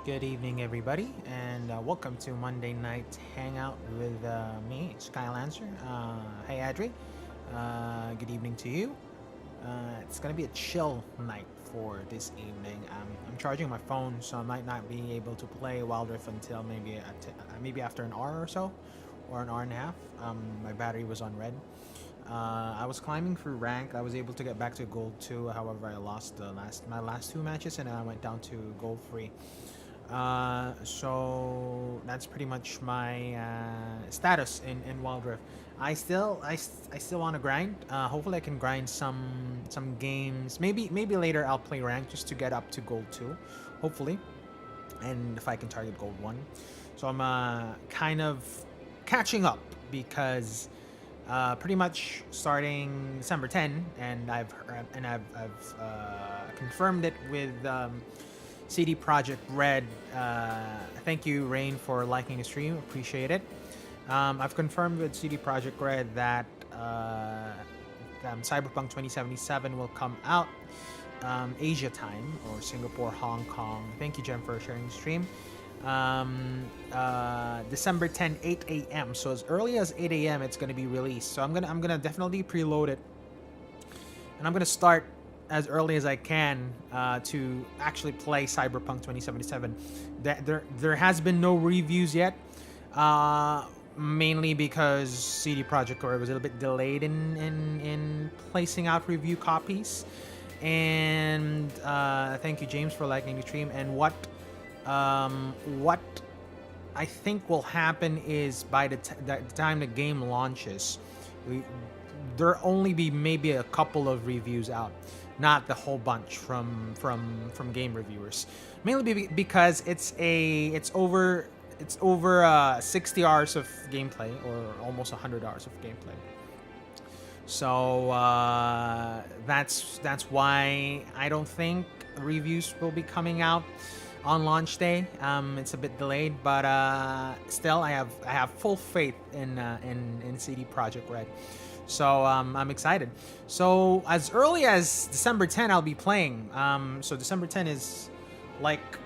Good evening, everybody, and welcome to Monday Night Hangout with me, Skylancer. Hey, Adri. Good evening to you. It's gonna be a chill night for this evening. I'm charging my phone, so I might not be able to play Wild Rift until maybe after an hour or so, or an hour and a half. My battery was on red. I was climbing through rank. I was able to get back to gold 2. However, I lost my last two matches, and then I went down to gold 3. So that's pretty much my status in Wild Rift. I still want to grind. Hopefully, I can grind some games. Maybe later I'll play rank just to get up to gold 2. Hopefully, and if I can target gold 1. So I'm kind of catching up because pretty much starting December 10, and I've confirmed it with CD Project Red. Thank you, Rain, for liking the stream. Appreciate it. I've confirmed with CD Project Red that Cyberpunk 2077 will come out Asia time, or Singapore, Hong Kong. Thank you, Jem, for sharing the stream. December 10, 8 a.m. So as early as 8 a.m. it's gonna be released. So I'm gonna definitely preload it, and I'm gonna start as early as I can to actually play Cyberpunk 2077. There has been no reviews yet, mainly because CD Projekt Red was a little bit delayed in placing out review copies. And thank you, James, for liking the stream. And what I think will happen is by the time the game launches, there'll only be maybe a couple of reviews out, not the whole bunch from game reviewers. Mainly because it's over 60 hours of gameplay, or almost 100 hours of gameplay. So that's why I don't think reviews will be coming out on launch day. It's a bit delayed, but still I have full faith in CD Projekt Red. So I'm excited. So as early as December 10, I'll be playing. So December 10 is like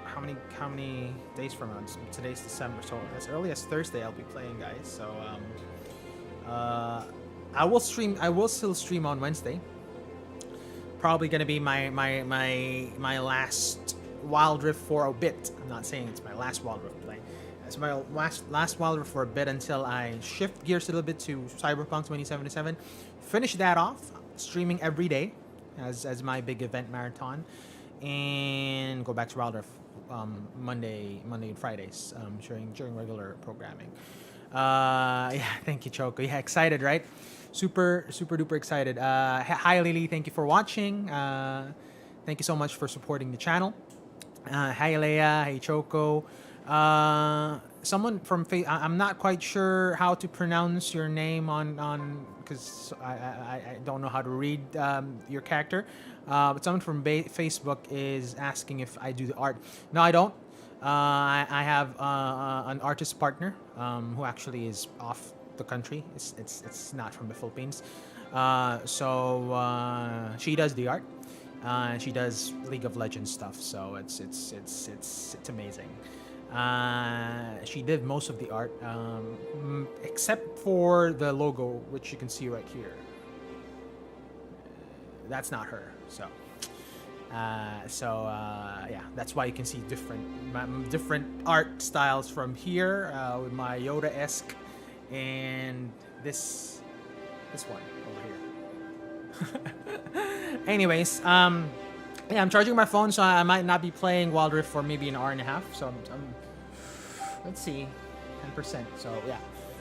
how many days from now? Today's December. So as early as Thursday, I'll be playing, guys. So I will still stream on Wednesday. Probably gonna be my last Wild Rift for a bit. I'm not saying it's my last Wild Rift play. It's my last Wild Rift for a bit until I shift gears a little bit to Cyberpunk 2077. Finish that off, streaming every day as my big event marathon, and go back to Wild Rift Monday and Fridays during regular programming. Yeah, thank you, Choco. Yeah, excited, right? Super duper excited. Hi, Lily. Thank you for watching. Thank you so much for supporting the channel. Hi, Leia. Hey, Choco. Someone from I'm not quite sure how to pronounce your name on because I don't know how to read your character. But someone from Facebook is asking if I do the art. No, I don't. I have an artist partner who actually is off the country. It's not from the Philippines. So she does the art. She does League of Legends stuff, so it's amazing. She did most of the art, except for the logo, which you can see right here. That's not her. So yeah, that's why you can see different art styles from here, with my Yoda-esque and this one over here. Anyways, yeah, I'm charging my phone, so I might not be playing Wild Rift for maybe an hour and a half. So I'm let's see, 10%. So yeah,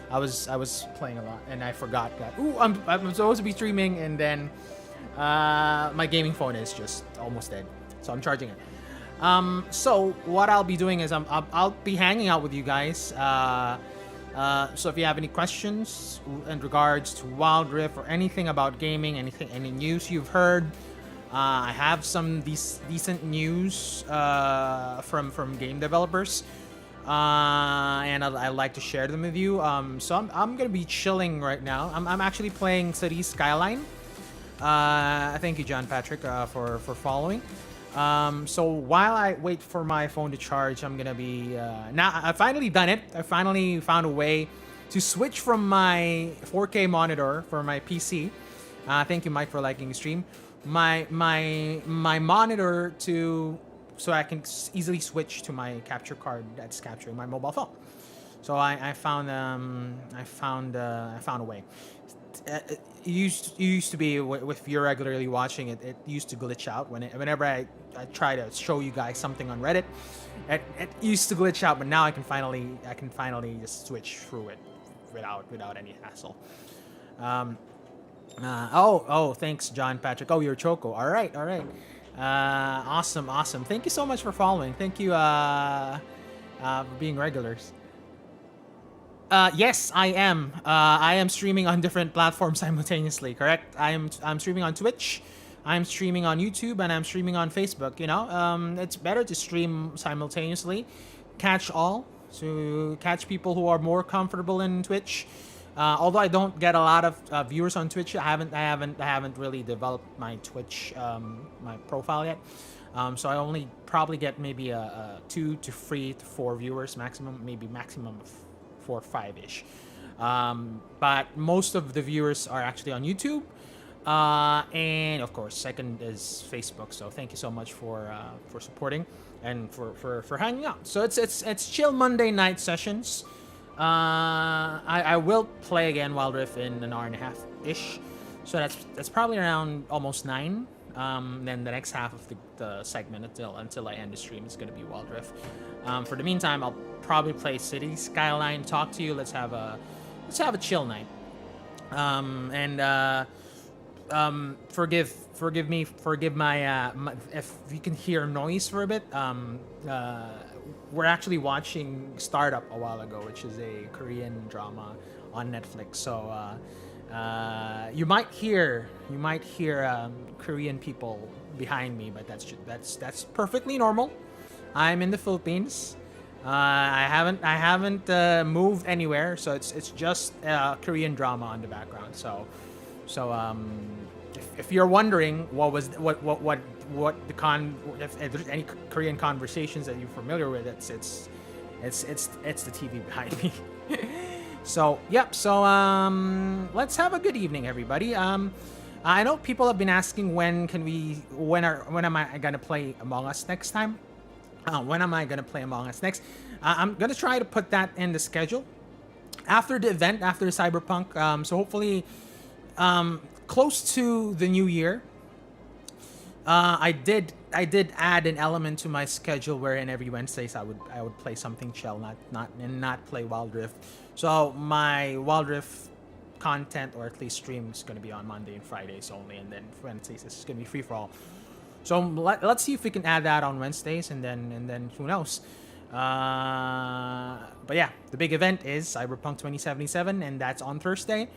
I was playing a lot, and I forgot that. Ooh, I'm supposed to be streaming, and then my gaming phone is just almost dead. So I'm charging it. So what I'll be doing is I'll be hanging out with you guys. So if you have any questions in regards to Wild Rift or anything about gaming, any news you've heard, I have some decent news from game developers, and I'd like to share them with you. So I'm gonna be chilling right now. I'm actually playing Cities Skyline. Thank you, John Patrick, for following. So while I wait for my phone to charge, I'm gonna be now. I finally done it. I finally found a way to switch from my 4K monitor for my PC. Thank you, Mike, for liking the stream. My monitor to so I can easily switch to my capture card that's capturing my mobile phone. So I found I found a way. It used to be if you're regularly watching it, it used to glitch out whenever I try to show you guys something on Reddit. It used to glitch out, but now I can finally just switch through it without any hassle. Um, oh, thanks, John Patrick. Oh, you're Choco. All right, all right. Awesome, awesome. Thank you so much for following. Thank you for being regulars. Yes, I am. I am streaming on different platforms simultaneously. Correct. I'm streaming on Twitch. I'm streaming on YouTube, and I'm streaming on Facebook. It's better to stream simultaneously, catch all, to catch people who are more comfortable in Twitch. Although I don't get a lot of viewers on Twitch, I haven't really developed my Twitch my profile yet. So I only probably get maybe a 2 to 3 to 4 viewers maximum, maybe maximum of 4 or 5 ish. But most of the viewers are actually on YouTube, and of course, second is Facebook. So thank you so much for supporting and for hanging out. So it's chill Monday night sessions. I will play again Wild Rift in an hour and a half ish. So that's probably around almost 9. Then the next half of the segment until I end the stream is gonna be Wild Rift. For the meantime, I'll probably play City Skyline. Talk to you. Let's have a chill night. And forgive my if you can hear noise for a bit. We're actually watching Startup a while ago, which is a Korean drama on Netflix. So you might hear Korean people behind me, but that's perfectly normal. I'm in the Philippines. I haven't moved anywhere, so it's just Korean drama on the background. So if you're wondering what the if there's any Korean conversations that you're familiar with, it's the TV behind me. So yep. So let's have a good evening, everybody. I know people have been asking when am I gonna play Among Us next time? When am I gonna play Among Us next? I'm gonna try to put that in the schedule after the event, after the Cyberpunk. So hopefully, close to the new year. I did add an element to my schedule wherein every Wednesdays I would play something chill, not play Wild Rift. So my Wild Rift content, or at least stream, is gonna be on Monday and Fridays only, and then Wednesdays is gonna be free for all. So let's see if we can add that on Wednesdays, and then who knows. But yeah, the big event is Cyberpunk 2077, and that's on Thursday.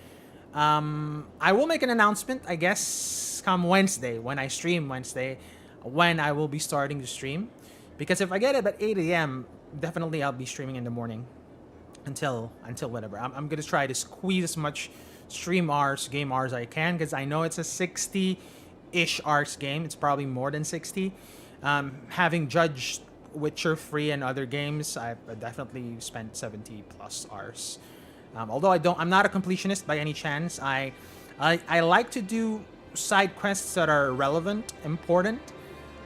I will make an announcement, I guess, come Wednesday when I stream Wednesday, when I will be starting to stream. Because if I get it at 8 a.m., definitely I'll be streaming in the morning until whatever. I'm gonna try to squeeze as much stream hours, game hours I can, because I know it's a 60-ish hours game. It's probably more than 60. Having judged Witcher 3 and other games, I've definitely spent 70 plus hours. Although I'm not a completionist by any chance. I like to do side quests that are relevant, important.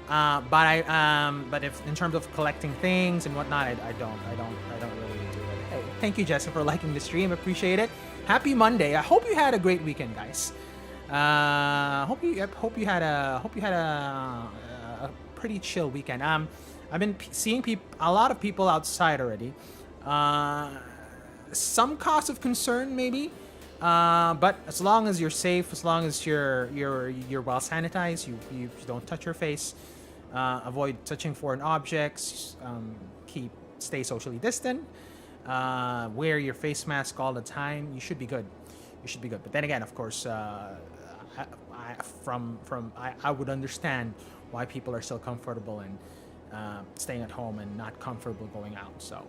But if in terms of collecting things and whatnot, I don't really do it. Hey, thank you, Jessica, for liking the stream. Appreciate it. Happy Monday. I hope you had a great weekend, guys. Hope you had a pretty chill weekend. I've been seeing a lot of people outside already. Some cause of concern maybe, but as long as you're safe, as long as you're well sanitized, you don't touch your face, avoid touching foreign objects, stay socially distant, wear your face mask all the time, you should be good. But then again, of course, I would understand why people are still comfortable and staying at home and not comfortable going out. So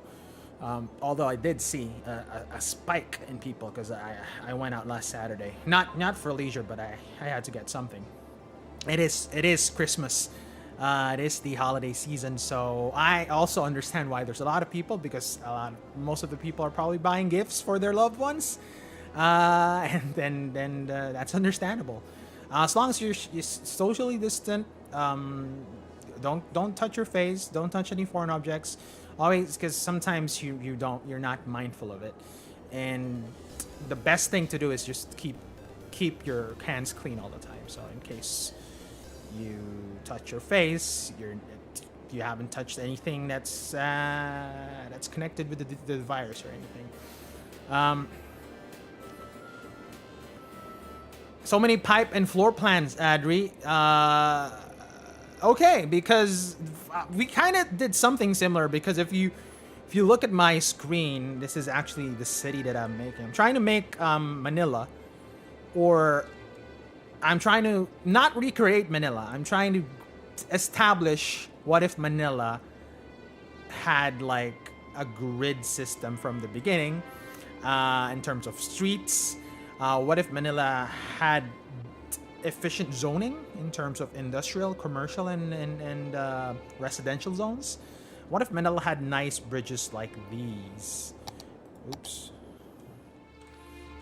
although I did see a spike in people because I went out last Saturday, not for leisure, but I had to get something. It is Christmas It is the holiday season, so I also understand why there's a lot of people, because most of the people are probably buying gifts for their loved ones, and then that's understandable. As long as you're socially distant, don't touch your face, don't touch any foreign objects. Always, because sometimes you're not mindful of it, and the best thing to do is just keep your hands clean all the time. So in case you touch your face, you haven't touched anything that's connected with the virus or anything. So many pipe and floor plans, Adri. Okay, because we kind of did something similar. Because if you look at my screen, this is actually the city that I'm making. I'm trying to make Manila, or I'm trying to not recreate Manila. I'm trying to establish what if Manila had like a grid system from the beginning, in terms of streets. What if Manila had efficient zoning in terms of industrial, commercial, and residential zones? What if Manila had nice bridges like these? Oops.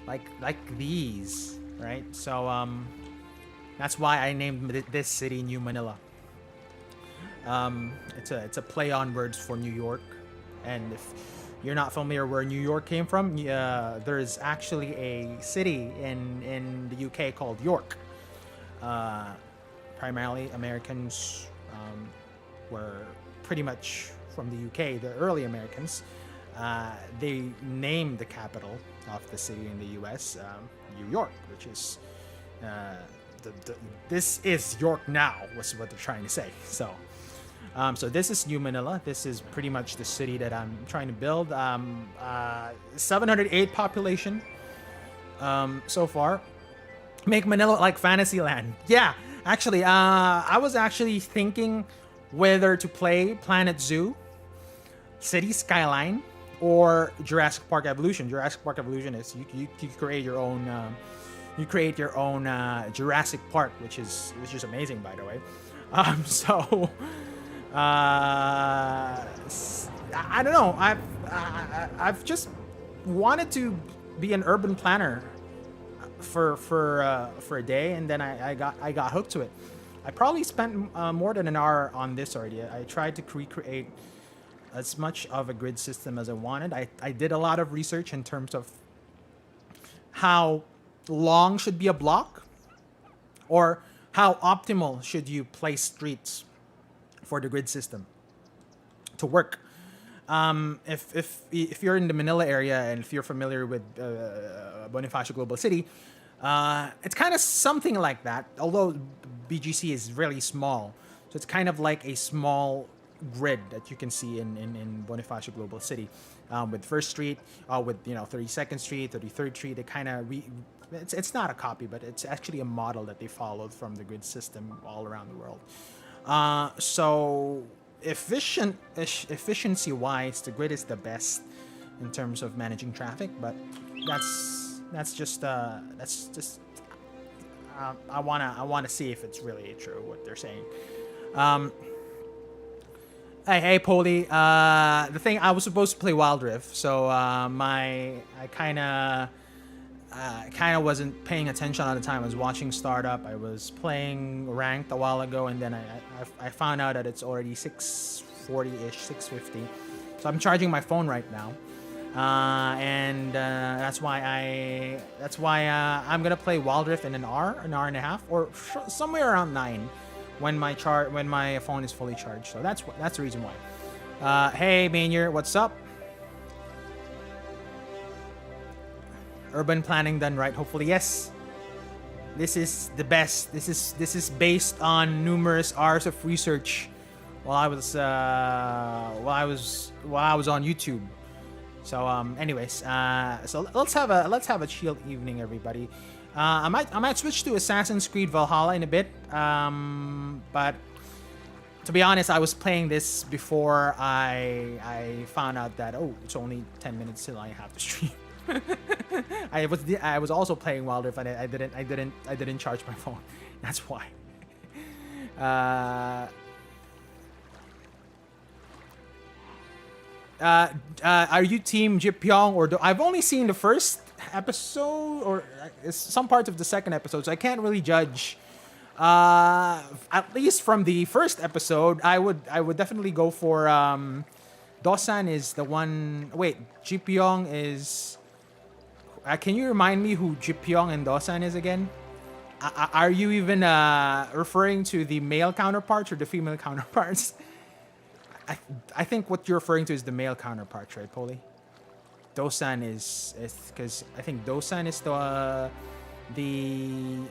Like these, right? So that's why I named this city New Manila. It's a play on words for New York, and if you're not familiar where New York came from, there's actually a city in the UK called York. Primarily Americans were pretty much from the UK, the early Americans. They named the capital of the city in the US New York, which is this is York now, was what they're trying to say. So this is New Manila. This is pretty much the city that I'm trying to build. 708 population so far. Make Manila like Fantasyland. Yeah, actually, I was actually thinking whether to play Planet Zoo, City Skyline, or Jurassic Park Evolution. Jurassic Park Evolution is you create your own Jurassic Park, which is amazing, by the way. So I don't know. I've just wanted to be an urban planner for a day, and then I got hooked to it. I probably spent more than an hour on this already. I tried to recreate as much of a grid system as I wanted. I did a lot of research in terms of how long should be a block, or how optimal should you place streets for the grid system to work. If you're in the Manila area, and if you're familiar with Bonifacio Global City, it's kind of something like that. Although BGC is really small, so it's kind of like a small grid that you can see in Bonifacio Global City, with First Street, with 32nd Street, 33rd Street. They kind of it's not a copy, but it's actually a model that they followed from the grid system all around the world. So efficiency wise, the grid is the best in terms of managing traffic, but that's just I wanna see if it's really true what they're saying. Hey, Poli. The thing, I was supposed to play Wild Rift, so I kind of wasn't paying attention at the time. I was watching Startup. I was playing ranked a while ago, and then I found out that it's already 6:40-ish, 6:50. So I'm charging my phone right now, and that's why I'm gonna play Wild Rift in an hour and a half, or somewhere around 9, when my phone is fully charged. So that's the reason why. Hey, Manier, what's up? Urban planning done right, hopefully. Yes, this is the best. This is based on numerous hours of research while I was on YouTube. So anyways, so let's have a chill evening, everybody. I might switch to Assassin's Creed Valhalla in a bit, but to be honest, I was playing this before I found out that it's only 10 minutes till I have to stream. I was also playing Wild Rift, and I didn't charge my phone. That's why. Are you Team Jipyong or I've only seen the first episode or some parts of the second episode, so I can't really judge. At least from the first episode, I would definitely go for Dosan is the one. Wait, Jipyong is. Can you remind me who Jipyong and Dosan is again? Are you even referring to the male counterparts or the female counterparts? I think what you're referring to is the male counterparts, right, Poli? Dosan is because I think Dosan is the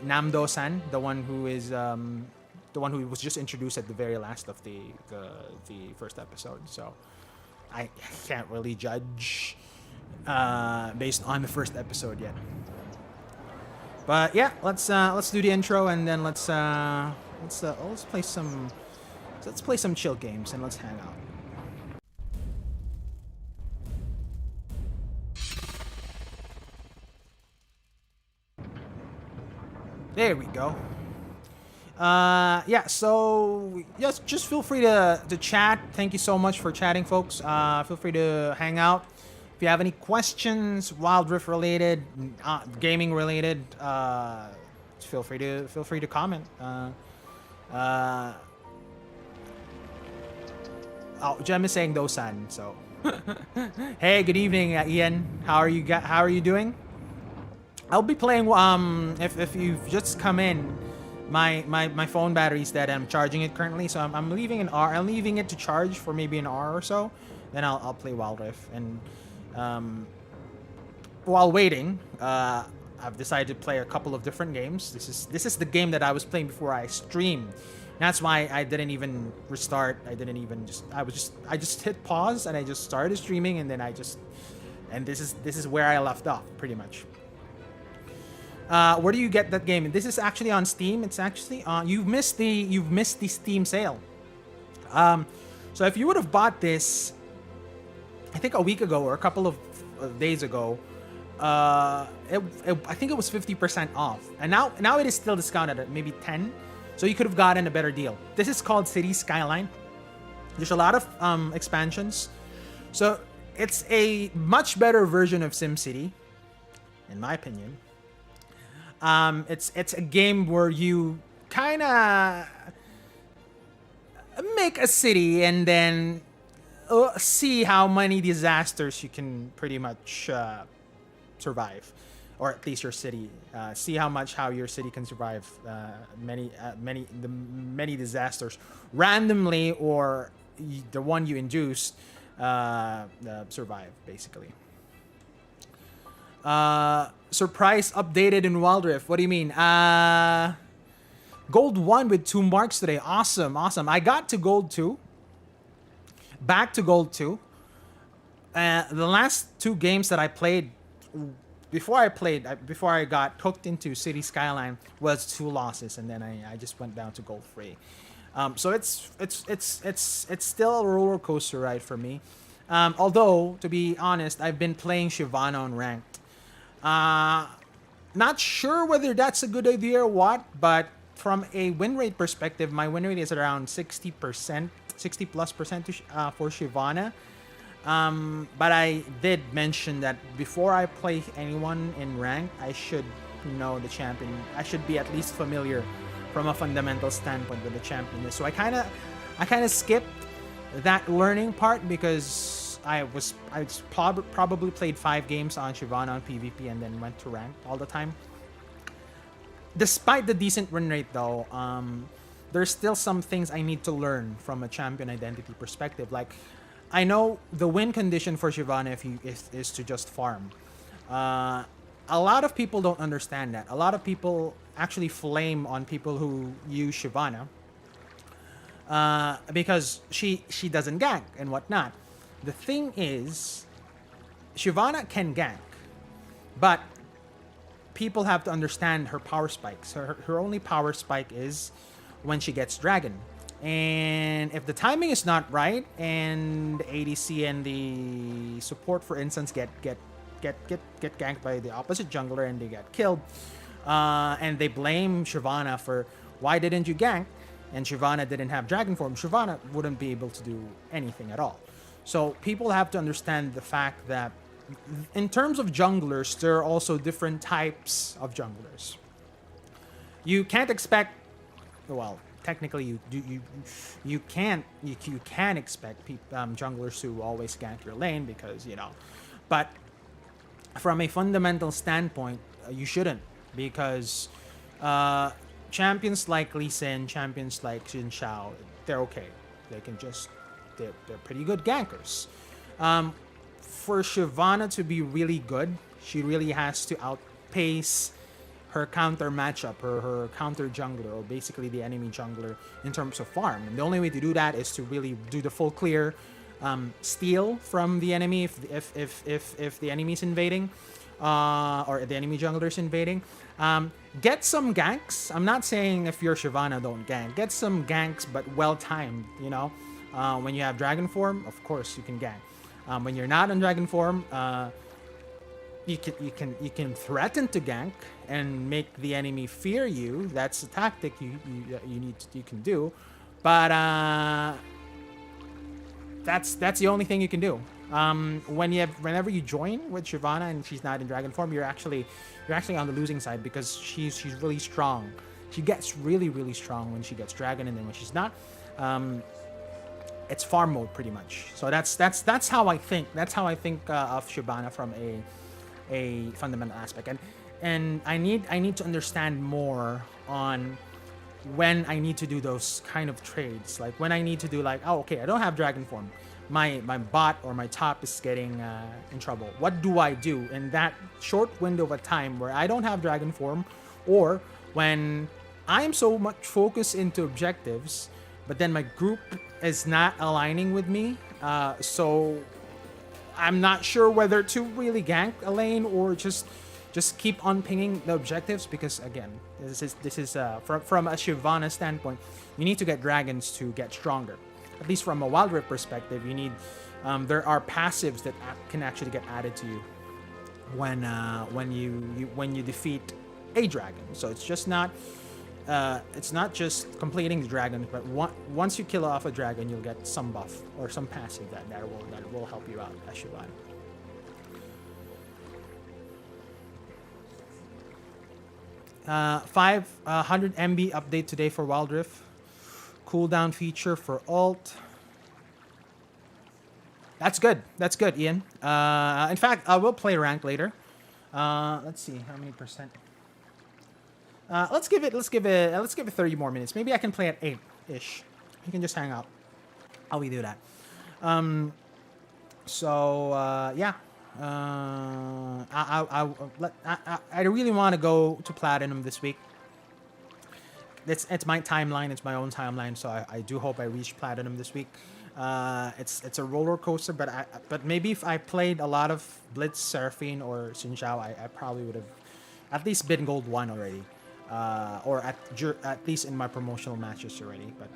Nam Dosan, the one who is the one who was just introduced at the very last of the first episode. So I can't really judge based on the first episode yet. But yeah, let's do the intro and then let's play some chill games and let's hang out. There we go. Yeah, so just feel free to chat. Thank you so much for chatting, folks. Feel free to hang out. If you have any questions, Wild Rift related, gaming related, feel free to comment. Jem is saying Dosan. So, hey, good evening, Ian. How are you doing? I'll be playing. If you've just come in, my phone battery's dead. I'm charging it currently, so I'm leaving an hour. I'm leaving it to charge for maybe an hour or so. Then I'll play Wild Rift. And while waiting, I've decided to play a couple of different games. This is the game that I was playing before I streamed. That's why I didn't even restart. I just hit pause and I just started streaming, and then this is where I left off pretty much. Where do you get that game? This is actually on Steam. It's actually you've missed the Steam sale. So if you would have bought this, I think a week ago or a couple of days ago, I think it was 50% off, and now it is still discounted at maybe 10. So you could have gotten a better deal. This is called City Skyline. There's a lot of expansions, so it's a much better version of SimCity, in my opinion. It's a game where you kind of make a city and then see how many disasters you can pretty much survive, or at least your city. See how your city can survive many disasters randomly, or the one you induced survive basically. Surprise updated in Wild Rift. What do you mean? Gold 1 with 2 marks today. Awesome. I got to Gold 2. Back to Gold 2. The last 2 games that I played before I got hooked into City Skyline was 2 losses, and then I just went down to Gold 3. So it's still a roller coaster ride for me. Although, to be honest, I've been playing Shyvana on ranked. Not sure whether that's a good idea or what, but from a win rate perspective, my win rate is around 60%, 60+% for Shyvana. But I did mention that before I play anyone in rank, I should know the champion. I should be at least familiar from a fundamental standpoint with the champion is. So I kind of skipped that learning part because I probably played 5 games on Shyvana on PvP and then went to rank all the time. Despite the decent win rate though, there's still some things I need to learn from a champion identity perspective. Like, I know the win condition for Shyvana is to just farm. A lot of people don't understand that. A lot of people actually flame on people who use Shyvana because she doesn't gank and whatnot. The thing is, Shyvana can gank, but people have to understand her power spikes. Her only power spike is when she gets dragon. And if the timing is not right, and the ADC and the support, for instance, get ganked by the opposite jungler and they get killed, and they blame Shyvana for why didn't you gank, and Shyvana didn't have dragon form, Shyvana wouldn't be able to do anything at all. So people have to understand the fact that in terms of junglers, there are also different types of junglers. You can't expect, well, technically you can't you can expect junglers to always gank your lane because but from a fundamental standpoint, you shouldn't because uh, champions like Lee Sin, champions like Xin Shao, they're okay. They can just they're pretty good gankers. Um, for Shyvana to be really good, she really has to outpace her counter matchup, her counter jungler, or basically the enemy jungler in terms of farm. And the only way to do that is to really do the full clear, steal from the enemy if the enemy's invading, or the enemy jungler's invading. Get some ganks. I'm not saying if you're Shyvana, don't gank. Get some ganks, but well timed. When you have dragon form, of course you can gank. When you're not in dragon form, you can threaten to gank and make the enemy fear you. That's a tactic you can do, but that's the only thing you can do. Whenever you join with Shyvana and she's not in dragon form, you're actually on the losing side because she's really strong. She gets really strong when she gets dragon, and then when she's not, it's farm mode pretty much. So that's how I think. That's how I think of Shyvana from a fundamental aspect, and I need to understand more on when I need to do those kind of trades, like when I need to do like, oh, okay, I don't have dragon form, my bot or my top is getting in trouble. What do I do in that short window of time where I don't have dragon form, or when I'm so much focused into objectives, but then my group is not aligning with me, so I'm not sure whether to really gank a lane or just keep on pinging the objectives, because again, this is from a Shyvana standpoint, you need to get dragons to get stronger. At least from a Wild Rift perspective, you need there are passives that can actually get added to you when you defeat a dragon. So it's not just completing the dragon, but once you kill off a dragon, you'll get some buff or some passive that will help you out as Shyvana. Uh, 500 MB update today for Wild Rift. Cooldown feature for ult. That's good. That's good, Ian. In fact, I will play rank later. Let's see how many percent. Let's give it 30 more minutes. Maybe I can play at 8-ish. You can just hang out. How we do that. Yeah. I really want to go to platinum this week. It's my timeline. It's my own timeline. So I do hope I reach platinum this week. It's a roller coaster, but maybe if I played a lot of Blitz, Seraphine, or Xin Shao, I probably would have at least been gold 1 already, or at least in my promotional matches already. But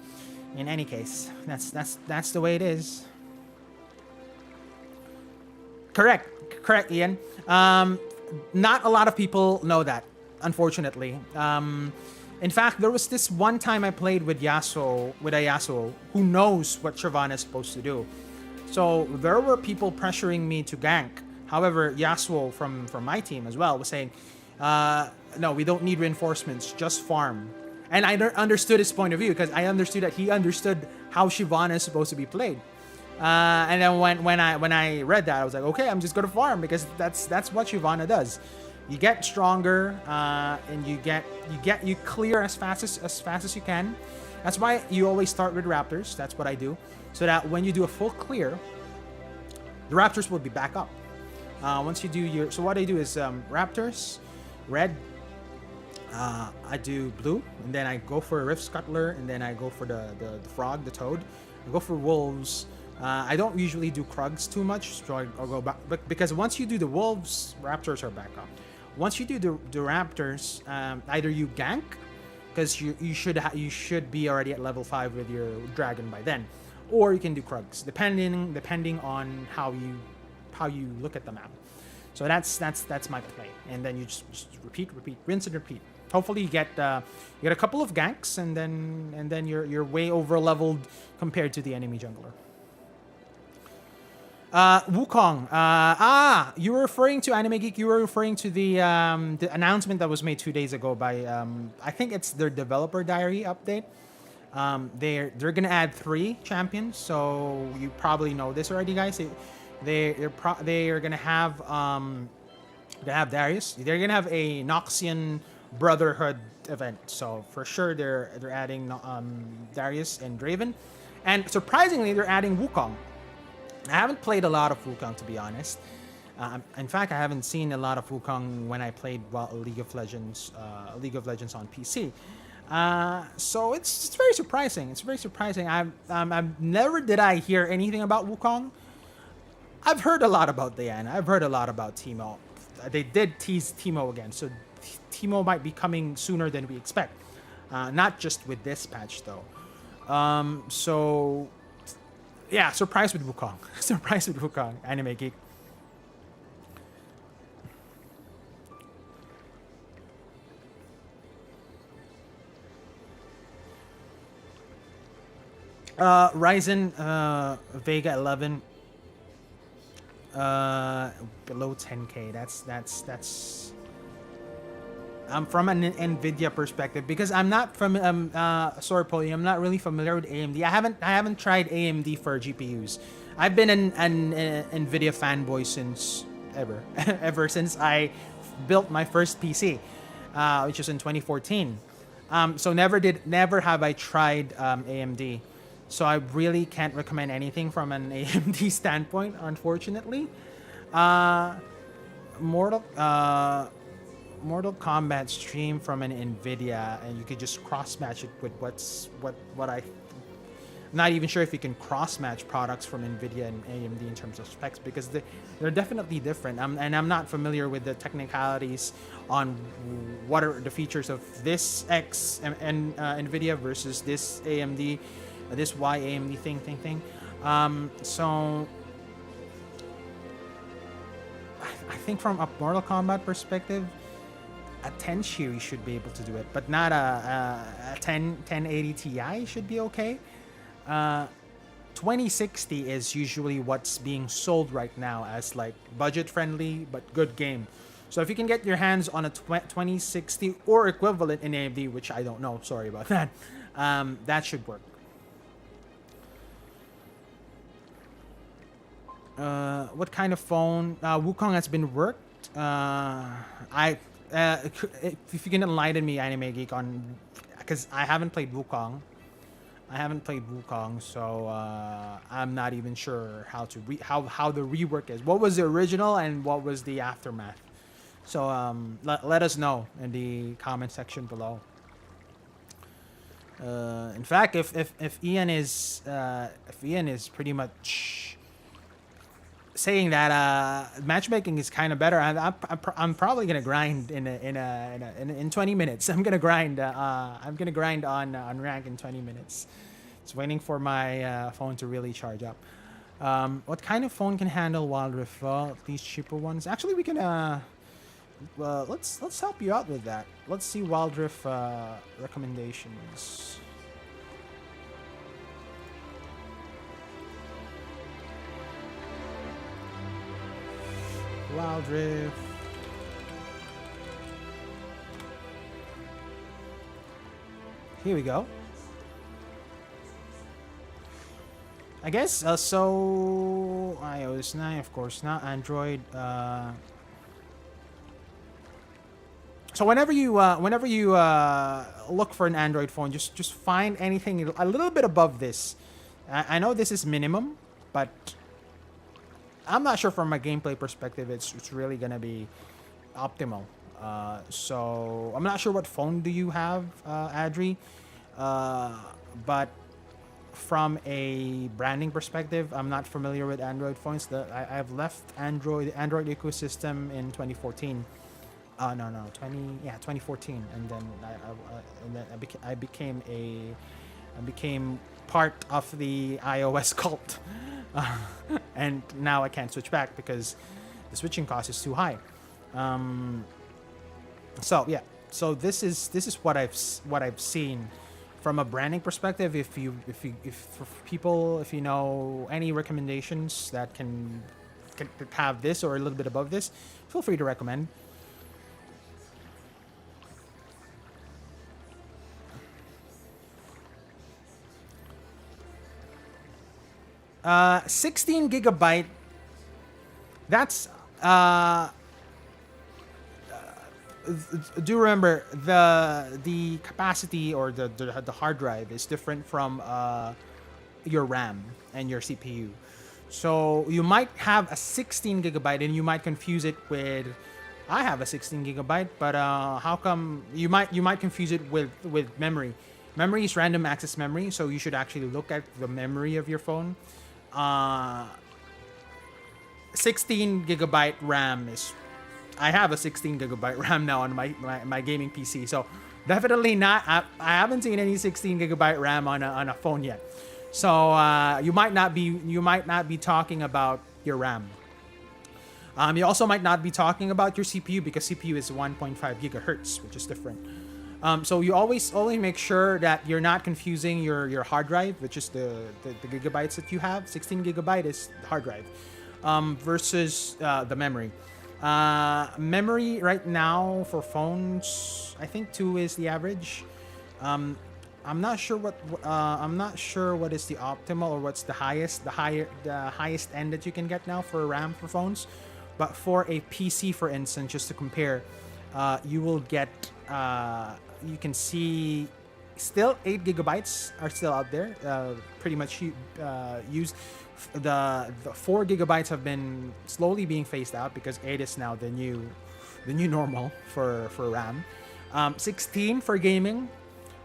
in any case, that's the way it is. Correct, Ian. Not a lot of people know that, unfortunately. In fact, there was this one time I played with a Yasuo who knows what Shyvana is supposed to do. So there were people pressuring me to gank. However, Yasuo from my team as well was saying, no, we don't need reinforcements, just farm. And I understood his point of view, because I understood that he understood how Shyvana is supposed to be played. And then when I read that, I was like, okay, I'm just gonna farm, because that's what Shyvana does. You get stronger, and you clear as fast as you can. That's why you always start with Raptors. That's what I do, so that when you do a full clear, the Raptors will be back up. Once you do so what I do is Raptors, red. I do blue, and then I go for a Rift Scuttler, and then I go for the frog, the toad. I go for wolves. I don't usually do Krugs too much, so I'll go back, because once you do the wolves, Raptors are back up. Once you do the Raptors, either you gank, because you should be already at level 5 with your dragon by then, or you can do Krugs, depending on how you look at the map. So that's my play, and then you just repeat, rinse and repeat. Hopefully you get a couple of ganks, and then you're way over leveled compared to the enemy jungler. Wukong. You were referring to Anime Geek. You were referring to the announcement that was made 2 days ago by I think it's their developer diary update. They're gonna add 3 champions. So you probably know this already, guys. They are gonna have Darius. They're gonna have a Noxian Brotherhood event. So for sure they're adding Darius and Draven, and surprisingly they're adding Wukong. I haven't played a lot of Wukong, to be honest. In fact, I haven't seen a lot of Wukong when I played League of Legends on PC. So it's very surprising. It's very surprising. I've never did I hear anything about Wukong. I've heard a lot about Diana. I've heard a lot about Teemo. They did tease Teemo again, so Teemo might be coming sooner than we expect. Not just with this patch though. So yeah, surprised with Wukong. Surprised with Wukong. Anime Geek. Ryzen Vega 11 below 10K. That's from an Nvidia perspective, because I'm not from sorry Polly, I'm not really familiar with AMD. I haven't tried AMD for GPUs. I've been an Nvidia fanboy since ever since I built my first PC, which was in 2014. So never have I tried AMD. So I really can't recommend anything from an AMD standpoint, unfortunately. Mortal Kombat stream from an Nvidia, and you could just cross match it with what I'm not even sure if you can cross match products from Nvidia and AMD in terms of specs, because they're definitely different. And I'm not familiar with the technicalities on what are the features of this X and Nvidia versus this AMD. This Y AMD thing. So I think from a Mortal Kombat perspective, a 10 series should be able to do it, but not a 1080 Ti should be okay. 2060 is usually what's being sold right now as like budget friendly but good game. So if you can get your hands on a 2060 or equivalent in AMD, which I don't know, sorry about that, that should work. What kind of phone? Wukong has been worked. If you can enlighten me, Anime Geek, on, because I haven't played Wukong. So I'm not even sure how the rework is. What was the original and what was the aftermath? So let us know in the comment section below. In fact, if Ian is pretty much saying that matchmaking is kind of better, I'm probably gonna grind in 20 minutes. I'm gonna grind on rank in 20 minutes. Just waiting for my phone to really charge up. What kind of phone can handle Wild Rift? Well, these cheaper ones. Actually, we can let's help you out with that. Let's see Wild Rift recommendations. Wild Rift. Here we go. I guess so. iOS 9, of course not. Android. So whenever you look for an Android phone, just find anything a little bit above this. I know this is minimum, but I'm not sure from a gameplay perspective it's really gonna be optimal. So I'm not sure what phone do you have, Adri, but from a branding perspective, I'm not familiar with Android phones. I've left the Android ecosystem in 2014. 2014, and then I became part of the iOS cult. And now I can't switch back because the switching cost is too high. So this is what I've seen from a branding perspective, if for people, if you know any recommendations that can have this or a little bit above this, feel free to recommend. 16 gigabyte. That's do remember the capacity or the hard drive is different from your RAM and your CPU. So you might have a 16 gigabyte and you might confuse it with I have a 16 gigabyte, but how come you might confuse it with memory? Memory is random access memory, so you should actually look at the memory of your phone. Uh, 16 gigabyte RAM is I have a 16 gigabyte RAM now on my gaming PC, so definitely not. I haven't seen any 16 gigabyte RAM on a phone yet. So you might not be talking about your RAM. You also might not be talking about your CPU because CPU is 1.5 gigahertz, which is different. So you always make sure that you're not confusing your hard drive, which is the gigabytes that you have. 16 gigabyte is the hard drive versus the memory. Memory right now for phones, I think 2 is the average. I'm not sure what is the optimal or what's the highest end that you can get now for RAM for phones. But for a PC, for instance, just to compare, you will get you can see still 8 gigabytes are still out there, pretty much used. The 4 gigabytes have been slowly being phased out because 8 is now the new normal for RAM. 16 for gaming,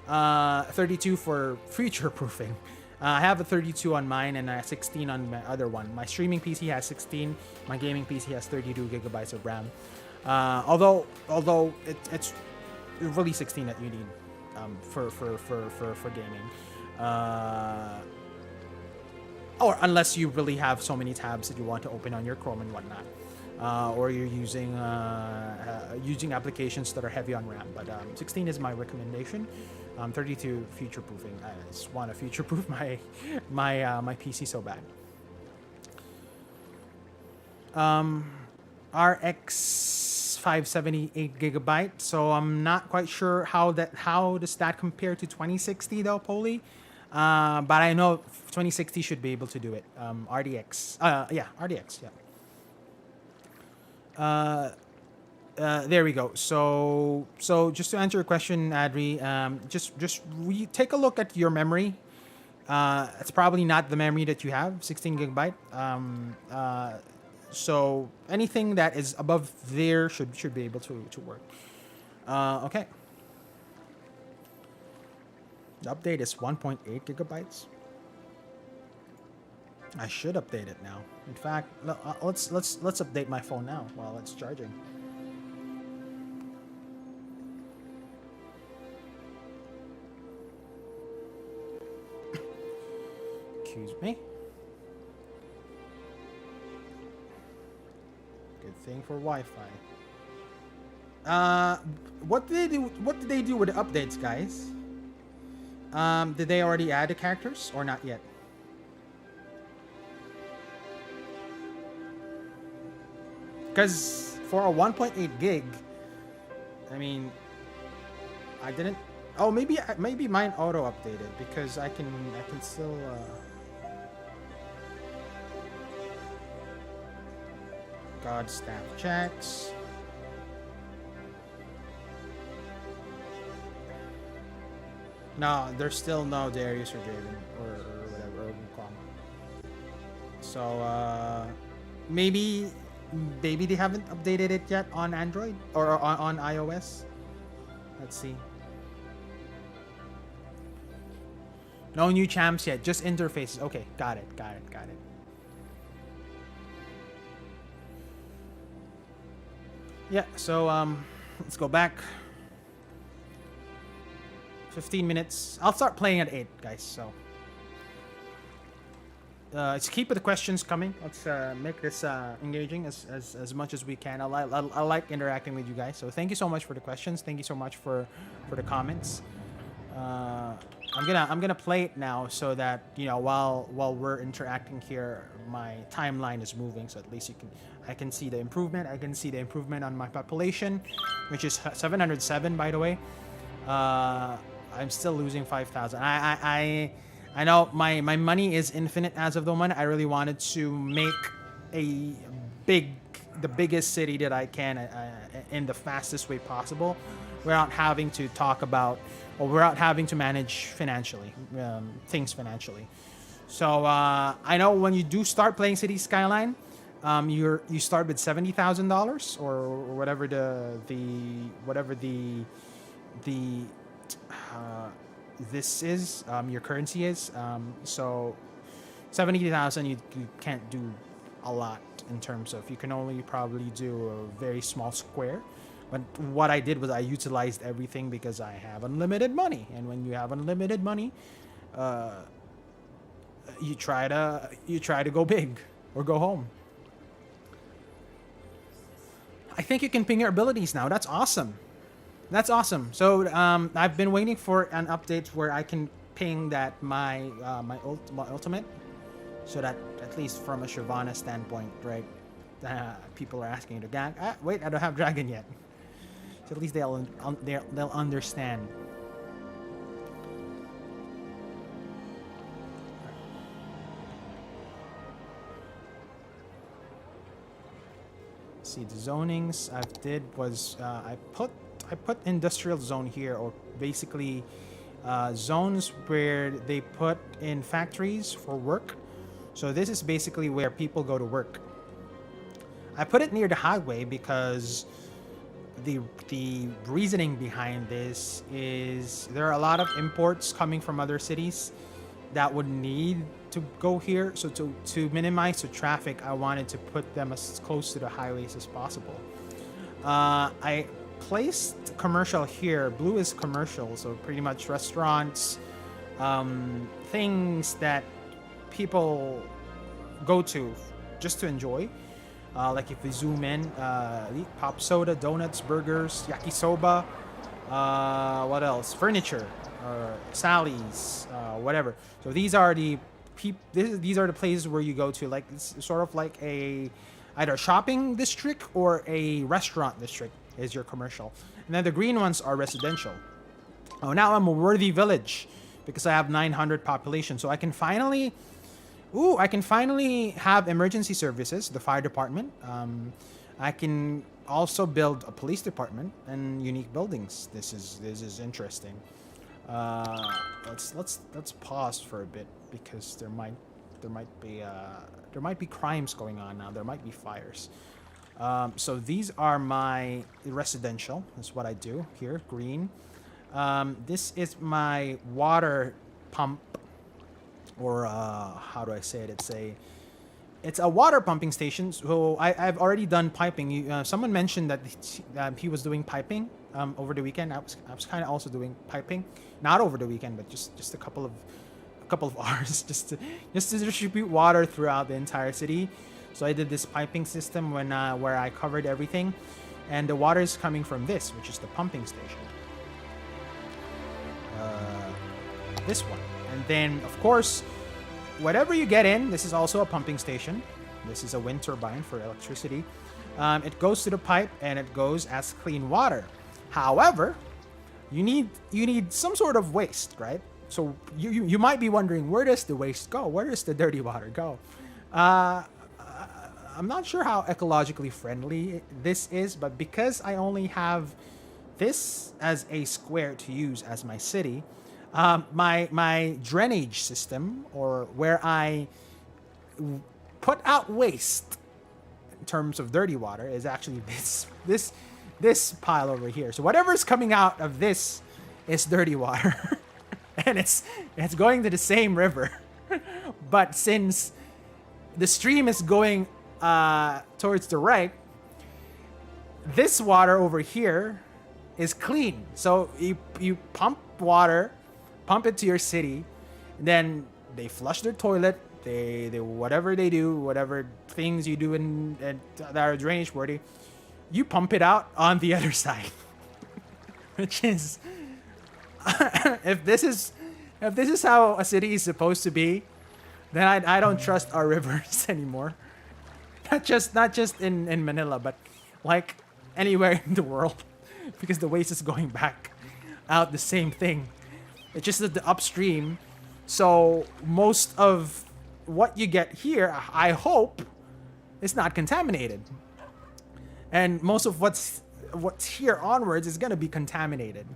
32 for future proofing. I have a 32 on mine and a 16 on my other one. My streaming PC has 16. My gaming PC has 32 gigabytes of RAM. Although it's really 16 that you need for gaming. Or unless you really have so many tabs that you want to open on your Chrome and whatnot. Or you're using applications that are heavy on RAM. But 16 is my recommendation. 32 future proofing. I just want to future proof my PC so bad. RX 578 gigabyte. So I'm not quite sure how does that compare to 2060 though, Polly. But I know 2060 should be able to do it. RDX. RDX. Yeah. There we go. So just to answer your question, Adri, just take a look at your memory. It's probably not the memory that you have, 16 gigabyte. So anything that is above there should be able to work. Okay. The update is 1.8 gigabytes. I should update it now. In fact, let's update my phone now while it's charging. Excuse me. Good thing for Wi-Fi. What did they do? What did they do with the updates, guys? Did they already add the characters or not yet? Because for a 1.8 gig, I mean, I didn't. Oh, maybe mine auto updated because I can still. God staff chats. No, there's still no Darius or Draven or whatever or Wukong. So maybe they haven't updated it yet on Android or on iOS. Let's see. No new champs yet, just interfaces. Okay, got it. Yeah, so let's go back. 15 minutes. I'll start playing at 8, guys, so let's keep the questions coming. Let's make this engaging as much as we can. I like interacting with you guys, so thank you so much for the questions. Thank you so much for the comments. Uh, I'm gonna play it now so that while we're interacting here, my timeline is moving. So at least I can see the improvement. I can see the improvement on my population, which is 707 by the way. Uh, I'm still losing 5,000. I know my money is infinite as of the moment. I really wanted to make a big the biggest city that I can in the fastest way possible, without having to talk about or without having to manage financially things financially. So I know when you do start playing City Skyline, you start with $70,000 or whatever the this is your currency is. So 70,000 you can't do a lot in terms of, you can only probably do a very small square. But what I did was I utilized everything because I have unlimited money, and when you have unlimited money, you try to go big or go home. I think you can ping your abilities now. That's awesome. That's awesome. So I've been waiting for an update where I can ping that my ultimate, so that at least from a Shyvana standpoint, right? People are asking to gang. Wait, I don't have dragon yet. So at least they'll understand. See, the zonings I did was I put industrial zone here, or basically zones where they put in factories for work. So this is basically where people go to work. I put it near the highway because the reasoning behind this is there are a lot of imports coming from other cities that would need to go here. So to minimize the traffic, I wanted to put them as close to the highways as possible. I placed commercial here. Blue is commercial, so pretty much restaurants, things that people go to just to enjoy. Like if we zoom in, pop soda, donuts, burgers, yakisoba, what else? Furniture, Sally's, whatever. So these are the these are the places where you go to, like it's sort of like either a shopping district or a restaurant district is your commercial. And then the green ones are residential. Oh, now I'm a worthy village because I have 900 population. So I can finally have emergency services, the fire department. I can also build a police department and unique buildings. This is interesting. Let's pause for a bit because there might be crimes going on now. There might be fires. So these are my residential. That's what I do here. Green. This is my water pump, or how do I say it? It's a water pumping station. So I've already done piping. Someone mentioned that he was doing piping over the weekend. I was kind of also doing piping, not over the weekend, but just a couple of hours just to distribute water throughout the entire city. So I did this piping system where I covered everything, and the water is coming from this, which is the pumping station. This one. And then, of course, whatever you get in, this is also a pumping station. This is a wind turbine for electricity. It goes to the pipe and it goes as clean water. However, you need some sort of waste, right? So you might be wondering, where does the waste go? Where does the dirty water go? I'm not sure how ecologically friendly this is, but because I only have this as a square to use as my city, my drainage system, or where I put out waste in terms of dirty water, is actually this pile over here. So whatever's coming out of this is dirty water, and it's going to the same river. But since the stream is going towards the right, this water over here is clean. So you pump water, pump it to your city, then they flush their toilet, they whatever they do, whatever things you do in that are drainage worthy, you pump it out on the other side. Which is if this is how a city is supposed to be, then I don't trust our rivers anymore. Not just in Manila, but like anywhere in the world, because the waste is going back out the same thing. It's just that the upstream. So most of what you get here, I hope, is not contaminated, and most of what's here onwards is gonna be contaminated.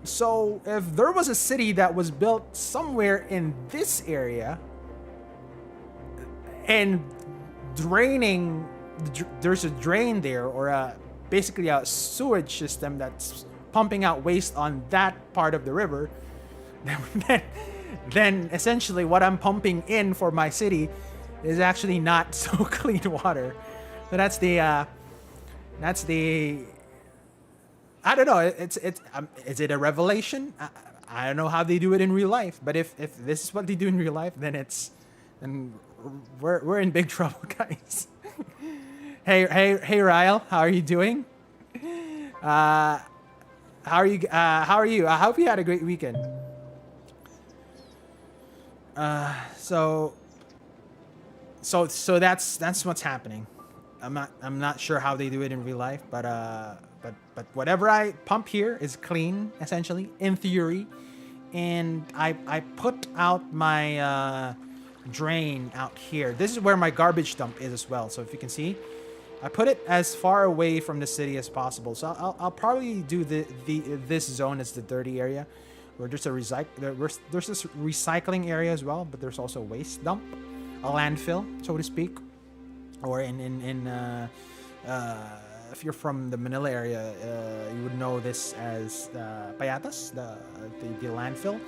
So if there was a city that was built somewhere in this area and draining, there's a drain there, or basically a sewage system that's pumping out waste on that part of the river, then, then essentially what I'm pumping in for my city is actually not so clean water. So that's the I don't know. It's is it a revelation? I don't know how they do it in real life, but if this is what they do in real life, then we're in big trouble, guys. Hey, Ryle, how are you doing? How are you? How are you? I hope you had a great weekend. So that's what's happening. I'm not sure how they do it in real life, but whatever I pump here is clean, essentially, in theory. And I put out my drain out here. This is where my garbage dump is as well. So if you can see, I put it as far away from the city as possible. So I'll probably do this zone as the dirty area, where there's there's this recycling area as well, but there's also a waste dump, a landfill, so to speak. Or if you're from the Manila area, you would know this as payatas, the landfill,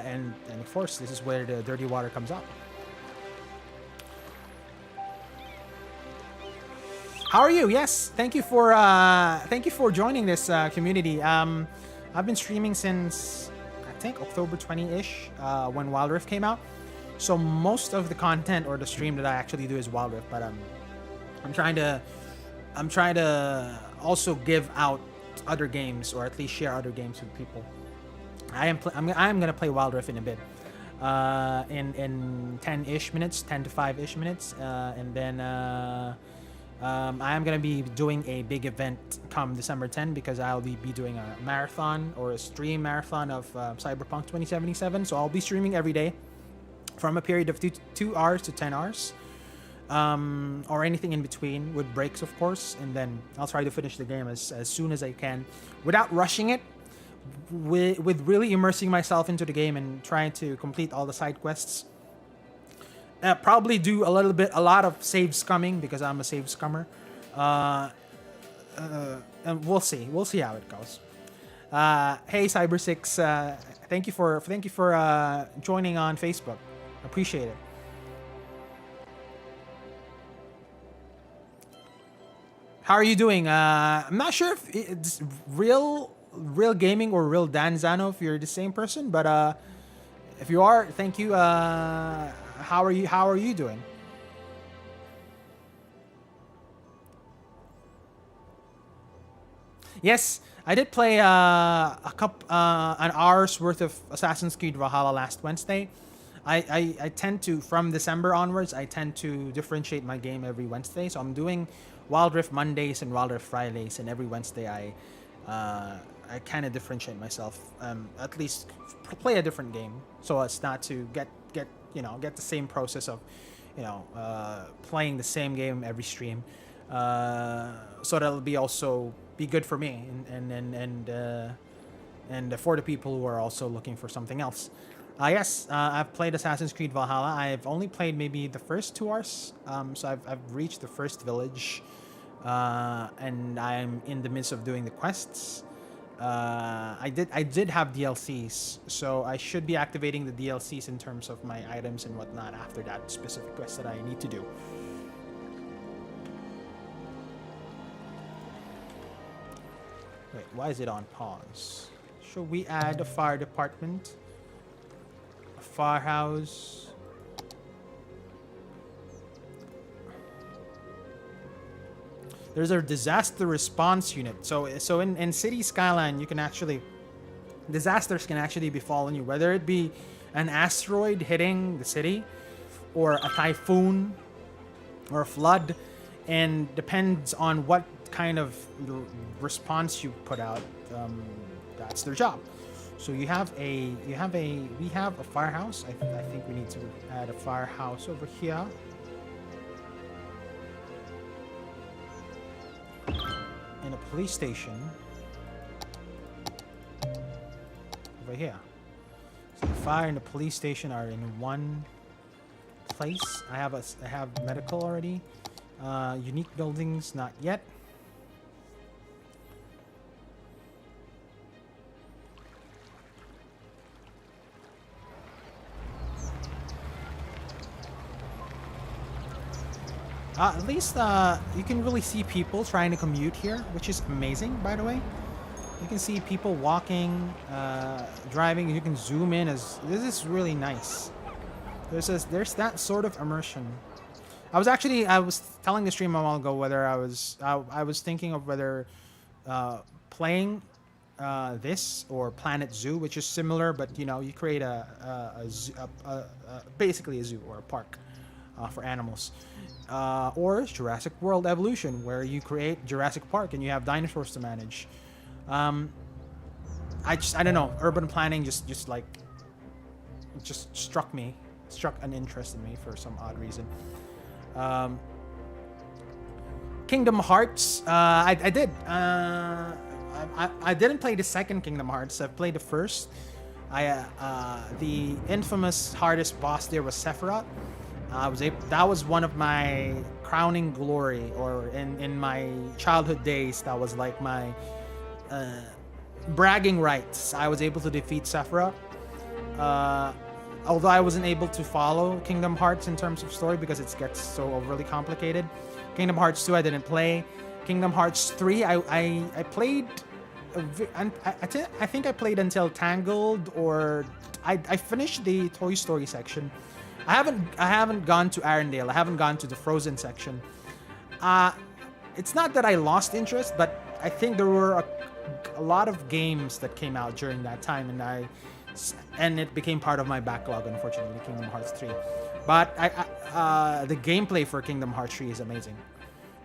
and of course this is where the dirty water comes out. How are you? Yes, thank you for joining this community. I've been streaming since I think October 20-ish, when Wild Rift came out. So most of the content or the stream that I actually do is Wild Rift, but I'm trying to also give out other games, or at least share other games with people. I'm gonna play Wild Rift in a bit, in 10-ish minutes, 10 to 5-ish minutes, and then I am gonna be doing a big event come December 10, because I'll be doing a marathon, or a stream marathon of Cyberpunk 2077. So I'll be streaming every day from a period of 2 hours to 10 hours. Or anything in between, with breaks, of course, and then I'll try to finish the game as soon as I can, without rushing it, with really immersing myself into the game and trying to complete all the side quests. Probably do a lot of save scumming, because I'm a save scummer. And we'll see how it goes. Hey, Cyber6, thank you for joining on Facebook. Appreciate it. How are you doing? I'm not sure if it's real gaming or real Dan Zano, if you're the same person, but if you are, thank you. How are you doing? Yes, I did play an hour's worth of Assassin's Creed Valhalla last Wednesday. I tend to, from December onwards, I tend to differentiate my game every Wednesday. So I'm doing Wild Rift Mondays and Wild Rift Fridays, and every Wednesday I kind of differentiate myself. At least play a different game, so as not to get the same process of playing the same game every stream. So that'll be also be good for me and for the people who are also looking for something else. Yes, I've played Assassin's Creed Valhalla. I've only played maybe the first 2 hours. So I've reached the first village, and I'm in the midst of doing the quests. I did have DLCs, so I should be activating the DLCs in terms of my items and whatnot after that specific quest that I need to do. Wait, why is it on pause? Should we add a fire department? Firehouse. There's a disaster response unit. So in City Skyline, you can actually disasters can actually befall you, whether it be an asteroid hitting the city, or a typhoon, or a flood, and depends on what kind of response you put out. That's their job. So we have a firehouse. I think we need to add a firehouse over here. And a police station over here. So the fire and the police station are in one place. I have medical already. Unique buildings, not yet. At least you can really see people trying to commute here, which is amazing, by the way. You can see people walking, driving. You can zoom in. This is really nice. There's that sort of immersion. I was telling the stream a while ago whether I was thinking of whether playing this or Planet Zoo, which is similar, but you create basically a zoo or a park for animals. Or Jurassic World Evolution, where you create Jurassic Park and you have dinosaurs to manage. I don't know. Urban planning just struck an interest in me for some odd reason. Kingdom Hearts. I did. I didn't play the second Kingdom Hearts. I played the first. The infamous hardest boss there was Sephiroth. That was one of my crowning glory, or in my childhood days, that was like my bragging rights. I was able to defeat Sephiroth. Although I wasn't able to follow Kingdom Hearts in terms of story because it gets so overly complicated. Kingdom Hearts 2 I didn't play. Kingdom Hearts 3 I played. I think I played until Tangled, or I finished the Toy Story section. I haven't gone to Arendelle. I haven't gone to the Frozen section. It's not that I lost interest, but I think there were a lot of games that came out during that time, and it became part of my backlog, unfortunately, Kingdom Hearts 3. But the gameplay for Kingdom Hearts 3 is amazing.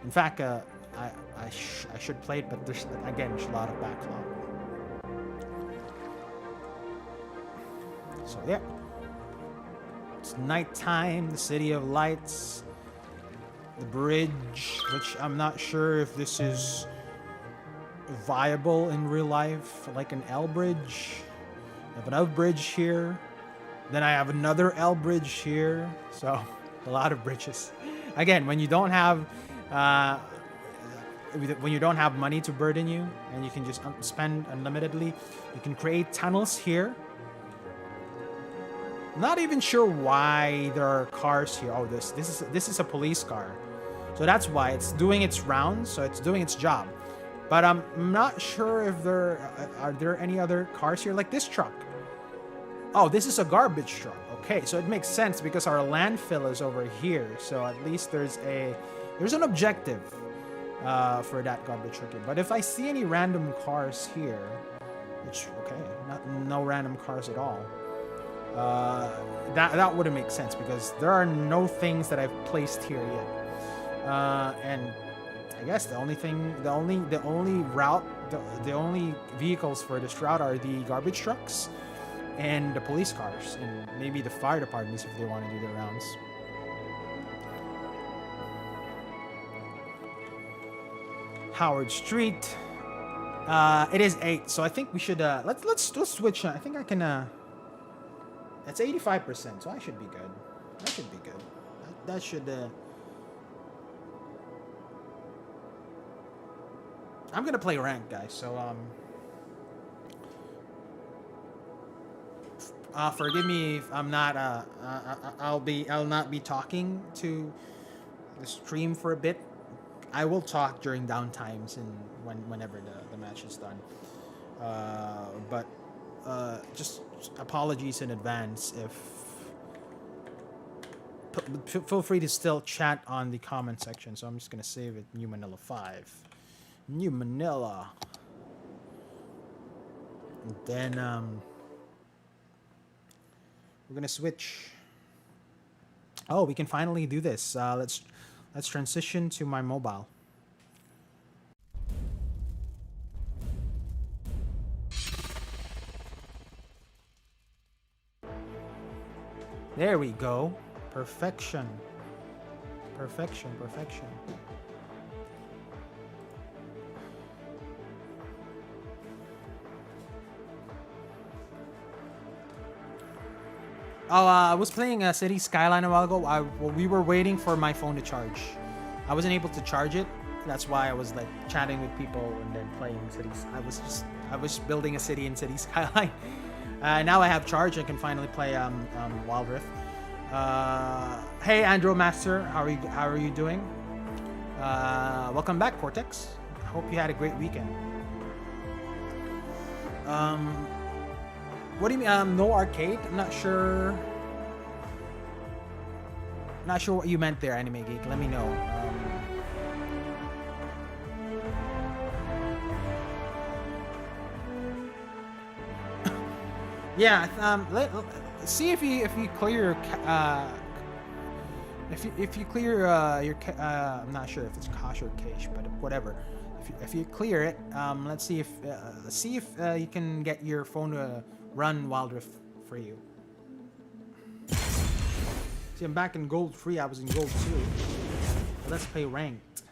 In fact, I should play it, but there's a lot of backlog. So yeah. It's nighttime, the City of Lights, the bridge, which I'm not sure if this is viable in real life, like an L bridge. I have an L bridge here, then I have another L bridge here, so a lot of bridges. Again, when you don't have money to burden you, and you can just spend unlimitedly, you can create tunnels here. Not even sure why there are cars here. Oh, this is a police car, so that's why it's doing its rounds. So it's doing its job, but I'm not sure if are there any other cars here, like this truck. Oh, this is a garbage truck. Okay, so it makes sense because our landfill is over here. So at least there's an objective for that garbage truck here. But if I see any random cars here, which no random cars at all. That wouldn't make sense because there are no things that I've placed here yet, and I guess the only vehicles for this route are the garbage trucks and the police cars, and maybe the fire departments if they want to do their rounds. Howard Street. It is 8, so I think we should let's switch. I think I can. It's 85%, so I should be good. That should be good. That should. I'm gonna play rank, guys. So forgive me if I'm not. I'll not be talking to the stream for a bit. I will talk during downtimes and whenever the match is done. But just apologies in advance if. Feel free to still chat on the comment section. So I'm just gonna save it. New Manila 5. New Manila. And then we're gonna switch. Oh, we can finally do this. Let's transition to my mobile. There we go. Perfection. Perfection, perfection. Oh, I was playing City Skyline a while ago. Well, we were waiting for my phone to charge. I wasn't able to charge it. That's why I was like chatting with people and then playing cities. I was building a city in City Skyline. Now I have charge. I can finally play Wild Rift. Hey, Andro Master, how are you doing? Welcome back, Cortex. I hope you had a great weekend. What do you mean? No arcade? I'm not sure. Not sure what you meant there, Anime Geek. Let me know. Yeah. See if you clear if you clear your I'm not sure if it's cache or cache, but whatever. If you clear it, let's see if you can get your phone to run Wild Rift for you. See, I'm back in gold 3. I was in gold 2. Let's play ranked.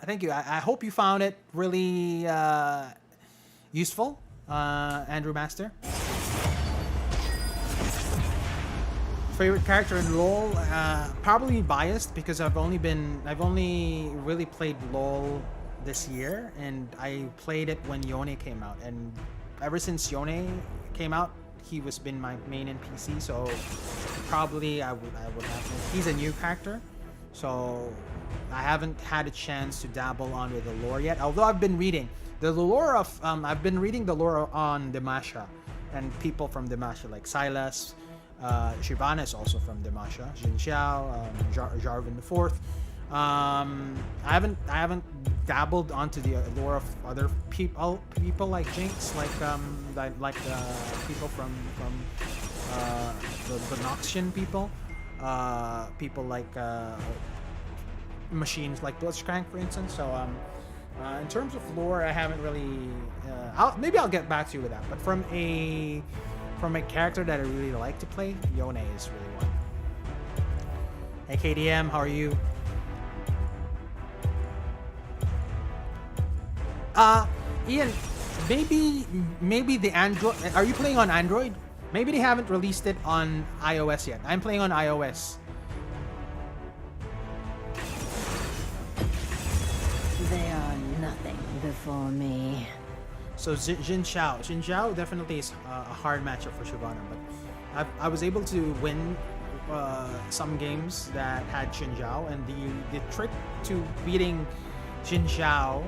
Thank you. I hope you found it really useful, Andrew Master. Favorite character in LoL? Probably biased because I've only really played LoL this year, and I played it when Yone came out, and ever since Yone came out, he was been my main NPC. So probably I would have. He's a new character, so I haven't had a chance to dabble on with the lore yet. Although I've been reading the lore of I've been reading the lore on Demacia and people from Demacia like Silas. Shivana is also from Demacia. Jin Xiao, Jarvan the Fourth. I haven't dabbled onto the lore of other people like Jinx, like people from the Noxian people, people like machines like Blitzcrank, for instance. So in terms of lore, I haven't really. Maybe I'll get back to you with that. But from a character that I really like to play, Yone is really one. Hey KDM, how are you? Ian, maybe the Android. Are you playing on Android? Maybe they haven't released it on iOS yet. I'm playing on iOS. They are nothing before me. So Jin Xiao definitely is a hard matchup for Shyvana, but I was able to win some games that had Jin Xiao, and the trick to beating Jin Xiao,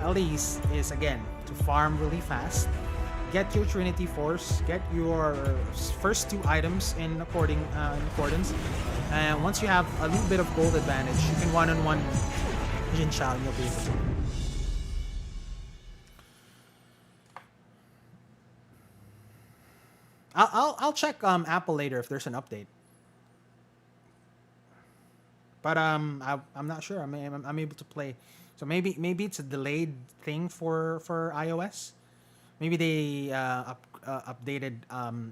at least, is again to farm really fast, get your Trinity Force, get your first 2 items in accordance, and once you have a little bit of gold advantage, you can one-on-one Jin Xiao and you'll be able to. I'll check Apple later if there's an update. But I'm not sure. I'm able to play. So maybe it's a delayed thing for iOS. Maybe they updated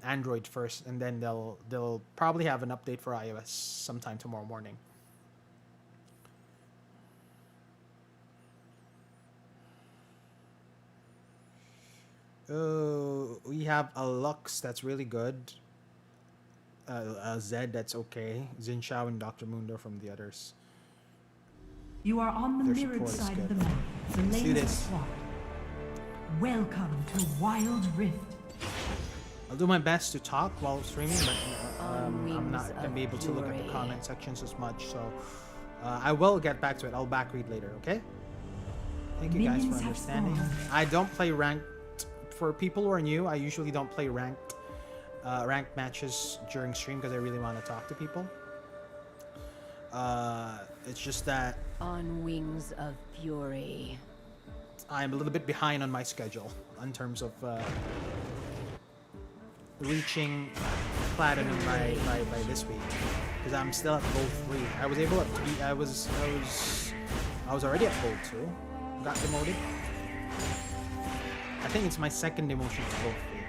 Android first, and then they'll probably have an update for iOS sometime tomorrow morning. We have a Lux that's really good. A Zed that's okay. Xin Shao and Dr. Mundo from the others. You are on the Their mirrored support is side of good. the map. The Let's do lanes are this. swapped. Welcome to Wild Rift. I'll do my best to talk while streaming, but I'm not gonna be able to look at the comment sections as much. So I will get back to it. I'll back read later. Okay. Thank you guys for Minions have understanding. spawned. I don't play ranked. For people who are new, I usually don't play ranked matches during stream because I really want to talk to people. It's just that On wings of fury. I'm a little bit behind on my schedule in terms of reaching platinum by this week, because I'm still at gold 3. I was able to beat. I was already at gold 2. Got demoted. I think it's my second demotion to gold 3.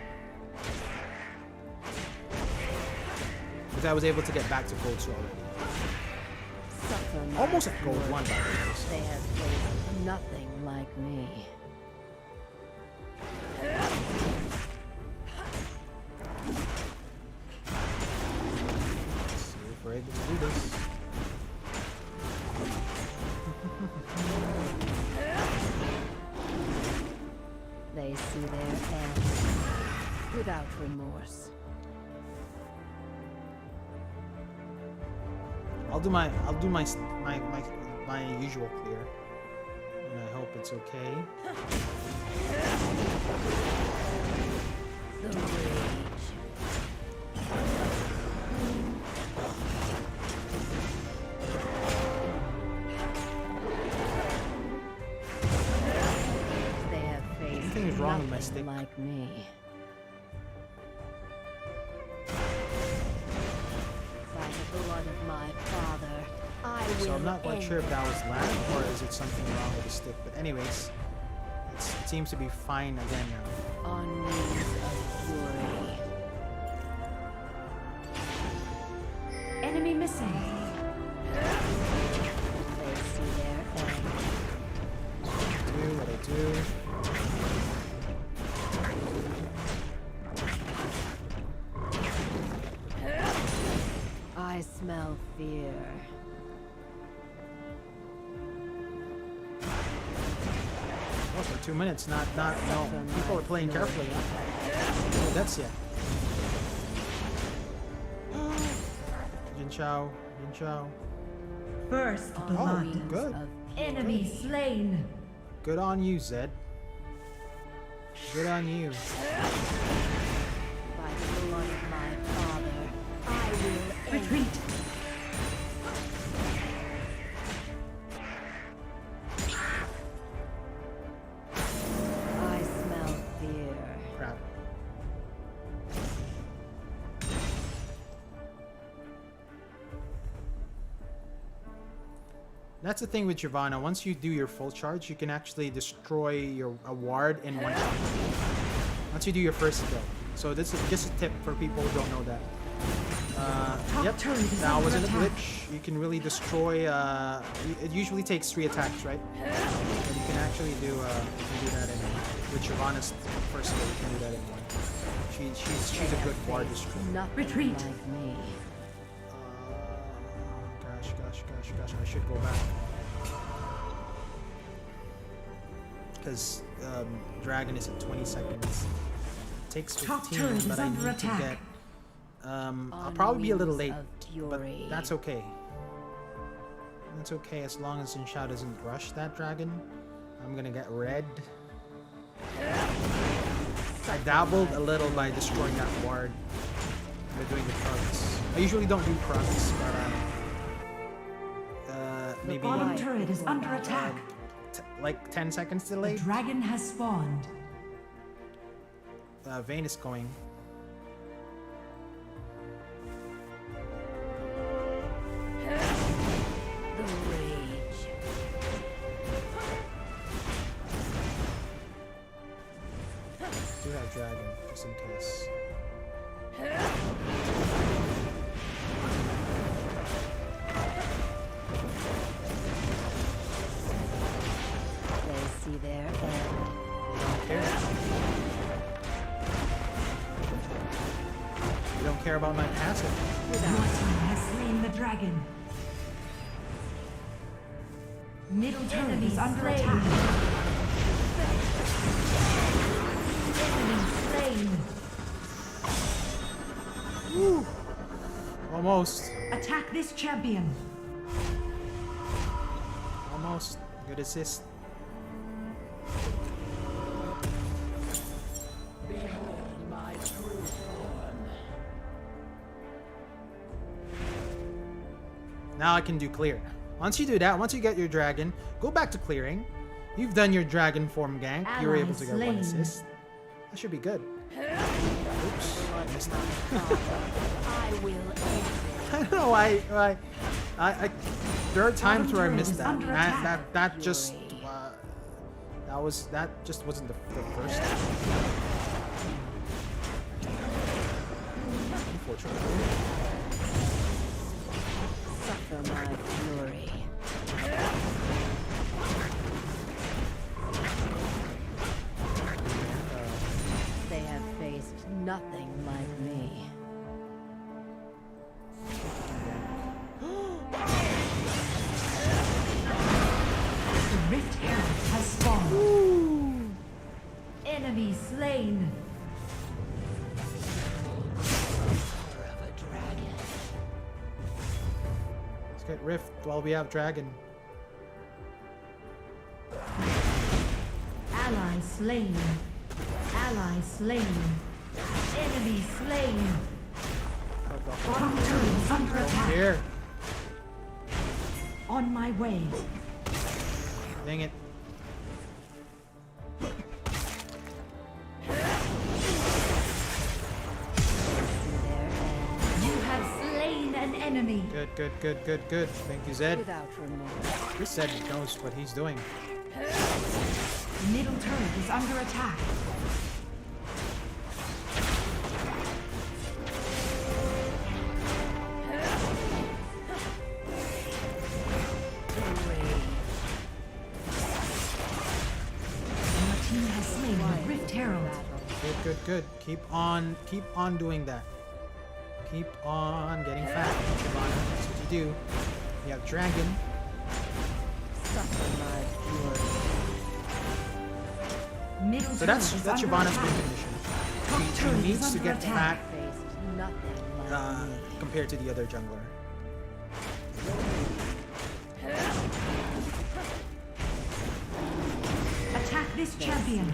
Because I was able to get back to gold 2 already. Almost at gold 1 by the way. They have faced nothing like me. Let's see if we're able to do this. They see their end without remorse. I'll do my usual clear, and I hope it's okay. The rage. They have faced Anything's wrong with my nothing stick. like me. By the blood of my father, I will So I'm not quite end sure if that was lag or is it something wrong with the stick. But anyways, it seems to be fine again now. on wings of fury. Enemy missing. They see their end. Do what I do. I smell fear. Oh, for 2 minutes, no. People are playing carefully. Huh? Oh, that's yeah. Jin Chao. First On blood. wings good. of Enemy slain. Good on you, Zed. Good on you. by the blood of my father, I will end. Retreat. I smell fear. Crap. That's the thing with Giovanna. Once you do your full charge, you can actually destroy your ward in one shot. Once you do your first kill. So this is just a tip for people who don't know that. Yep, turret is that was in a under attack. glitch. You can really destroy. It usually takes 3 attacks, right? But you can actually do that in with Giovanna's first kill. You can do that in one. She's a good ward destroyer. Nothing Retreat. like me. Gosh, I should go back. Because Dragon is at 20 seconds. It takes Top 15, turret is but I under need to attack. get... I'll On probably be a little wings late, of but fury. that's okay. That's okay as long as Xiao doesn't rush that Dragon. I'm gonna get red. I dabbled a little by destroying that ward. By doing the procs. I usually don't do procs, but maybe Bottom turret is under attack. like 10 seconds The delayed. dragon has spawned. Vayne is going. The rage. Do have Dragon, just in case. They see their end. Don't care. You don't care about my passive. Your team has slain the dragon. Middle turret is under attack. Enemy slain. Woo! Almost. Attack this champion. Almost. Good assist. Now I can do clear. Once you do that, once you get your dragon, go back to clearing. You've done your dragon form gank. You were able to get one Slain. assist. That should be good. Oops, I missed that. I will end I don't know why. There are times where I missed that. Under attack. That just that just wasn't the first time. Unfortunately. suffer my fury. They have faced nothing like me. The Rift Herald has spawned. Enemy slain. Let's get Rift while we have Dragon. Ally slain. Ally slain. Enemy slain. Bottom turret is under attack. Here. On my way. Dang it. You have slain an enemy. Good. Thank you, Zed. Without remorse. Chris Zed knows what he's doing. Middle turret is under attack. Your team has slain the Rift Herald. Good. Keep on doing that. Keep on getting fat, Shyvana. That's what you do. You have Dragon. Suffer my fury. Middle So turret that's is Shyvana's under win attack. condition. Top She turret needs is to under get attack. fat Faced nothing like me. compared to the other jungler. Attack this champion.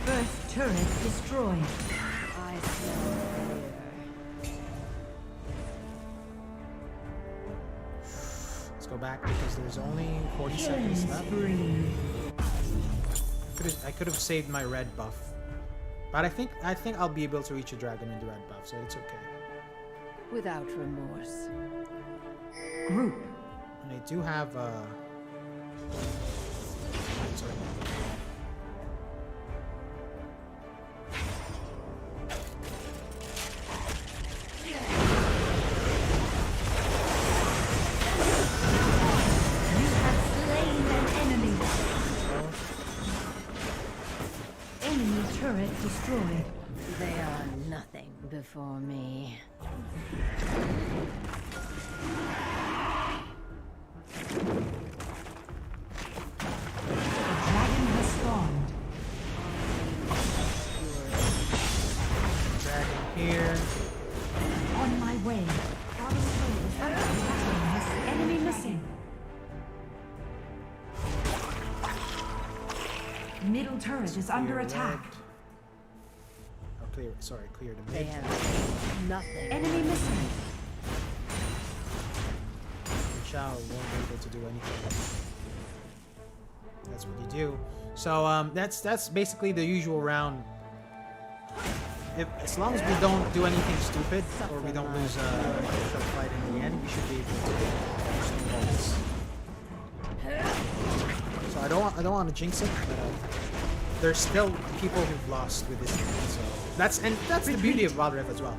First turret destroyed. I smell fear. Let's go back because there's only 40 Killing seconds left. spree. I could have saved my red buff, but I think I'll be able to reach a dragon in the red buff, so it's okay. Without remorse. Group. And I do have sorry. You have slain an enemy. Enemy turret destroyed. They are nothing before me. The dragon has spawned. Dragon here. On my way. Bottom turret is under attack. Enemy missing. Middle turret is under Clear attack. red. Oh, clear the They mid. have nothing. Enemy missing. Chao won't be able to do anything. That's what you do. So that's basically the usual round. As long as we don't do anything stupid or we don't lose a fight in the end, we should be able to do some goals. So I don't want to jinx it, but there's still people who've lost with this game. So that's the beauty of Wild Rift as well.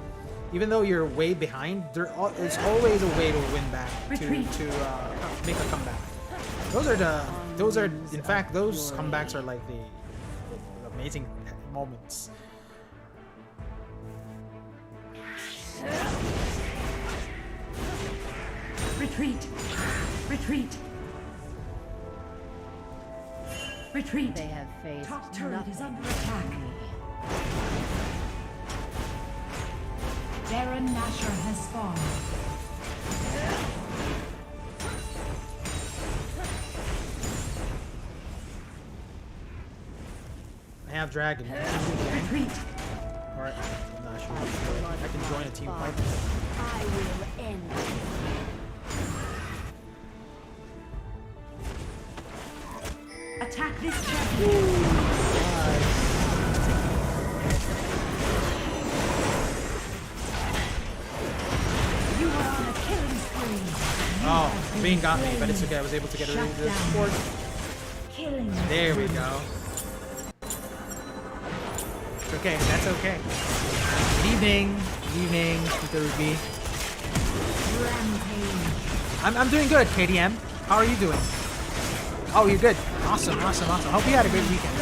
Even though you're way behind, there's always a way to win back to make a comeback. In fact those comebacks are like the amazing moments. Retreat. Retreat. Retreat. They have faced Top turret nothing is under but attack. me. Baron Nashor has spawned. have dragon. Retreat. Or I'm not sure. I can join a team fight. I will end. Attack this champion. You are on a killing spree. Oh, Bean got me, but it's okay. I was able to get a Shut really good down. support. Killing. There we go. It's okay. That's okay. Good evening. Good evening, Peter Ruby. Rampage. I'm doing good, KDM. How are you doing? Oh, you're good. Awesome, awesome, awesome. Hope you had a good weekend.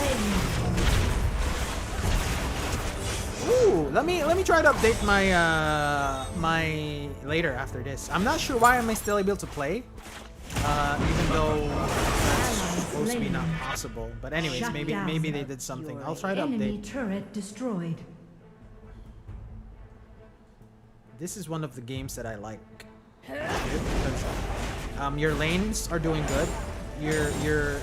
Ooh, let me try to update my my later after this. I'm not sure why am I still able to play, even though that's supposed to be not possible. But anyways, Shut maybe down. they did something. I'll try to Enemy update. turret destroyed. This is one of the games that I like. Because, your lanes are doing good. Your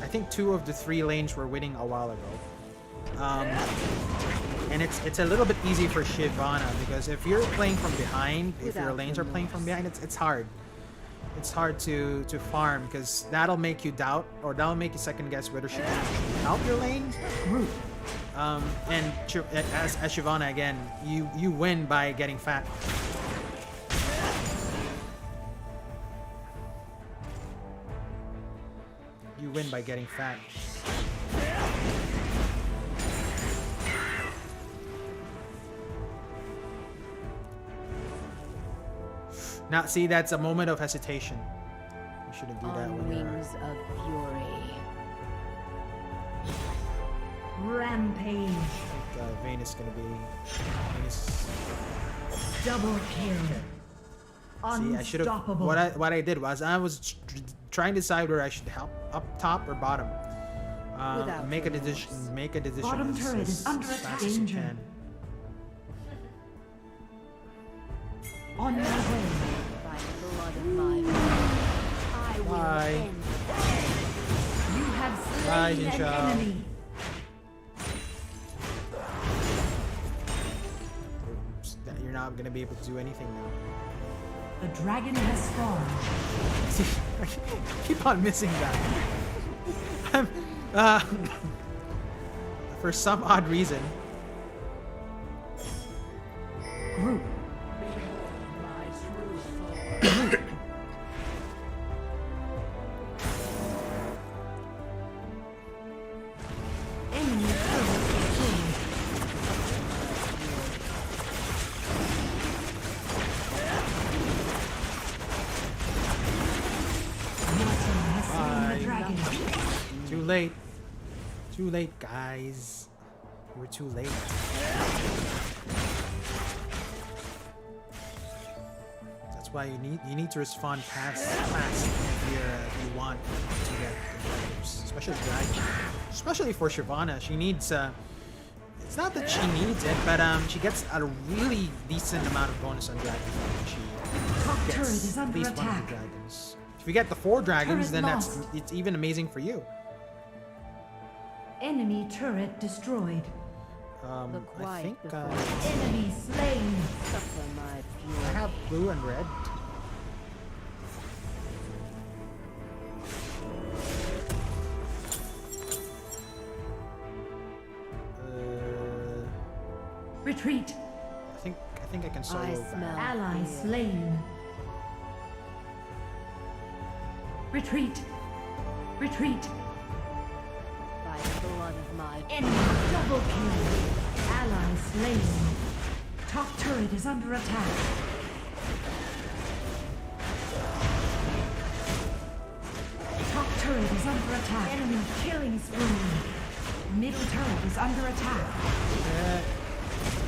I think 2 of the 3 lanes were winning a while ago. And it's a little bit easy for Shyvana because if you're playing from behind, if your lanes are playing from behind, it's hard. It's hard to farm because that'll make you doubt or that'll make you second guess whether she can help your lane. And as Shyvana again, you win by getting fat. You win by getting fat. Now, see, that's a moment of hesitation. You shouldn't do that On when you're... wings of fury. Rampage. I think Vayne is gonna be... Vayne is... Double kill. See, I should have... Unstoppable. What I did was I was trying to decide where I should help, up top or bottom. Without Make a remorse. decision. Make a decision. Bottom as- turret is as under fast attack. as you Danger. can. On my way. By the blood of my father, I will Bye. end. You have Bye, slain an Ninja. enemy. Oops, you're not gonna be able to do anything now. The dragon has spawned. See, I keep on missing that. I'm, for some odd reason. Group. Enemy turret destroyed. Your team has slain the dragon. Too late. Too late, guys. You were too late. That's why you need to respond fast if you want to get the dragons, especially dragon. Especially for Shyvana, she needs. It's not that she needs it, but she gets a really decent amount of bonus on dragons when she Top turret gets is at under least one of the attack. dragons. If you get the 4 dragons, Turret then lost. it's even amazing for you. Enemy turret destroyed. Look I white think before Enemy slain. suffer my I fury. have blue and red. Retreat. I think I can solo I that. smell Ally fear. slain. Retreat. Retreat. By the blood of my Enemy double kill. Ally slain. Top turret is under attack. Top turret is under attack. Enemy killing spree. Middle turret is under attack. Eh,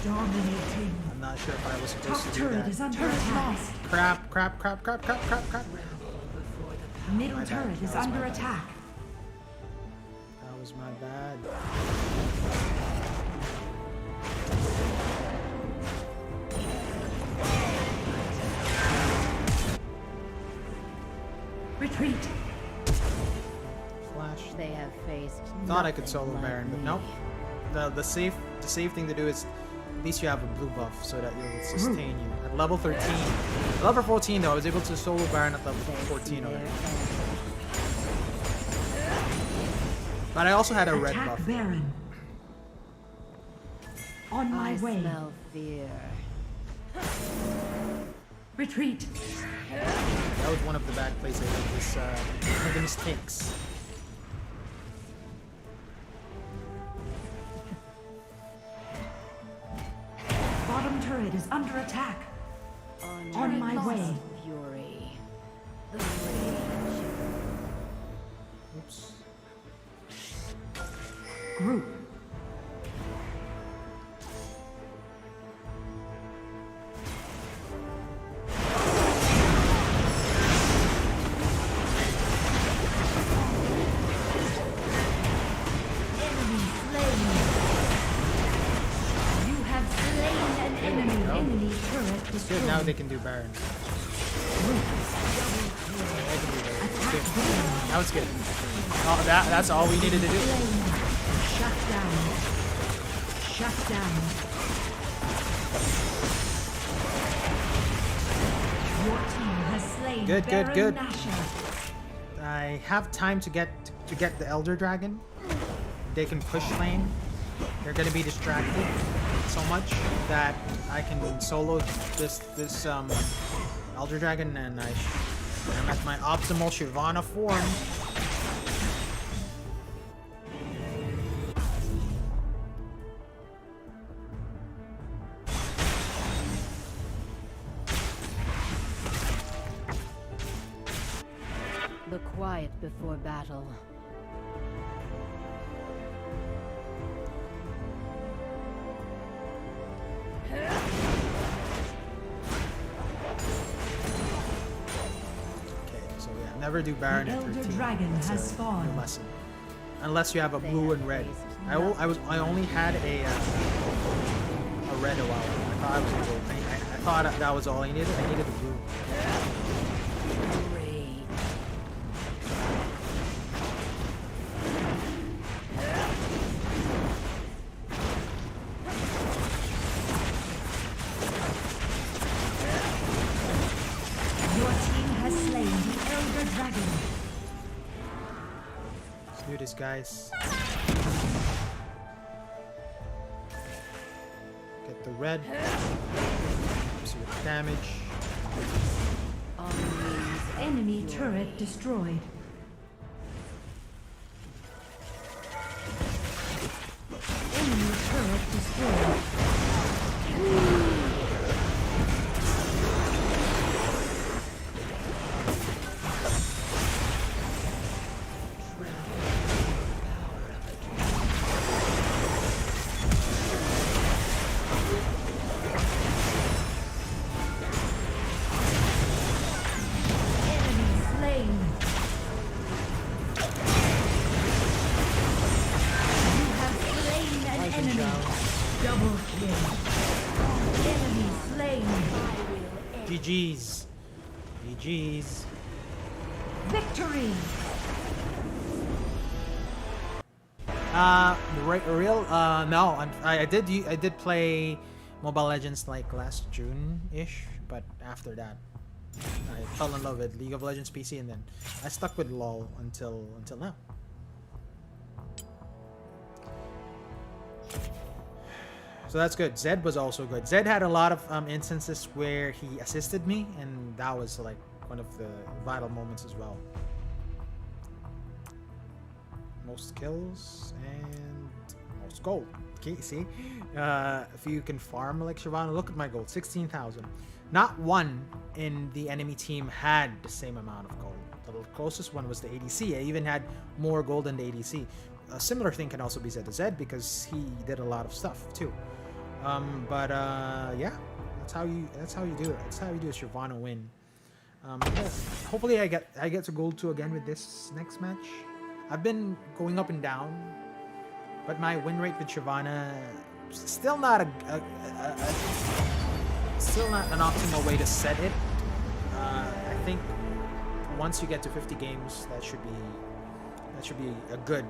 Dominating. I'm not sure if I was supposed Top to do turret that. is under attack. Crap. Middle My bad. turret is That was under my bad. attack. That was my bad. Retreat. Flash. They have faced. Thought I could nothing solo like Baron, but me. nope. The safe thing to do is at least you have a blue buff so that it will sustain you. At level 13, at level 14 though, I was able to solo Baron at level 14 already. But I also had a red Attack buff. Baron. On my I way. smell fear. Retreat. That was one of the bad places. One of the mistakes. Bottom turret is under attack. On my way. Fury. The rage. Oops. Group. Enemy slain. You have slain an enemy. go. Enemy turret Good, destroyed. now they can do Baron. They can do Baron. Good. Now it's good. Oh, that's all we needed to do. Shut down. Shut down. Your team has slain Good, good, Baron good. Nashor. I have time to get the Elder Dragon. They can push lane. They're gonna be distracted so much that I can solo this Elder Dragon, and I'm at my optimal Shyvana form. The quiet before battle. Okay, so yeah, never do Baron The at Elder 13. Dragon It's has a spawned. lesson. Unless you have a They blue have and red. faced I only had a red a while ago. I thought I was gonna go. I thought that was all I needed. I needed a blue. Rage. Your team has slain the Elder Dragon. Let's do this, guys. Get the red. See what damage. Unleash Enemy turret destroyed. Enemy turret destroyed. Enemy slain. You have slain an Rising enemy. Shower. Double kill. Enemy slain. GG's. GG's. Victory. No, I did play Mobile Legends like last June-ish, but after that, I fell in love with League of Legends PC, and then I stuck with LoL until now. So that's good. Zed was also good. Zed had a lot of instances where he assisted me, and that was like one of the vital moments as well. Most kills and most gold. Okay, see? If you can farm like Shyvana, look at my gold, 16,000. Not one in the enemy team had the same amount of gold. The closest one was the ADC. I even had more gold than the ADC. A similar thing can also be said to Zed because he did a lot of stuff too. Yeah, that's how you do it. That's how you do a Shyvana win. Hopefully I get to gold 2 again with this next match. I've been going up and down, but my win rate with Shyvana still not still not an optimal way to set it. I think once you get to 50 games, that That should be a good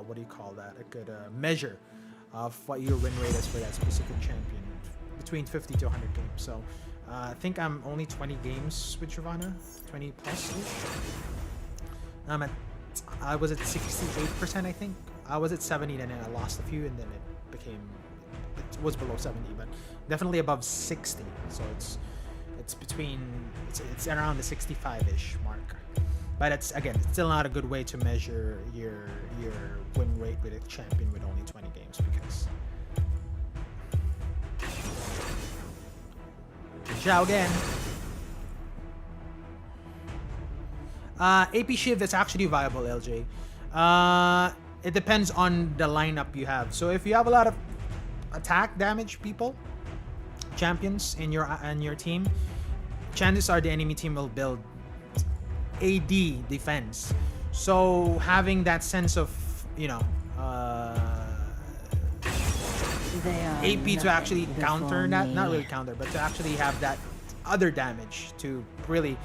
what do you call that? A good measure of what your win rate is for that specific champion, between 50 to 100 games. So I think I'm only 20 games with Shyvana, 20 plus. I was at 68%, I think. I was at 70, then I lost a few, and then it was below 70, but definitely above 60. So it's around the 65-ish mark. But it's still not a good way to measure your win rate with a champion with only 20 games, because Zhao again. AP Shiv, that's actually viable, LJ. It depends on the lineup you have. So if you have a lot of attack damage champions in your team, chances are the enemy team will build AD defense. So having that sense of, AP to actually counter that, not really counter, but to actually have that other damage to really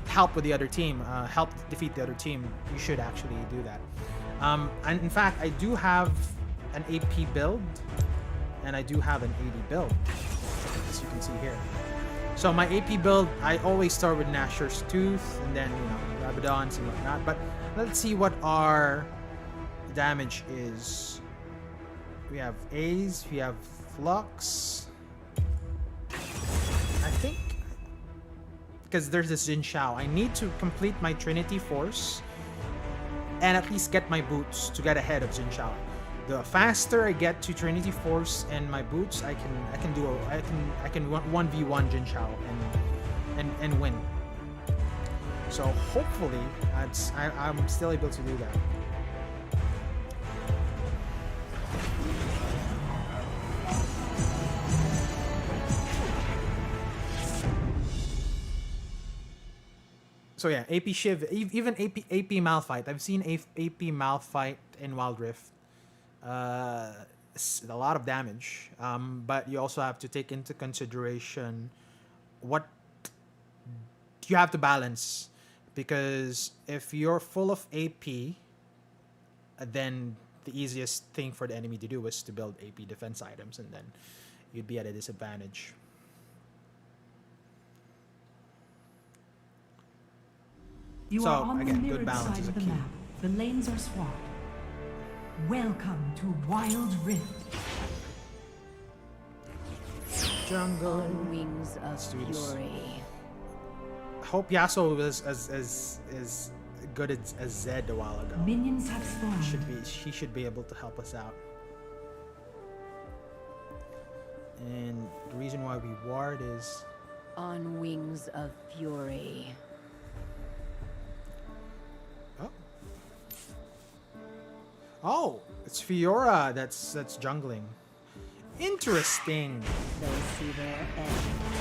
help with the other team, help defeat the other team, you should actually do that. And in fact, I do have an AP build, and I do have an AD build, as you can see here. So my AP build, I always start with Nashor's Tooth, and then, Rabadons and whatnot. But let's see what our damage is. We have A's, we have Flux. I think, because there's this Jin Shao, I need to complete my Trinity Force and at least get my boots to get ahead of Jin Shao. The faster I get to Trinity Force and my boots, I can 1v1 Jin Shao and win. So hopefully I'm still able to do that. So yeah, AP Shiv, even AP Malphite. I've seen AP Malphite in Wild Rift. It's a lot of damage, but you also have to take into consideration what you have to balance, because if you're full of AP, then the easiest thing for the enemy to do is to build AP defense items, and then you'd be at a disadvantage. You are on the good mirrored balance side is a of the key. map. The lanes are swapped. Welcome to Wild Rift. Jungle. On wings of fury. Hope Yasuo was as good as Zed a while ago. Minions have spawned. She should be able to help us out. And the reason why we ward is On wings of fury. Oh, it's Fiora that's jungling. Interesting. They see their end.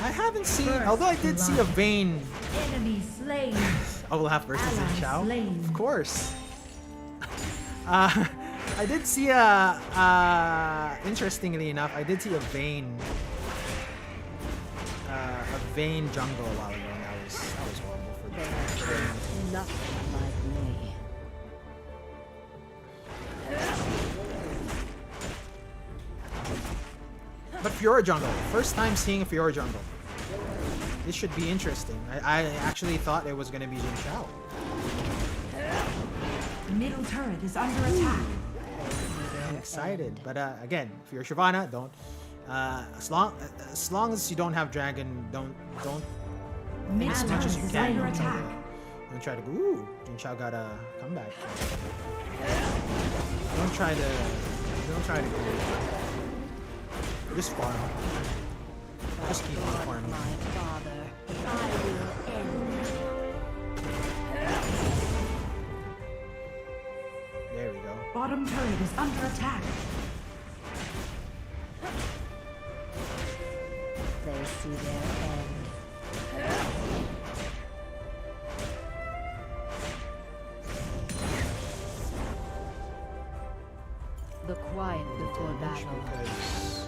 I haven't seen, although I did see a Vayne. Enemy slain. Olaf versus Jin Ally Shao. slain. Of course. I did see interestingly enough, I did see a Vayne jungle a while ago, and that was horrible for me. There's nothing like me. But Fiora jungle, first time seeing a Fiora jungle. This should be interesting. I actually thought it was gonna be Jin Shao. Middle turret is under attack. I'm excited, but again, if you're Shyvana, don't. As long as you don't have dragon, don't Middle as much as you turret is can. under attack. Don't try to go. Ooh, Jin Shao got a comeback. Don't try to go. Just farm. Just keep on farming. My father, I will end. There we go. Bottom turret is under attack. They see their end. The quiet before battle. Because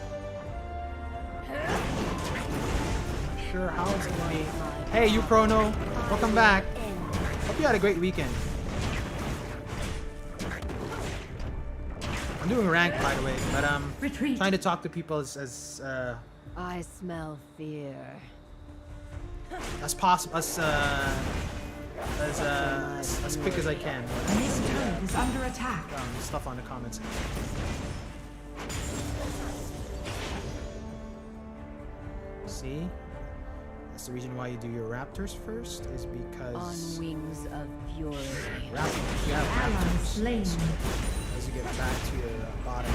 sure how it's gonna be. Hey, you Chrono, welcome back. Hope you had a great weekend. I'm doing rank, by the way, but Retreat. trying to talk to people I smell fear. as possible, as quick as I can. Middle turret is under attack. Stuff on the comments. See, that's the reason why you do your raptors first, is because On wings of fury. raptors, you have Ally raptors slain. as you get back to your bottom.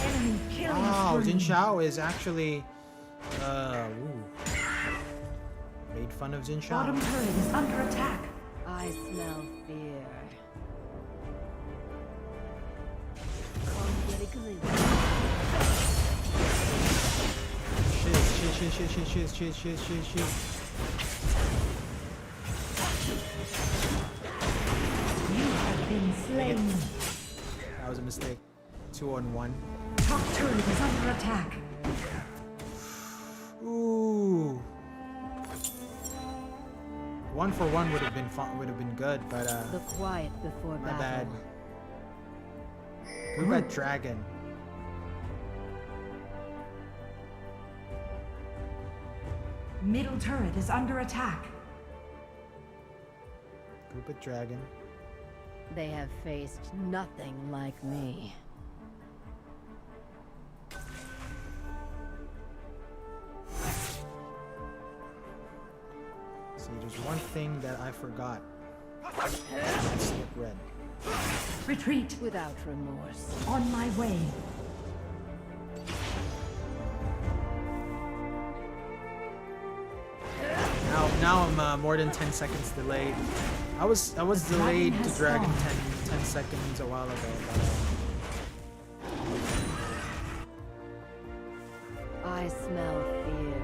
Enemy killing Wow, spree. Jin Shao is actually made fun of Jin Shao. Bottom turret is under attack. I smell fear. Shit. You have been slain. That was a mistake. 2-on-1. Top turret is under attack. Ooh. 1-for-1 would have been fun, would have been good, but The quiet before my battle. bad. Who got dragon? Middle turret is under attack. Group of dragon. They have faced nothing like me. See, there's one thing that I forgot. Slip red. Retreat. Without remorse. On my way. Now I'm more than 10 seconds delayed. I was delayed to dragon 10 seconds a while ago. I smell fear.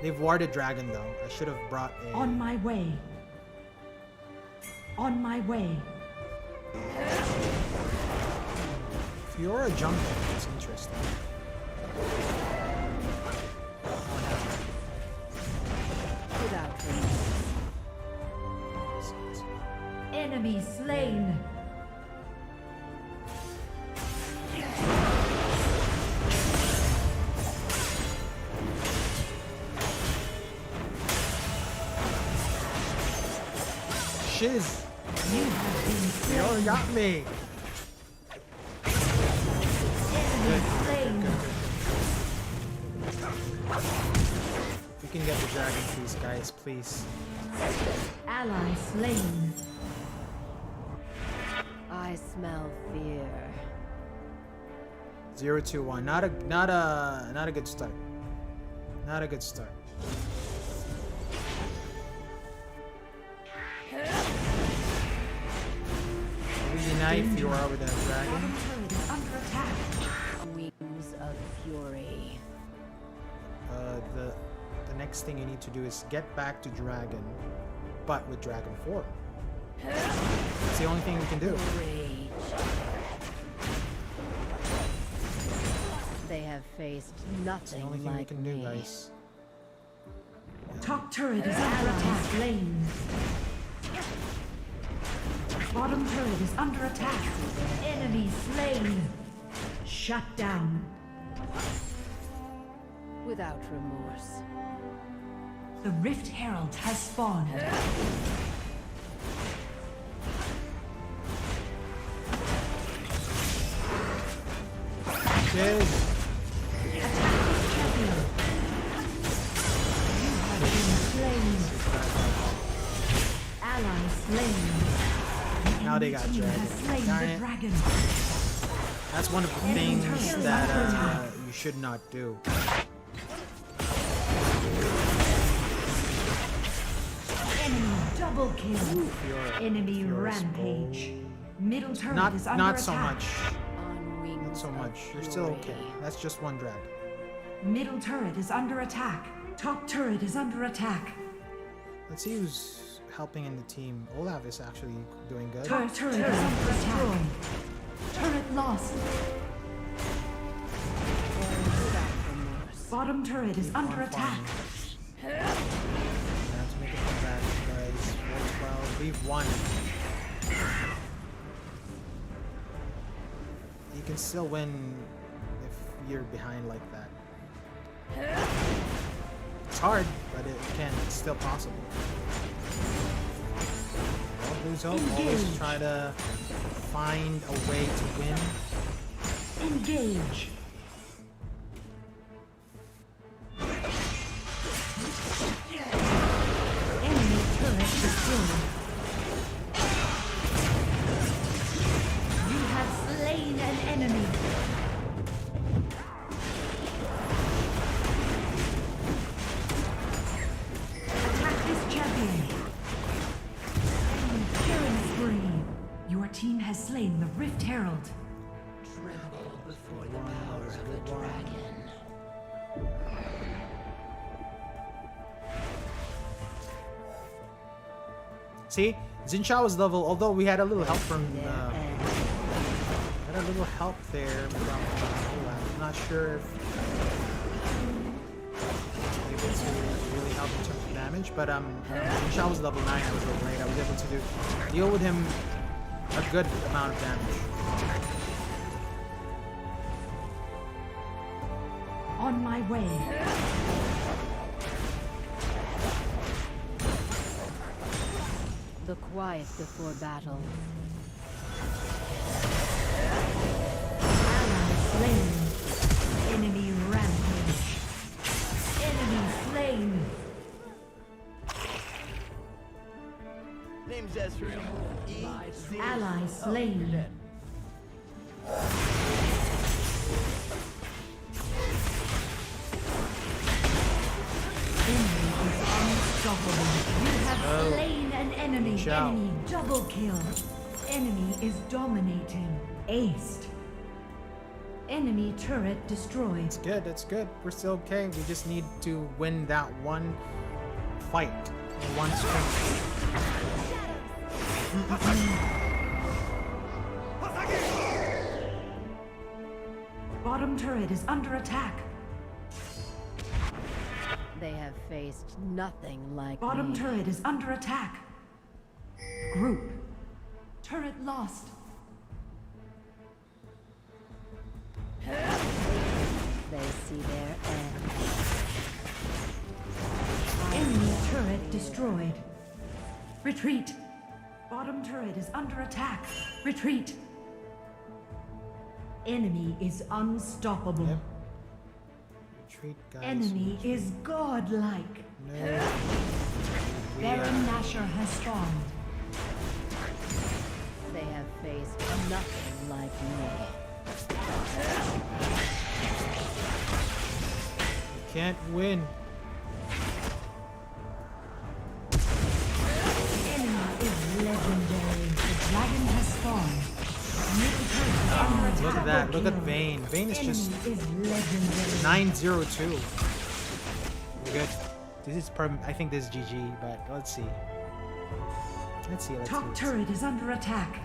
They've warded dragon though. I should have brought a. On my way. On my way. Fiora jumping. It's interesting. Without remorse. Enemy slain. Shiz. You have been Fiora slain. got me. Enemy slain. We can get the dragon, please, guys. Please. Ally slain. I smell fear. 0-2-1. Not a good start. Not a good start. Reunite Fiora with a dragon. Bottom turret is under attack. Wings of fury. The next thing you need to do is get back to dragon, but with dragon form. It's the only thing we can do. Rage. They have faced It's the nothing only thing we like can do, me. guys. Top turret is under attack. Slain. Bottom turret is under attack. Enemy slain. Shut down. Without remorse. The Rift Herald has spawned. Cheers. Champion. You have been slain. Ally slain. Now they got Team dragon. has slain Darn the it. dragon. That's one of the Enemy things turret that is under attack. you should not do. Enemy double kill. Fiora- Enemy Fiora's rampage. Middle turret Not is under not attack. so much. On wings Not so of much. You're still okay. fury. That's just one dragon. Middle turret is under attack. Top turret is under attack. Let's see who's helping in the team. Olaf is actually doing good. Top turret is under attack. Turret lost. Bottom turret is under attack. I have to make a comeback, guys. 4-12. We've won. You can still win if you're behind like that. It's hard, but it can. It's still possible. Don't lose hope. Always try to find a way to win. Engage. Enemy turret destroyed. You have slain an enemy. Attack this champion. Enemy killing spree. Your team has slain the Rift Herald. Tremble before the power of the dragon. See, Zinchao was level, although we had a little help from had a little help there from I'm not sure if able to really help in terms of damage, but Zinchao was level 9, I was level 8. I was able to deal with him a good amount of damage. On my way. The quiet before battle. Ally slain. Enemy rampage. Enemy slain. Name's Ezreal. Ally slain. Enemy is unstoppable. You have slain an enemy. Ciao. Enemy double kill. Enemy is dominating. Aced. Enemy turret destroyed. It's good, it's good. We're still okay. We just need to win that one fight in one string. Bottom turret is under attack. They have faced nothing like Bottom me. turret is under attack. Group. Turret lost. They see their end. Enemy turret destroyed. Retreat. Bottom turret is under attack. Retreat. Enemy is unstoppable. Yep. Retreat, guys. Enemy is godlike. No. Baron Nashor has spawned. They have faced nothing like me. We can't win. Enemy is legendary. The dragon has spawned. Middle turret is under attack. Look at that. Look at Kill. Vayne. Vayne is just Enemy is legendary. 902. We're good. This is I think this is GG, but let's see. Let's see. Top turret is under attack.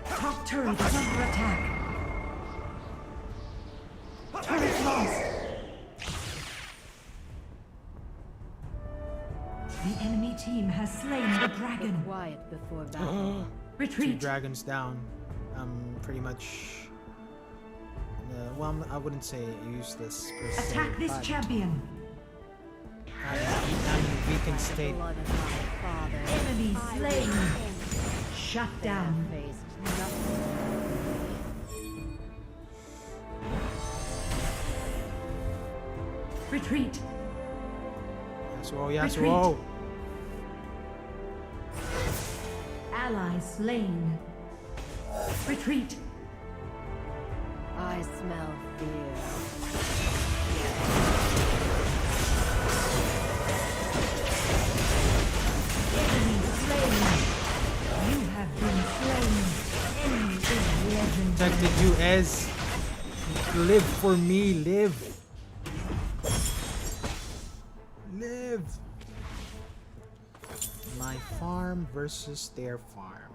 Top turret is under attack. Turret lost. The enemy team has slain the dragon. Quiet before battle. 2 Retreat. dragons down. Pretty much. Well, I wouldn't say useless per se. Attack this but champion. I'm weakened state. Blood of my father. Enemy slain. Shut They have down. faced nothing. Retreat. Yasuo, Yasuo. Ally slain. Retreat. I smell fear. Enemy slain. You have been slain. Enemy is legendary. Protected you, Ez. Live for me, live. Live. My farm versus their farm.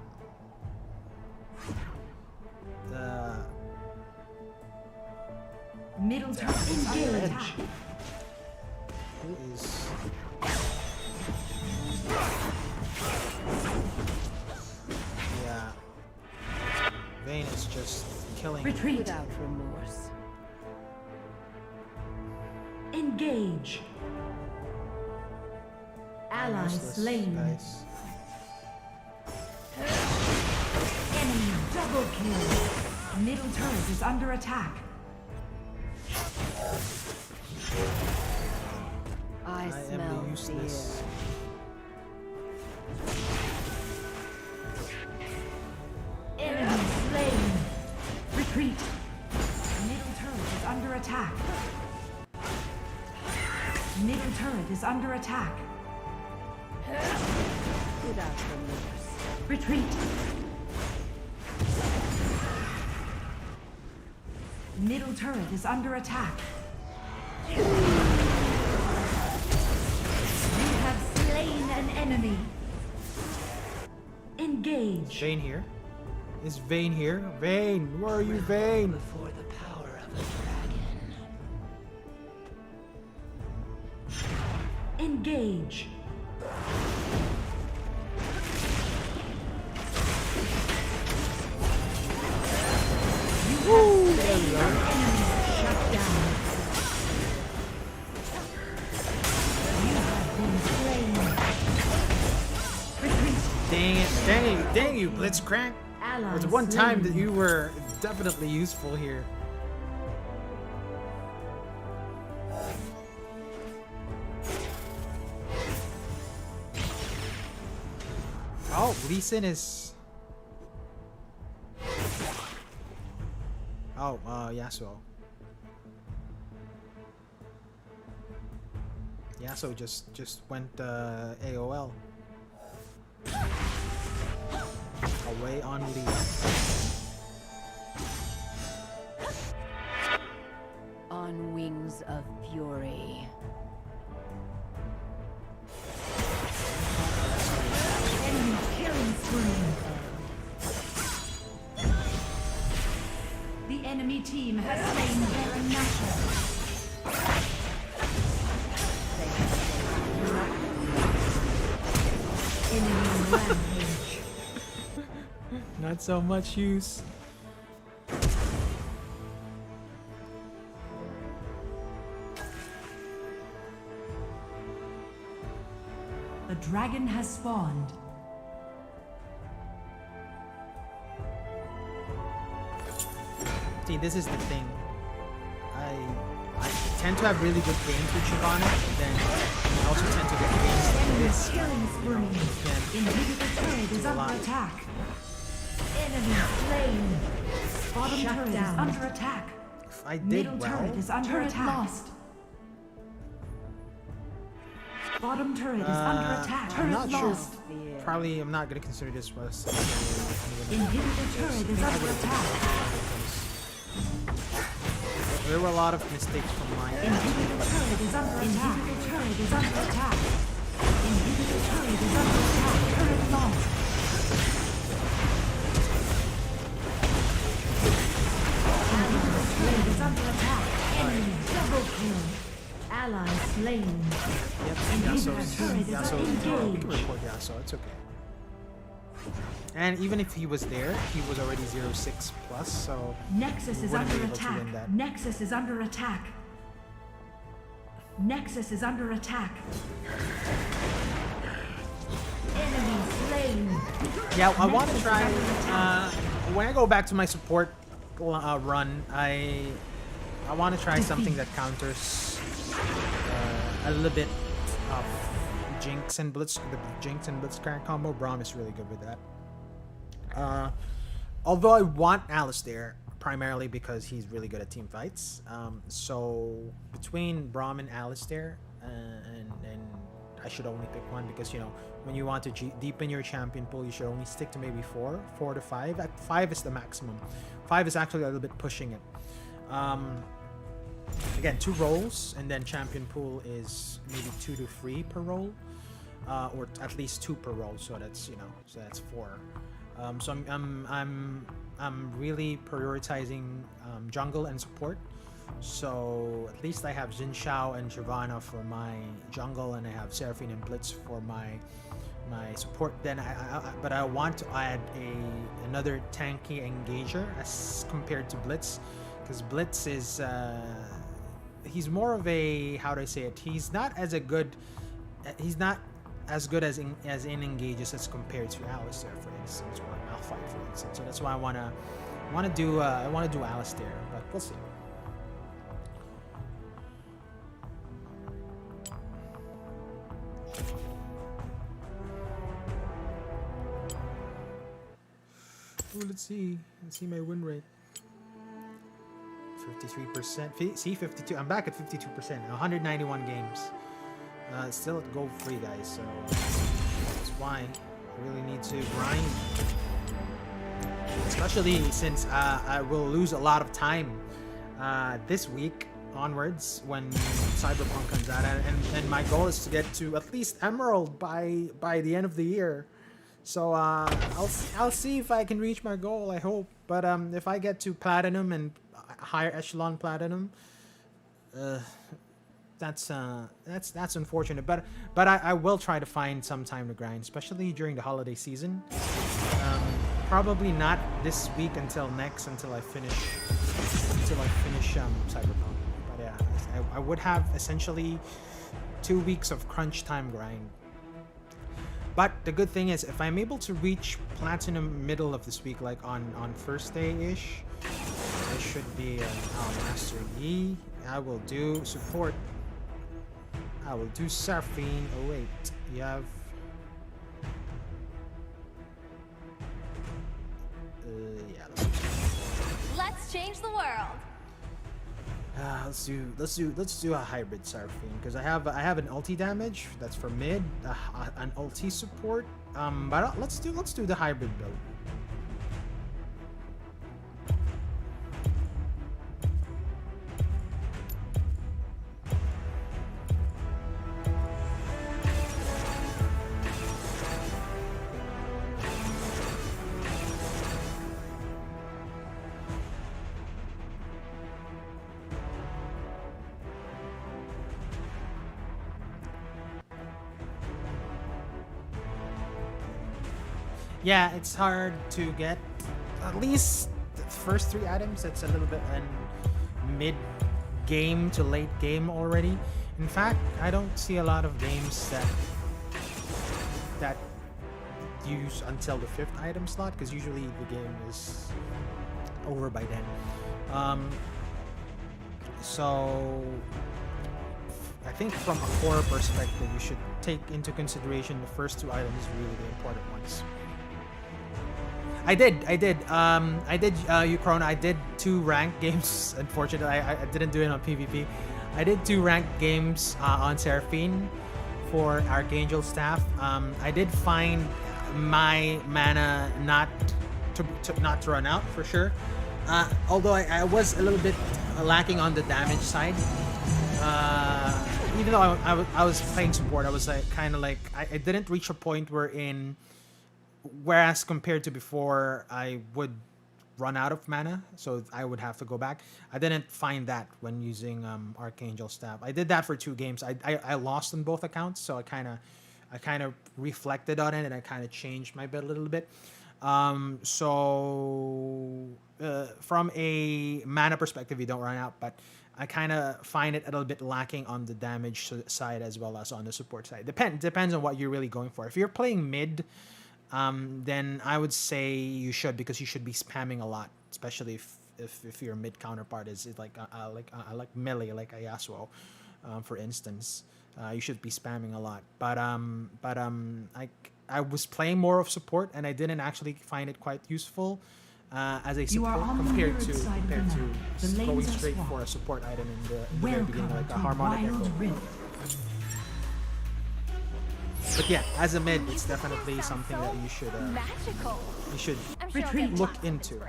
Middle turret is under attack. Who is? Yeah. Vayne is just killing. Retreat. Without remorse. Engage. Ally Useless, slain. guys. Enemy double kill. Middle turret is under attack. I am smell the useless. Enemy slain. Retreat. Middle turret is under attack. Middle turret is under attack. without remorse. Retreat. Middle turret is under attack. You have slain an enemy. Engage. Vayne here? Is Vayne here? Vayne, where are you, Vayne? Before the power of the dragon. Engage. You have slain an enemy. Shut down. You have been slain. Retreat. Dang it, dang you, Blitzcrank. Ally There's one time slain. that you were definitely useful here. Oh, Lee Sin is... Oh, Yasuo. Yasuo just went AOL. Away on Lee. On wings of fury. Enemy killing spree. The enemy team has slain Baron Nashor. Enemy rampage. Not so much use. The dragon has spawned. See, this is the thing. I tend to have really good games with Shyvana, but then I also tend to get games like Enemy this. killing spree. Again, Inhibitor turret is a under lot. attack. Enemy slain. Bottom Shut turret down. is under attack. if I did Middle well, turret is under attack. Bottom turret is under attack. I'm Turret not sure. lost. Probably I'm not gonna consider this was. Inhibitor turret is under attack. There were a lot of mistakes from my end. Inhibitor turret is under attack. Inhibitor turret is under attack. Inhibitor turret is under attack. Turret lost. Inhibitor turret is under attack. Enemy double kill. Ally slain. Yep, Inhibitor Yasuo's, turret is Yasuo, we can engaged. report Yasuo, it's okay. And even if he was there, he was already 0-6 plus, so Nexus we is wouldn't be under able to win attack. that. Nexus is under attack. Nexus is under attack. Enemy slain. Yeah, I want to Nexus is try. under attack. When I go back to my support run, I want to try something that counters a little bit of Jinx and Blitz, the Jinx and Blitzcrank combo. Braum is really good with that. Although I want Alistair primarily because he's really good at team fights. So between Braum and Alistair, and I should only pick one because, you know, when you want to deepen your champion pool, you should only stick to maybe 4 to 5. At 5 is the maximum. 5 is actually a little bit pushing it. Again, 2 roles, and then champion pool is maybe 2 to 3 per role, or at least 2 per role. So that's, you know, so that's 4. So I'm really prioritizing jungle and support. So at least I have Jin Shao and Shyvana for my jungle, and I have Seraphine and Blitz for my support. Then but I want to add another tanky engager as compared to Blitz, because Blitz is he's more of a, how do I say it? He's not as good as in engages as compared to Alistair, for instance, or Malphite, for instance. So that's why I wanna do Alistair, but we'll see. Ooh, let's see my win rate. 53%. See, 52. I'm back at 52%. 191 games. Still at gold free, guys. So that's why I really need to grind. Especially since I will lose a lot of time this week onwards when Cyberpunk comes out, and my goal is to get to at least Emerald by the end of the year. So I'll see if I can reach my goal. I hope, but if I get to Platinum and higher echelon Platinum, that's unfortunate. But I will try to find some time to grind, especially during the holiday season. Probably not this week until I finish Cyberpunk. But yeah, I would have essentially 2 weeks of crunch time grind. But the good thing is, if I'm able to reach Platinum middle of this week, like on Thursday-ish, I should be Master E. I will do support. I will do Seraphine. Oh wait, you have... yeah. Let's change the world. Let's do a hybrid Seraphine, because I have an ulti damage that's for mid, an ulti support. But let's do the hybrid build. Yeah, it's hard to get at least the first 3 items. That's a little bit in mid game to late game already. In fact, I don't see a lot of games that use until the 5th item slot, because usually the game is over by then. So I think from a core perspective, you should take into consideration the first 2 items, really the important ones. I did, Uchrona. I did 2 ranked games. Unfortunately, I didn't do it on PvP. I did 2 ranked games on Seraphine for Archangel staff. I did find my mana not to run out for sure. Although I was a little bit lacking on the damage side. Even though I was playing support, I was like I didn't reach a point whereas compared to before, I would run out of mana, so I would have to go back. I didn't find that when using Archangel staff. I did that for 2 games. I lost on both accounts, so I kind of reflected on it, and I kind of changed my build a little bit. So from a mana perspective, you don't run out, but I kind of find it a little bit lacking on the damage side as well as on the support side. Depends on what you're really going for. If you're playing mid, then I would say you should, because you should be spamming a lot, especially if your mid counterpart is like melee, like a Yasuo, for instance. You should be spamming a lot. But I was playing more of support, and I didn't actually find it quite useful as a support compared to going straight for a support item in the very beginning, like a harmonic echo. But yeah, as a mid, it's definitely something that you should look into.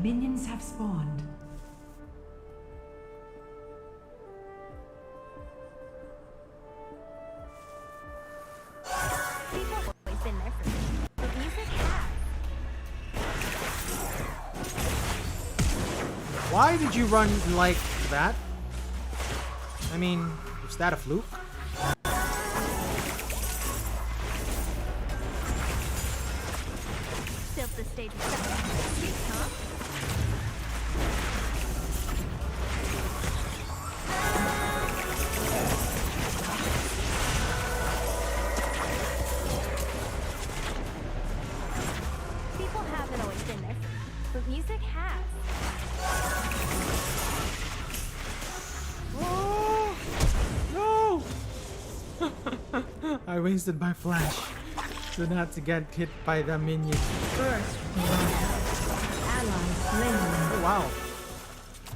Minions have spawned. People have always been there for me. The music has. Why did you run like that? I mean, was that a fluke? Tilt the stage with that. Huh? People haven't always been there for me, but music has. Oh, no! I wasted my flash so not to get hit by the minion. First ally slain. Oh wow!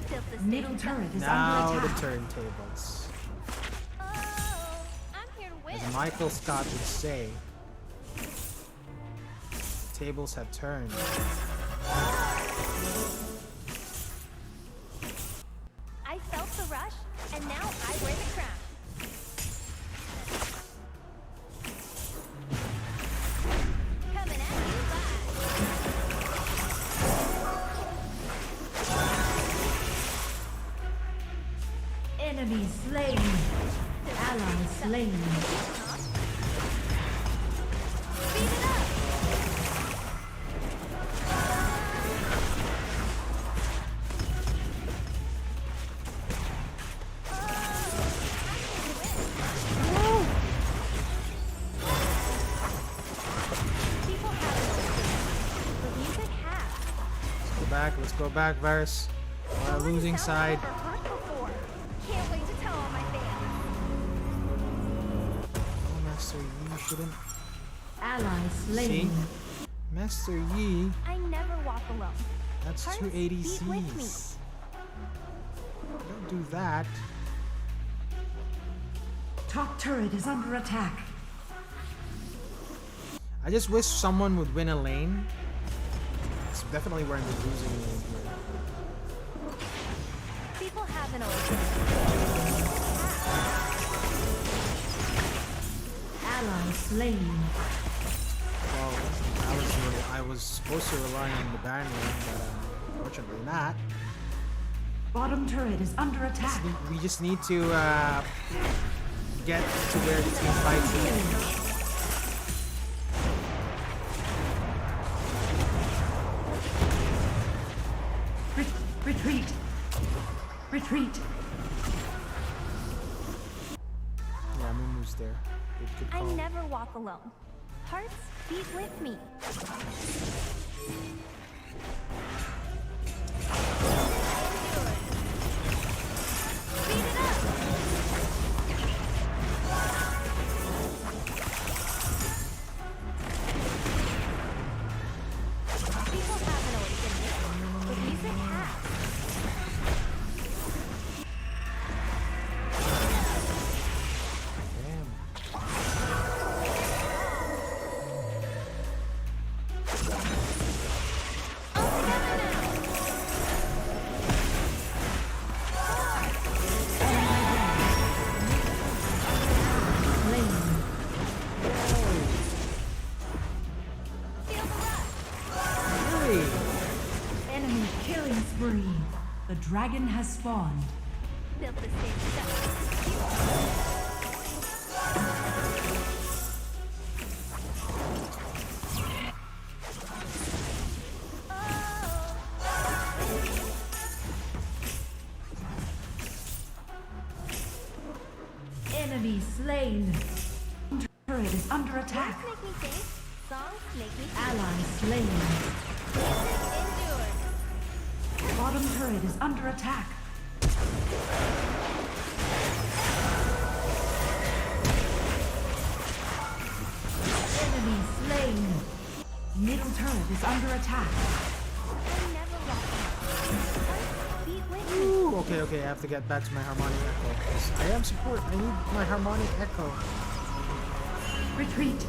Tilt the stage Middle with turret is Now under the attack. turntables. Oh, I'm here to win. As Michael Scott would say, tables have turned. I felt the rush, and now I wear the crown. Coming at you live. Enemy slain. Ally slain. Speed it up. People haven't always been there, but music has. Go back, let's go back, Varus. On our losing side. Never heard before. Can't wait to tell all my fans. Oh, Master Yi shouldn't. Ally See? slain. Master Yi, I never walk alone. that's Hearts two beat with me. ADCs. Don't do that. Top turret is under attack. I just wish someone would win a lane. It's definitely we're in the losing lane here. People haven't always been Ally slain. Well, I was supposed to rely on the Baron lane, but unfortunately not. Bottom turret is under attack. We just need to get to where the team fights is. Retreat. Retreat. Yeah, Mumu's there. Good I call. never walk alone. Hearts beat with me. Speed it up. People haven't always been there, but music has. Damn. Slain. Feel the rush. Really? Enemy killing spree. The dragon has spawned. Built the stage up. Enemy slain. Turret is under attack. Words make me think. Songs make me feel. Ally slain. Endure. Bottom turret is under attack. Enemy slain. Middle turret is under attack. I never walk alone. Hearts beat with me. Ooh, okay, I have to get back to my harmonic echo. 'Cause I am support. I need my harmonic echo. Retreat.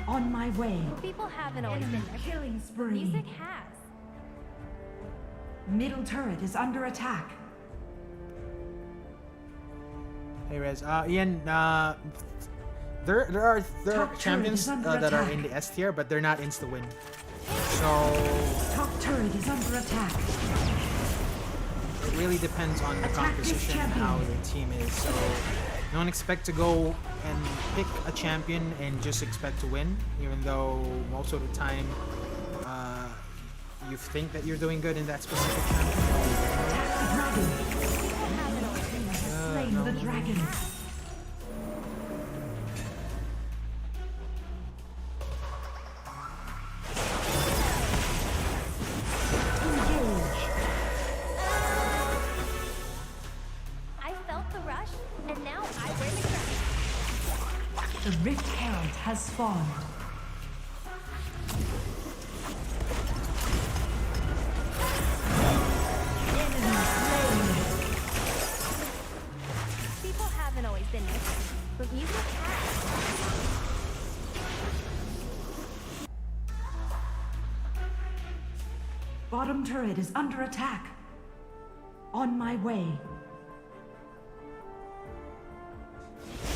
On my way. People haven't always Enemy been there. killing spree. Music has. Middle turret is under attack. Hey Rez, Ian, there are Top turret champions is under that are attack. in the S tier, but they're not insta win. So Top turret is under attack. it really depends on the Attack this composition and champion. how your team is. So don't expect to go and pick a champion and just expect to win, even though most of the time you think that you're doing good in that specific champion. Attack the dragon. Slain no. the dragon. Engage. I felt the rush, and now I wear the crown. The Rift Herald has spawned. Enemy slain. People haven't always been this, but music has. Bottom turret is under attack. On my way.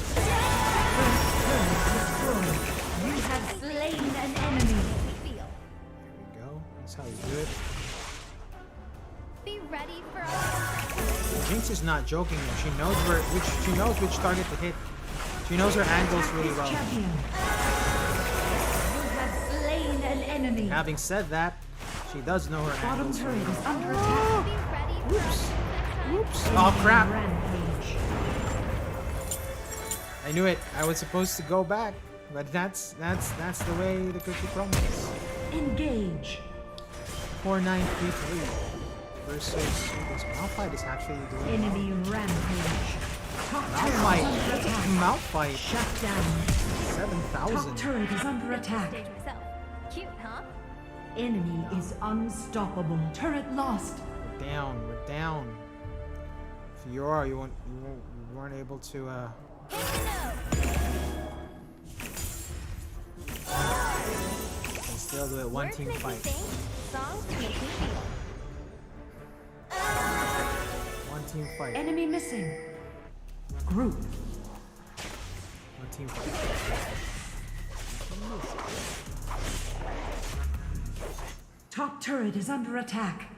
First turret destroyed. You have slain an enemy. We feel. There we go. That's how you do it. Be ready for us. Jinx is not joking though. She knows which target to hit. She knows her angles really This well. champion. You have slain an enemy. Having said that, she does know her Bottom angles turret really is well. under attack. Be ready for us. Oops. Oh crap. Rampage. I knew it. I was supposed to go back, but that's the way the cookie crumbles. Engage. 4933 versus this Malphite is actually doing Enemy rampage. Top turret is Malphite. under attack. Malphite Shut down. 7,000. Top turret is under attack. Stage myself. Cute, huh? Enemy is unstoppable. Turret lost. We're down. We're down. Fiora, you weren't able to. Hit the note. Can still do it. One Words team make me fight. think, songs make me feel. One team fight. Enemy missing. Group. One team fight. Top turret is under attack.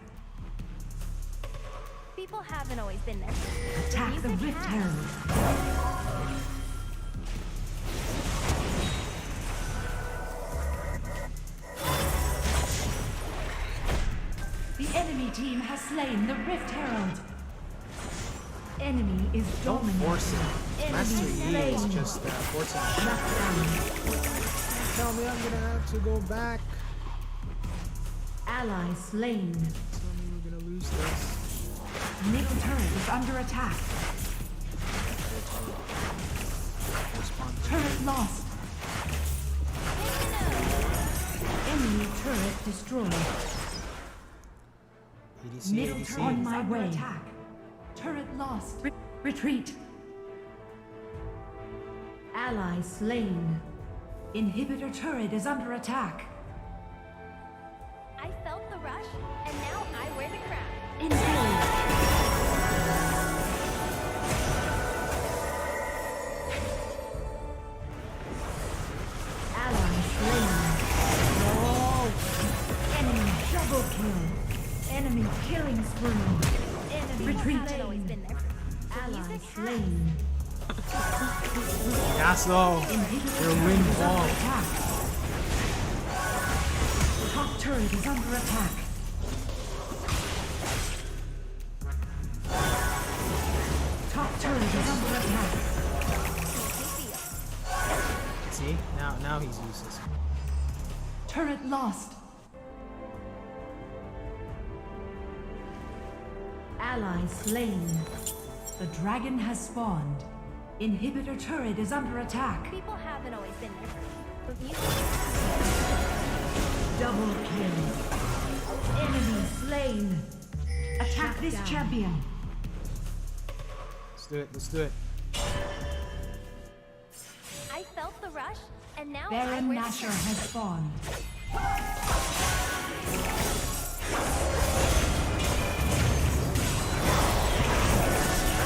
People haven't always been this. Attack the music Rift has. Herald. The enemy team has slain the Rift Herald. Enemy is Don't dominant. force it. Master Yi is slain. just forcing it. Shut down. Tell me I'm gonna have to go back. Ally slain. Tell me we're gonna lose this. Middle turret is under attack. Respond. Turret lost. Enemy turret destroyed. ADC, Middle ADC. turret on my way. Attack. Turret lost. Retreat. Ally slain. Inhibitor turret is under attack. I felt the rush, and now I wear the crown. Engage. Ally slain. Oh. Enemy double kill. Enemy killing spree. People Retreat. haven't always been there. The Ally music has. slain. Yasuo, Inhibitor your turret wing is under wall. attack. Top turret is under attack. Top turret is under attack. See? Now he's useless. Turret lost. Ally slain. The dragon has spawned. Inhibitor turret is under attack. People haven't always been there. But music Double kill. Enemy slain. Attack this champion. Let's do it. Let's do it. I felt the rush, and now I Baron wear the Nashor crown. has spawned.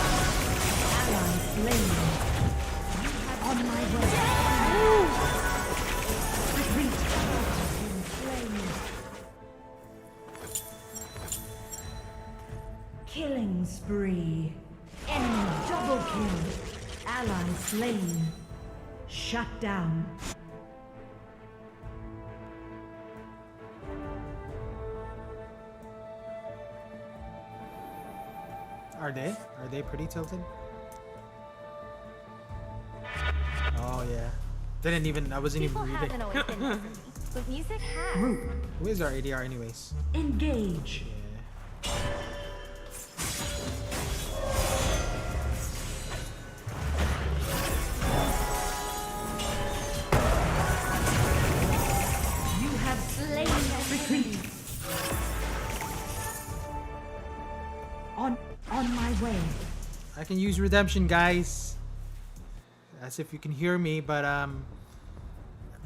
Ally slain. On my way. slain. Shut down. Are they? Are they pretty tilted? Oh yeah. Didn't even. I wasn't People even haven't reading. always been there for me, but music has. Group. Who is our ADR anyways? Engage. Yeah. You have slain an enemy. On my way. I can use redemption, guys. As if you can hear me, but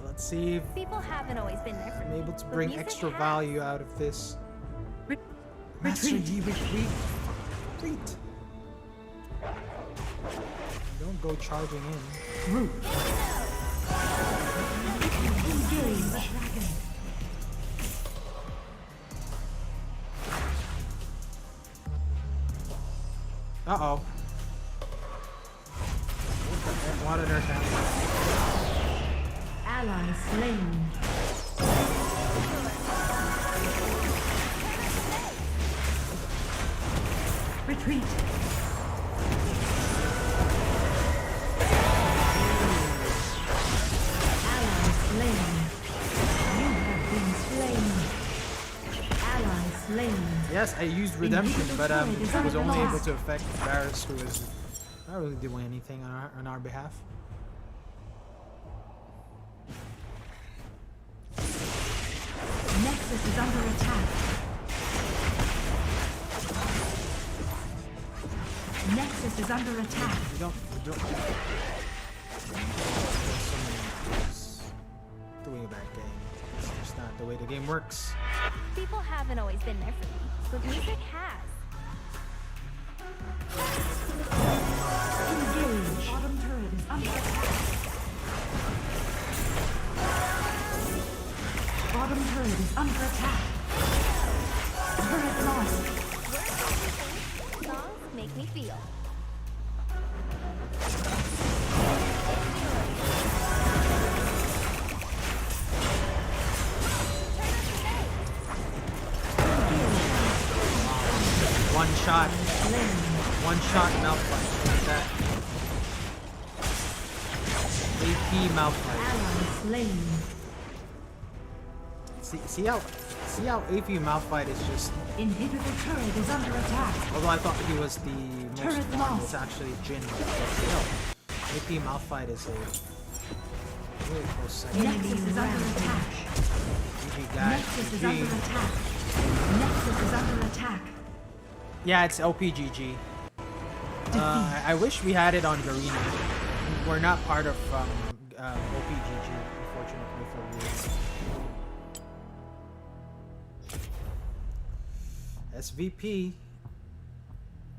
let's see if People haven't always been there for I'm me, able to but bring music extra has. value out of this. Master Retreat. Yi, retreat. Retreat. Don't go charging in. Group. Engage. Dragon. Uh-oh. What on earth happened? Ally slain. Retreat. Ally slain. You have been slain. Ally slain. Yes, I used redemption, but I was only able lost. to affect Varus, who was not really doing anything on our behalf. Nexus is under attack. Nexus is under attack. We don't. Doing a bad game. It's just not the way the game works. People haven't always been there for me, but music has. Engage. Bottom turret is under attack. Bottom turret is under attack. Turret lost. Songs make me feel. One shot malfight. Like that. AP malfight. Ally slain. See how AP malfight is just. Inhibitor turret is under attack. Although I thought he was the most Turret one, lost. it's actually Jin. But still, AP malfight is a really close second. Nexus is under attack. GG guys. Nexus is under GG. attack. Nexus is under attack. Yeah, it's LPGG. I wish we had it on Garena. We're not part of OPGG, unfortunately for you. SVP.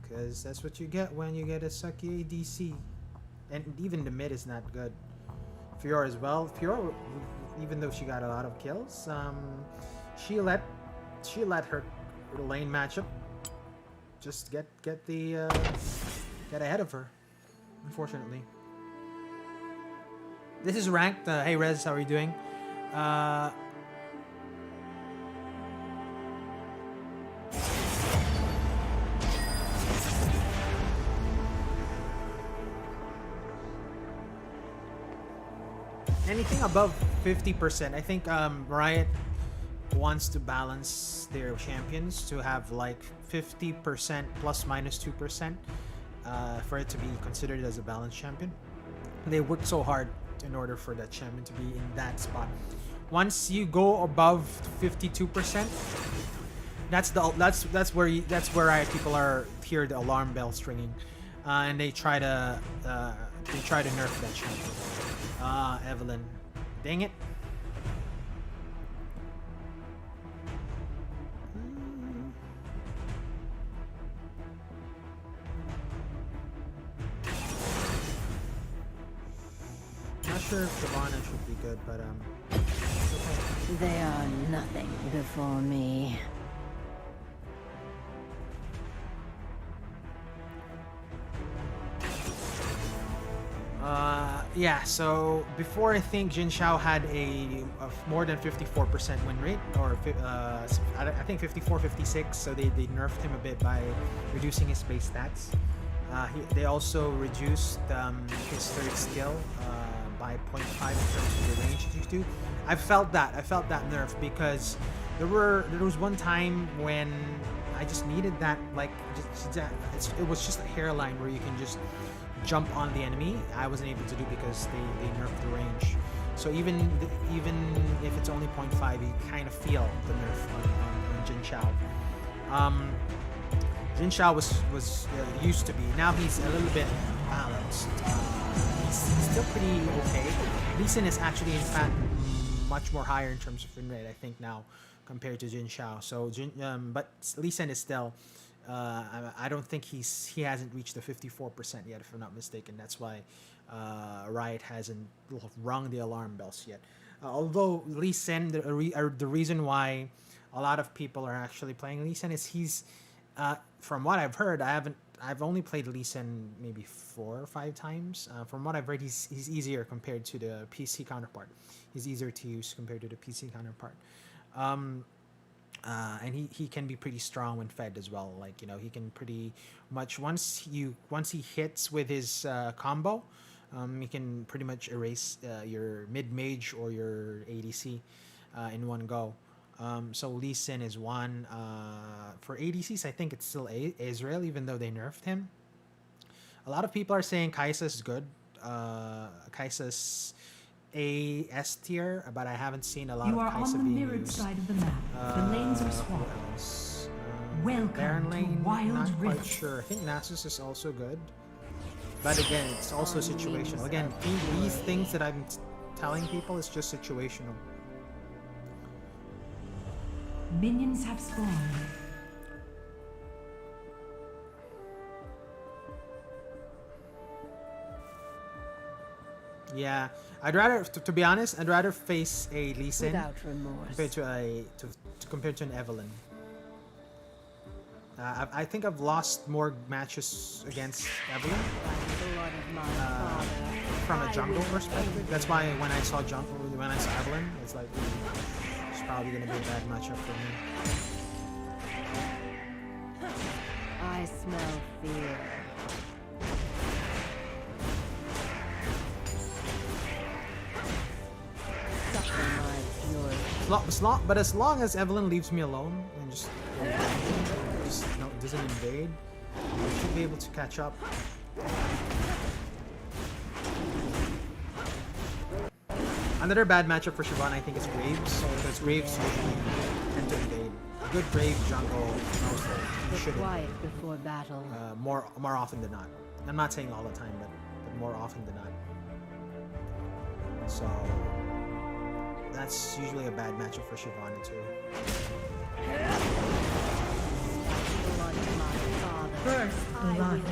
Because that's what you get when you get a sucky ADC. And even the mid is not good. Fiora as well. Fiora, even though she got a lot of kills, she let her lane matchup just get ahead of her, unfortunately. This is ranked. Hey Rez, how are you doing? Anything above 50%. I think Riot wants to balance their champions to have like 50% plus minus 2% for it to be considered as a balanced champion. They worked so hard in order for that champion to be in that spot. Once you go above 52%, that's where people are hear the alarm bells ringing, and they try to nerf that champion. Evelyn, dang it. Not sure if Shyvana should be good, but it's okay. They are nothing before me. Yeah, so before I think Jin Shao had a more than 54% win rate, or I think 54, 56. So they nerfed him a bit by reducing his base stats. They also reduced his third skill by 0.5 in terms of the range it used to. I felt that nerf because there was one time when I just needed that, like, it was just a hairline where you can just jump on the enemy. I wasn't able to do because they nerfed the range. So even if it's only 0.5, you kind of feel the nerf on Jin Shao. Jin Shao was used to be. Now he's a little bit balanced. He's still pretty okay. Lee Sin is actually, in fact, much more higher in terms of win rate, I think, now compared to Jin Shao. So but Lee Sin is still. I don't think he hasn't reached the 54% yet, if I'm not mistaken. That's why Riot hasn't rung the alarm bells yet. Although Lee Sin, the reason why a lot of people are actually playing Lee Sin is he's, from what I've heard, I've only played Lee Sin maybe 4 or 5 times. From what I've read, he's easier compared to the PC counterpart. He's easier to use compared to the PC counterpart. And he can be pretty strong when fed as well. Like, you know, he can pretty much once he hits with his combo, he can pretty much erase your mid mage or your ADC in one go. So Lee Sin is one. For ADCs, I think it's still Israel, even though they nerfed him. A lot of people are saying Kai'Sa is good. Kai'Sa's a S tier, but I haven't seen a lot You of are Kai'Sa on the being mirrored used. side of the map. The lanes are Who swapped. else? Welcome Baron to lane, Wild not quite Rift. sure. I think Nasus is also good, but again, it's also situational. Again, these things that I'm telling people is just situational. Minions have spawned. Yeah, I'd rather, to be honest, I'd rather face a Lee Sin Without remorse. compared to an Evelyn. I think I've lost more matches against Evelyn from a jungle perspective. That's why when I saw Evelyn, it's like, it's probably gonna be a bad matchup for me. I smell fear. Suffer my fury. But as long as Evelyn leaves me alone and just doesn't invade, I should be able to catch up. Another bad matchup for Siobhan, I think, is Graves, because Graves usually tend to invade. A good Brave jungle knows that he should Quiet invade before battle. more often than not. I'm not saying all the time, but more often than not. So that's usually a bad matchup for Siobhan too. Blood of my father. First blood.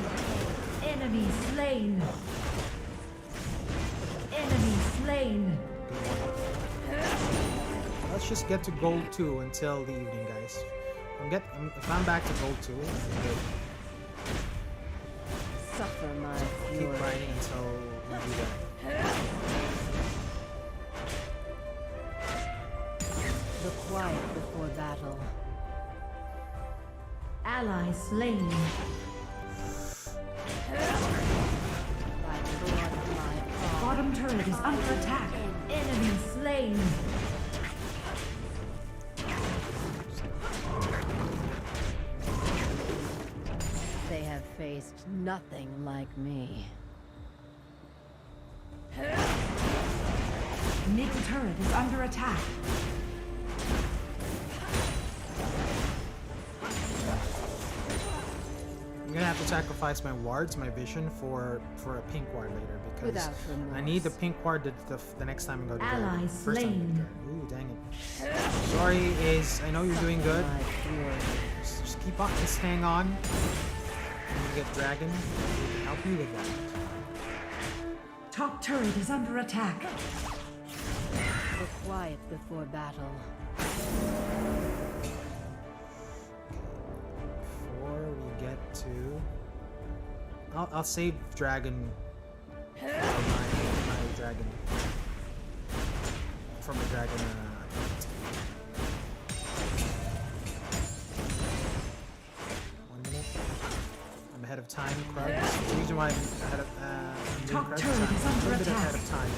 Enemy slain. Enemy slain. Let's just get to gold 2 until the evening, guys. If I'm back to gold 2, I'm good. Suffer my Keep fury. grinding until we do that. The quiet before battle. Ally slain. By the blood of my father. Bottom turret is under attack. Enemy slain. They have faced nothing like me. Middle turret is under attack. I'm gonna have to sacrifice my wards, my vision, for a pink ward later because Without remorse. I need the pink ward the next time I go to Ally Garden. First time I go to slain. Garden. Ooh, dang it. Sorry, Is. I know you're doing good. My fury. Just keep on, just hang on. I'm gonna get dragon. We can help you with that. Top turret is under attack. The quiet before battle. Before we get to, I'll save dragon for my dragon. From a dragon. Effect. 1 minute. I'm ahead of time, crowd. That's the reason why I'm ahead of I'm doing Top crowd turret time. is I'm a under little bit attack. ahead of time.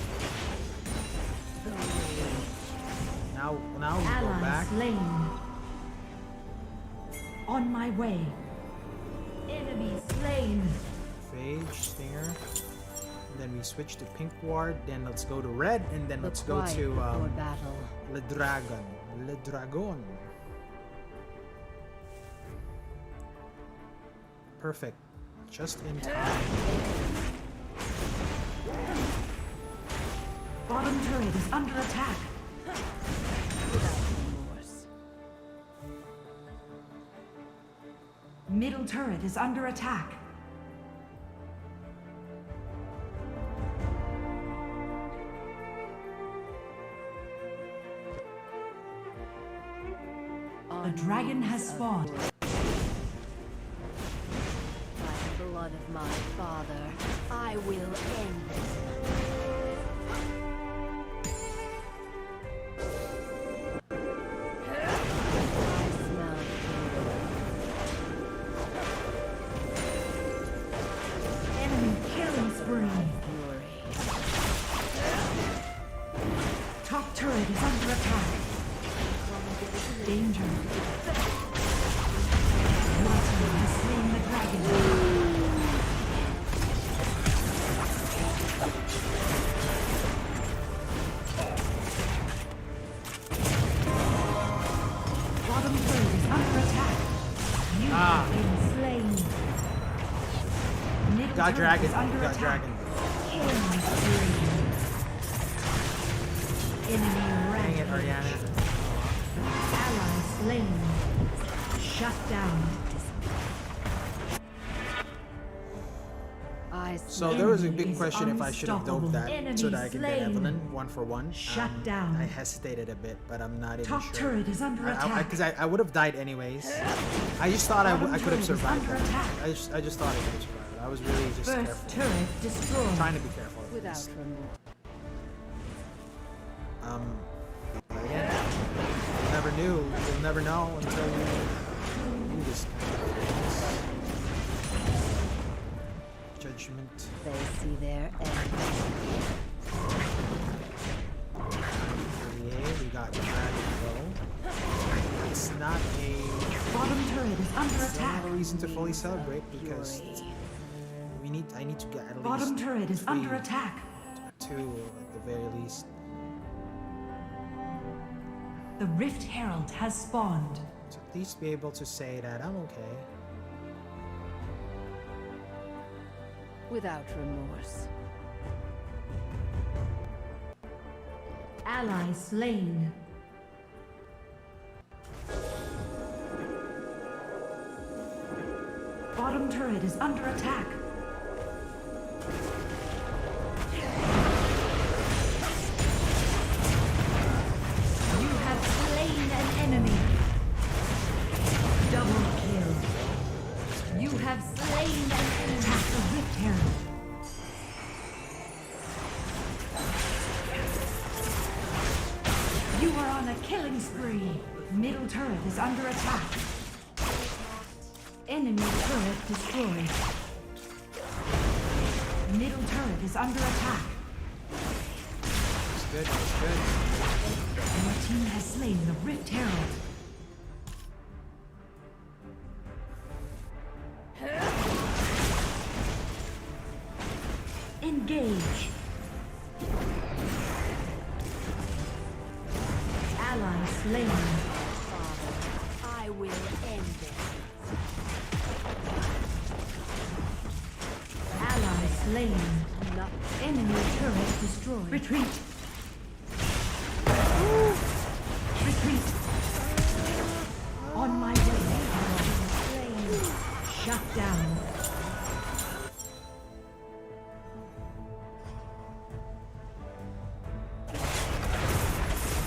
Now we go Ally back. slain. On my way. Enemy slain. Phage, Stinger. And then we switch to pink ward. Then let's go to red, and then The let's go quiet to before battle. Le Dragon. Le Dragon. Perfect. Just in time. Bottom turret is under attack. Without remorse. Middle turret is under attack. A dragon has spawned. By the blood of my father, I will end it. I smell Enemy killing spree. fury. Top turret is under attack. Danger. Your team has slain the dragon. Bottom turret is under attack. You have been slain. Middle Got turret dragon. is under Got attack. dragon. Killing spree. Enemy Dang it, rampage. Ariana. Ally slain. Shut down. I So smell there was a Enemy big is question if I should have doped that unstoppable. so that I Enemy could get slain. Evelyn 1 for 1. Shut down. I hesitated a bit, but I'm not even Top sure. turret is under attack. Because I would have died anyways. I just thought I could have turret is survived under that. attack. I just thought I could have survived it. I was really just First careful. turret destroyed. Trying to be careful. at without least. remorse. But again, you never knew. You'll never know until you do this kind of things. Judgment. They see their end. 38. We got Dragon Bow. It's not a Bottom turret is under It's attack. not a reason to fully celebrate because I need to get at least Bottom turret is under 3, attack. 2 at the very least. The Rift Herald has spawned. To at least be able to say that I'm okay. Without remorse. Ally slain. Bottom turret is under attack. You have slain an enemy. Double kill. You have slain an enemy. Attack the Rift Herald. You are on a killing spree. Middle turret is under attack. Enemy turret destroyed. Middle turret is under attack. It's good, it's good. Your team has slain the Rift Herald. Engage. Ally slain. I will end it. Ally slain. Not Enemy turret destroyed. Retreat. Retreat. On my way. Shut down.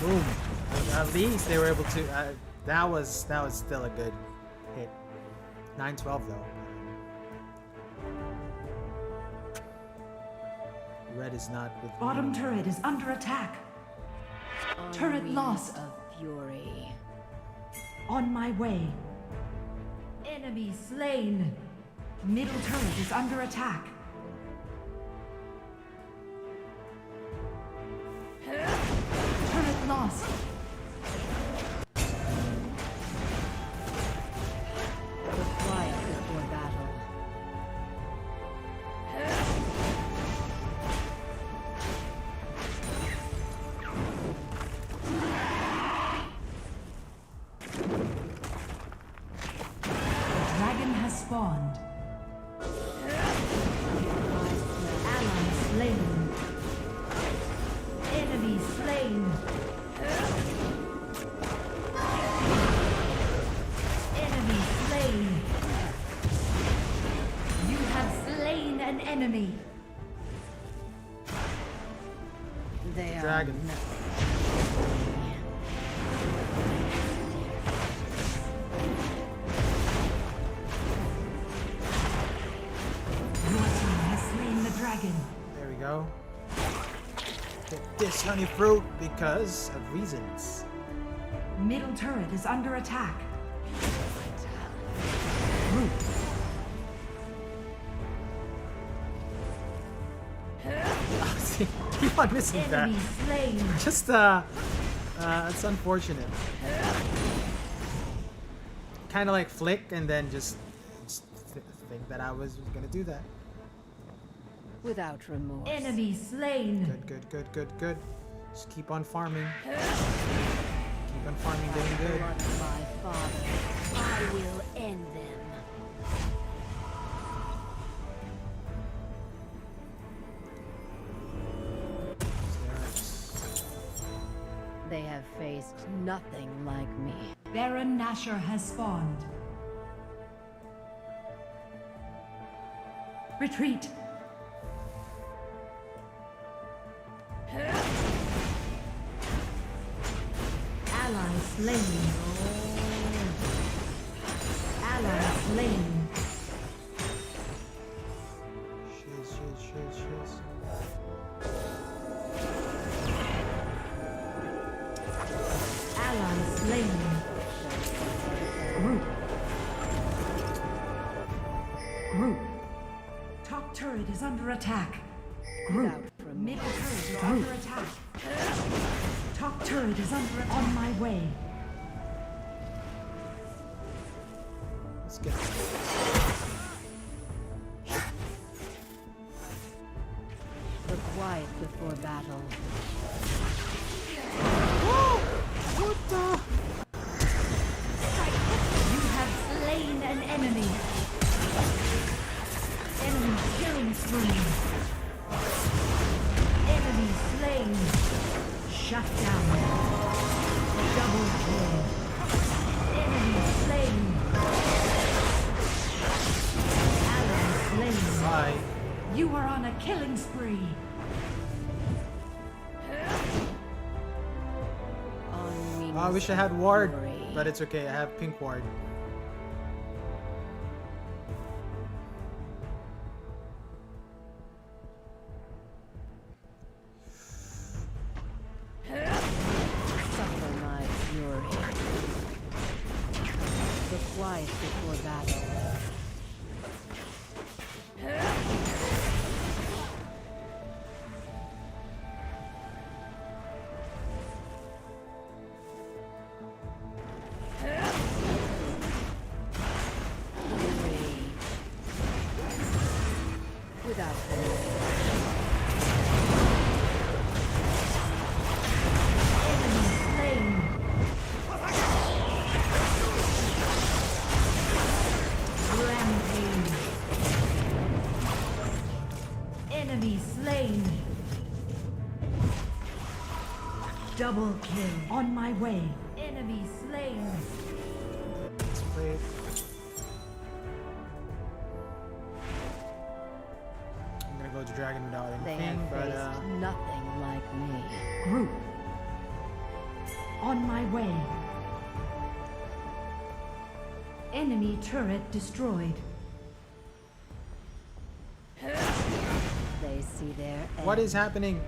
Boom. At least they were able to. That was still a good hit. 9-12 though. red is not with me. Bottom turret is under attack. Turret Armies lost. of fury. On my way. Enemy slain. Middle turret is under attack. Turret lost. The quiet before battle. The dragon has spawned. Ally slain. Enemy slain. Enemy slain. You have slain an enemy. They are Dragon. Your team has slain the dragon. There we go. Get this honey fruit because of reasons. Middle turret is under attack. Root. See, keep on missing that. Enemy slain. Just it's unfortunate. Kind of like flick and then just think that I was gonna do that. without remorse. Enemy slain. Good, good, good, good, good. Just keep on farming. Keep on farming, doing good. Blood of my father, I will end them. They have faced nothing like me. Baron Nashor has spawned. Retreat. Ally slain. Ally slain. Shiz. Ally slain. Group. Group. Top turret is under attack. Group. Middle turret is under attack. Top turret is on my way. Let's get The quiet before battle. What the? You have slain an enemy. Enemy killing spree. Enemy slain. Shut down. Double kill. Enemy slain. Ally slain. Bye. You are on a killing spree. On I wish I had ward, fury. but it's okay. I have pink ward. Suffer my fury. The quiet before battle. Fury. Without remorse. Enemy slain. Rampage. Enemy slain. Double kill. On my way. Enemy slain. Let's play it. I'm gonna go to dragon without They anything, have but faced nothing like me. Group. On my way. Enemy turret destroyed. They see their end. What is happening?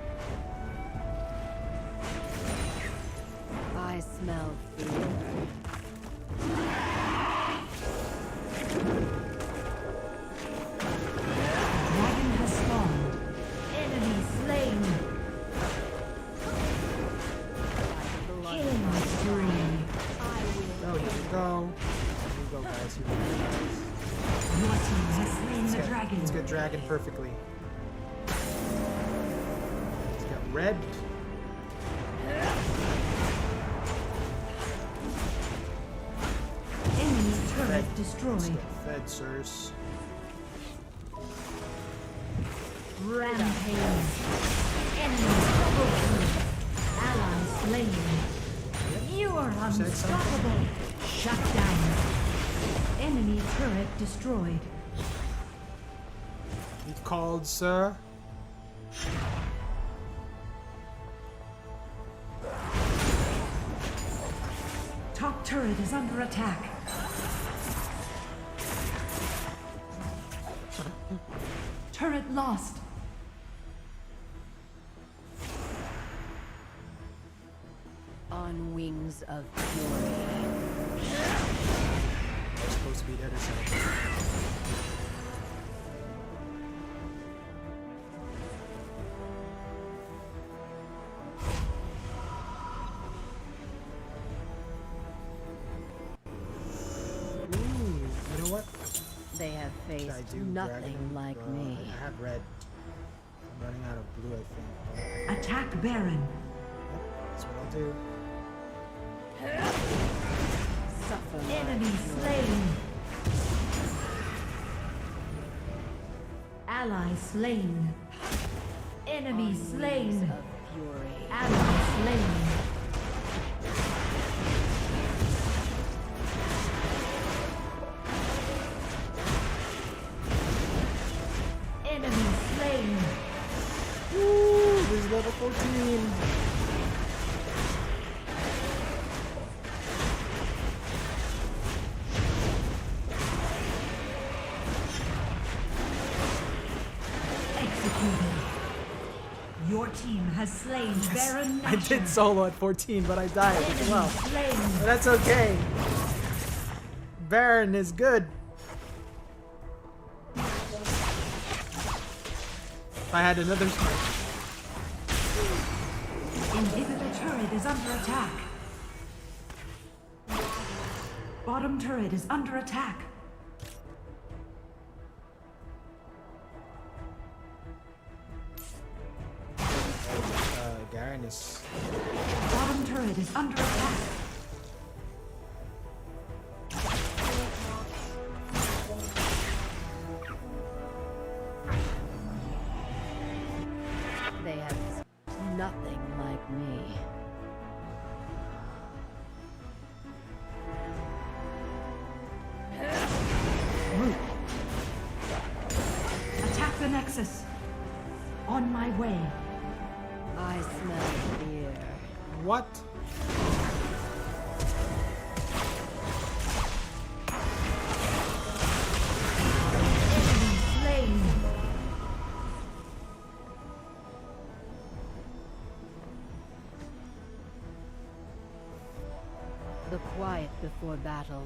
I smell fear. Dragon has spawned. Enemy slain. Killing spree. Oh, here we go. Here we go, guys. Here we go, guys. Your team has slain the dragon. Let's get dragon perfectly. Let's get red. Enemy turret Red. Let's destroyed. get fed, sirs. Rampage. Enemy double kill. Ally slain. You are Said unstoppable. Shut down. Enemy turret destroyed. You called, sir? Top turret is under attack. Turret lost. On wings of fury. It's supposed to be the other side. Ooh, you know what? They have Should faced I do nothing dragon? like me. I have red. I'm running out of blue, I think. Attack Baron. Yep, that's what I'll do. Suffer my Enemy fury. slain. Ally slain. Enemy On wings slain. of fury. Ally slain. Enemy slain. Woo! This is level 14. Executed. Your team has slain Baron I Nashor. did solo at 14, but I died as Enemy well. slain. But that's okay. Baron is good. If I had another smite. Inhibitor turret is under attack. Bottom turret is under attack. Garen is. Bottom turret is under attack. They have nothing like me. Attack the Nexus. On my way. I smell fear. What? Enemy slain. The quiet before battle.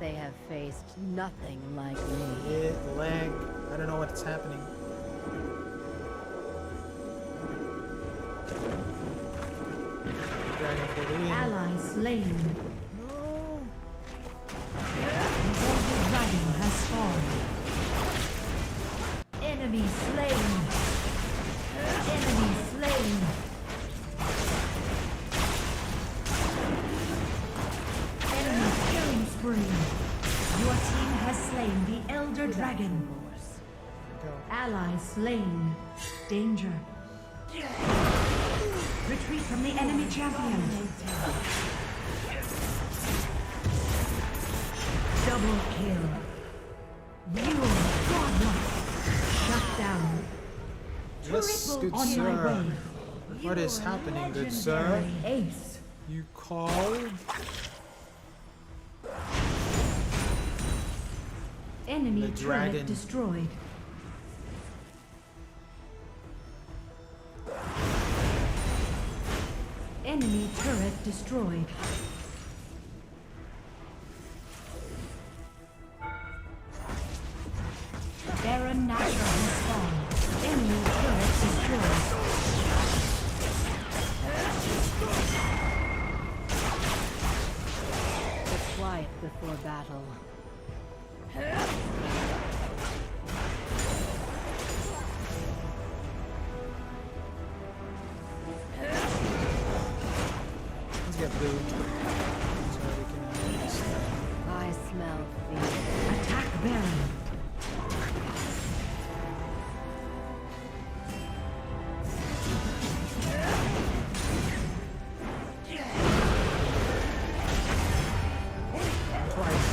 They have faced nothing like me. Yeah, lag. I don't know what's happening. Dragon for the win. Ally slain. No. The Golden Dragon has spawned. Enemy slain. Enemy slain. Enemy killing spree. Your team has slain the Elder Dragon. Go. Ally slain. Danger. Retreat from the enemy champion. Double kill. You are godlike. Shut down. Yes, good On my sir. way. What is happening, good sir? Legendary ace. You called? Enemy The dragon. turret destroyed. Enemy turret destroyed. Baron Nashor has fallen. Enemy turret destroyed. Be quiet before battle. Let's get blue. So we can just, I smell fear. Attack Baron. twice.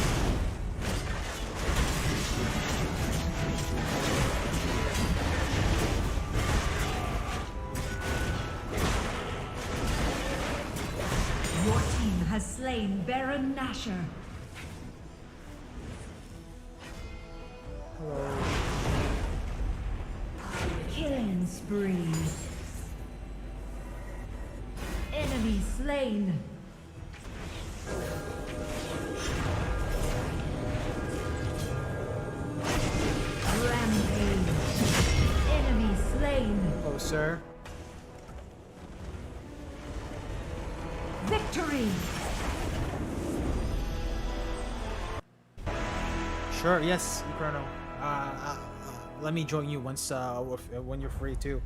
Your team has slain Baron Nashor. Hello. Killing spree. Enemy slain. Rampage. Enemy slain. Hello, sir. Victory. Sure, yes, Chrono. Let me join you once when you're free too.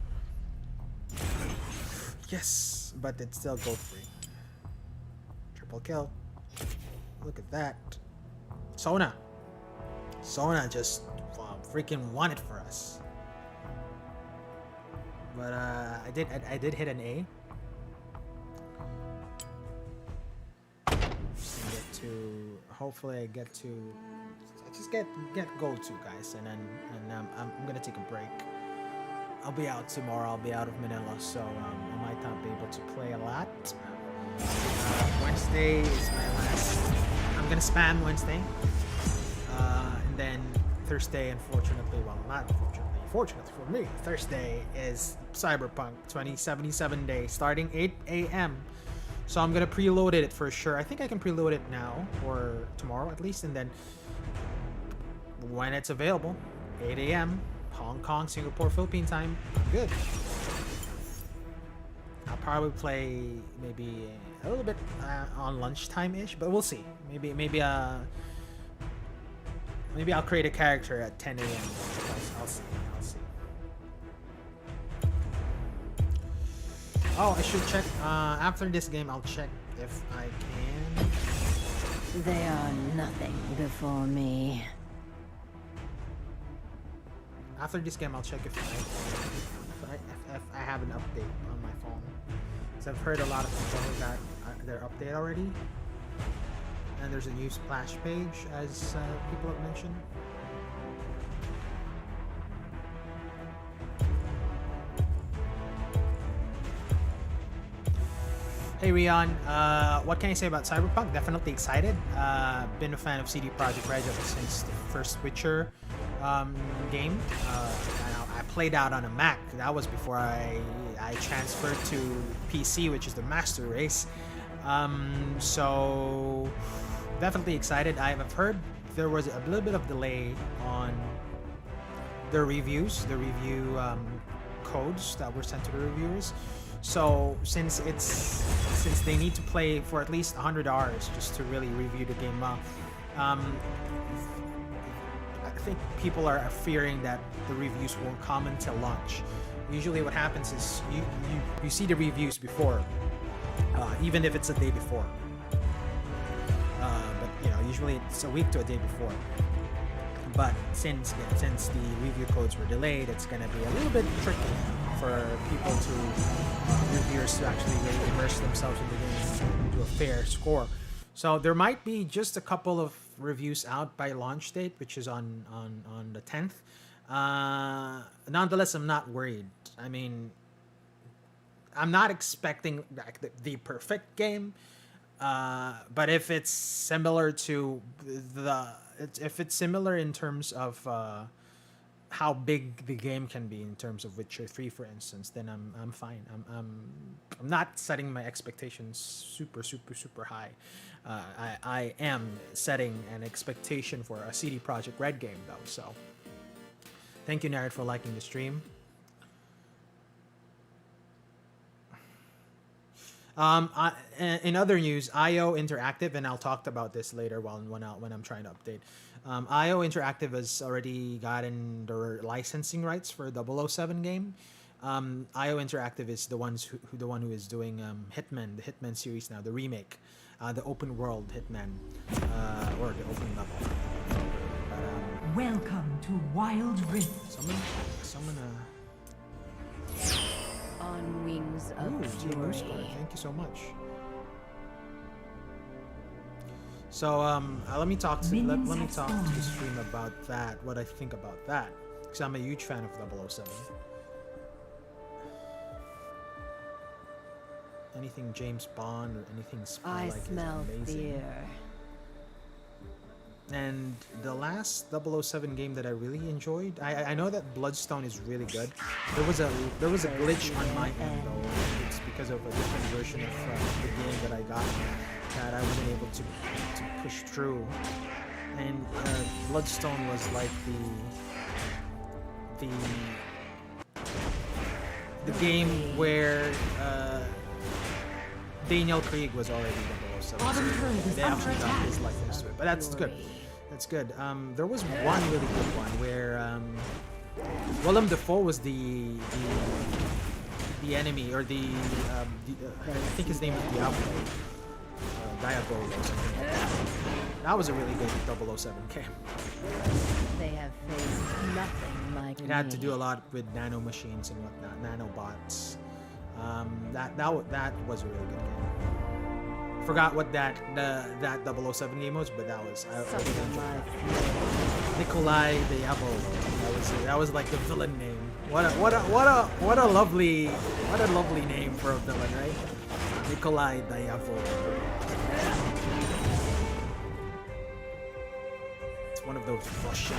Yes, but it's still gold free. Triple kill. Look at that. Sona. Sona just freaking won it for us. But I did hit an A. Just to get to, hopefully I get to. Just get gold too, guys, and I'm gonna take a break. I'll be out tomorrow. I'll be out of Manila, so I might not be able to play a lot. Wednesday is my last. I'm gonna spam Wednesday, and then Thursday, unfortunately, well, not unfortunately, fortunately for me, Thursday is Cyberpunk 2077 day, starting 8 a.m. So I'm gonna preload it for sure. I think I can preload it now or tomorrow at least, and then when it's available, 8 a.m. Hong Kong, Singapore, Philippine time, I'm good. I'll probably play maybe a little bit on lunchtime-ish, but we'll see. Maybe I'll create a character at 10 a.m. I'll see. Oh, I should check. After this game, I'll check if I can. They are nothing before me. After this game, I'll check if I have an update on my phone. Because I've heard a lot of people that their update already. And there's a new splash page, as people have mentioned. Hey Rion, what can I say about Cyberpunk? Definitely excited. Been a fan of CD Projekt Red ever since the first Witcher game. I played out on a Mac. That was before I transferred to PC, which is the master race. So definitely excited. I've heard there was a little bit of delay on the reviews, the review codes that were sent to the reviewers. So since they need to play for at least 100 hours just to really review the game well, I think people are fearing that the reviews won't come until launch. Usually what happens is you see the reviews before, even if it's a day before. But usually it's a week to a day before. But since the review codes were delayed, it's gonna be a little bit tricky for people reviewers to actually really immerse themselves in the game and do a fair score. So there might be just a couple of reviews out by launch date, which is on the 10th. Nonetheless, I'm not worried. I mean, I'm not expecting like the perfect game, but if it's similar to if it's similar in terms of how big the game can be in terms of Witcher 3, for instance, then I'm fine. I'm not setting my expectations super high. I am setting an expectation for a CD Projekt Red game though. So thank you, Nared, for liking the stream. In other news, IO Interactive, and I'll talk about this later when I'm trying to update. IO Interactive has already gotten their licensing rights for 007 game. IO Interactive is the one who is doing Hitman, the Hitman series now, the remake, the open world Hitman, or the open level. But, Welcome to Wild Rift. Someone. On wings of Ooh, fury. thank you so much. So let me talk to the stream about that. What I think about that, because I'm a huge fan of 007. Anything James Bond or anything spy like is amazing. Fear. And the last 007 game that I really enjoyed, I know that Bloodstone is really good. There was a glitch on my end though. It's because of a different version of the game that I got that I wasn't able to push through. And Bloodstone was like the game where Daniel Craig was already 007. So they actually got his likeness to it, but that's good. That's good. There was one really good one where Willem Dafoe was the enemy, or I think his name is Diablo or something like that. That was a really good 007 game. They have faced nothing like It had to do a lot with nano machines and whatnot, nanobots. That was a really good game. Forgot what that 007 game was, but that was I really enjoyed that. Nikolai Diavolo. That was like the villain name. What a lovely name for a villain, right? Nikolai Diavolo. It's one of those Russian,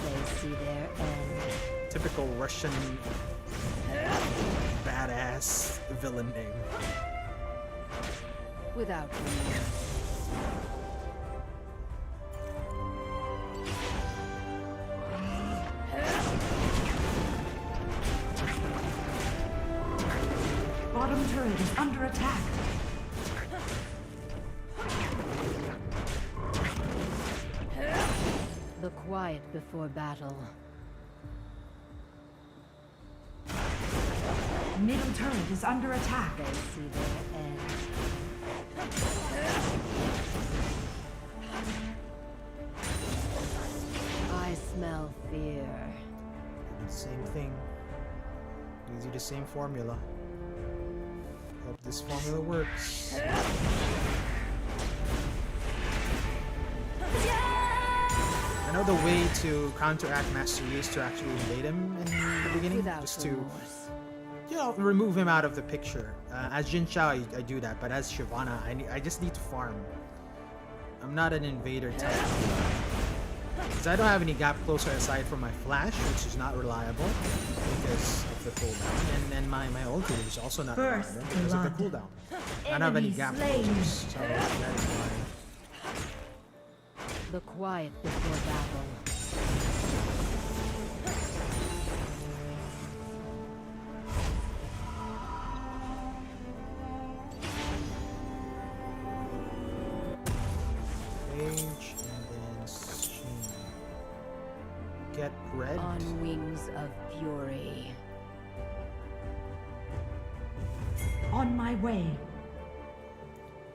They see their end. typical Russian badass villain name. Without remorse. Bottom turret is under attack. The quiet before battle. Middle turret is under attack. They see their end. I smell fear. Same thing. Gives you the same formula. Hope this formula works. I know the way to counteract Master Yi is to actually invade him in the beginning, Without just to, remorse. remove him out of the picture. As Jin Chao, I do that, but as Shyvana, I just need to farm. I'm not an invader type. Because I don't have any gap closer aside from my flash, which is not reliable because of the cooldown, and then my ulti is also not First reliable because of the cooldown. I don't have any gap closers, so that is why. The quiet before battle. Page and then stream. Get red. On wings of fury. On my way.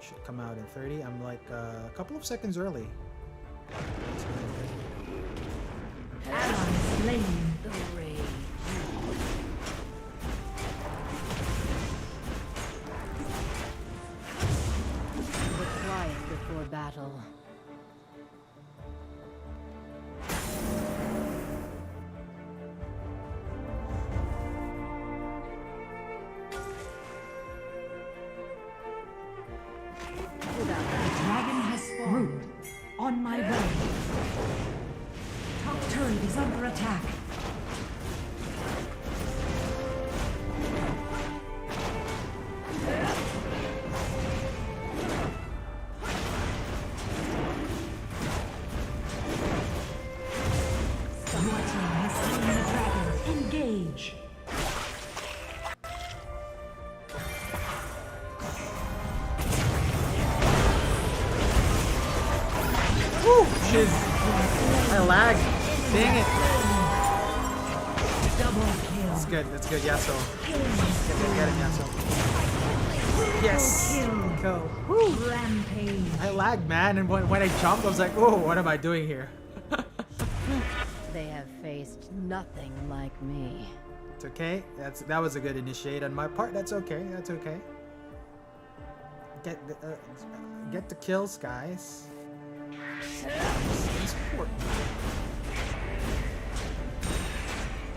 Should come out in 30. I'm like a couple of seconds early. Ally slain. The rage. The quiet before battle. On my way. Top turret is under attack. Your team has slain the dragon. Engage. Woo! Shiz. I lagged. Dang it. Double kill. That's good. That's good, Yasuo. Get him, Yasuo. Yes. Kill. Go. Rampage. I lagged, man, and when I jumped, I was like, oh, what am I doing here? They have faced nothing like me. It's okay. That was a good initiate on my part. That's okay. That's okay. Get the kills, guys. It's important.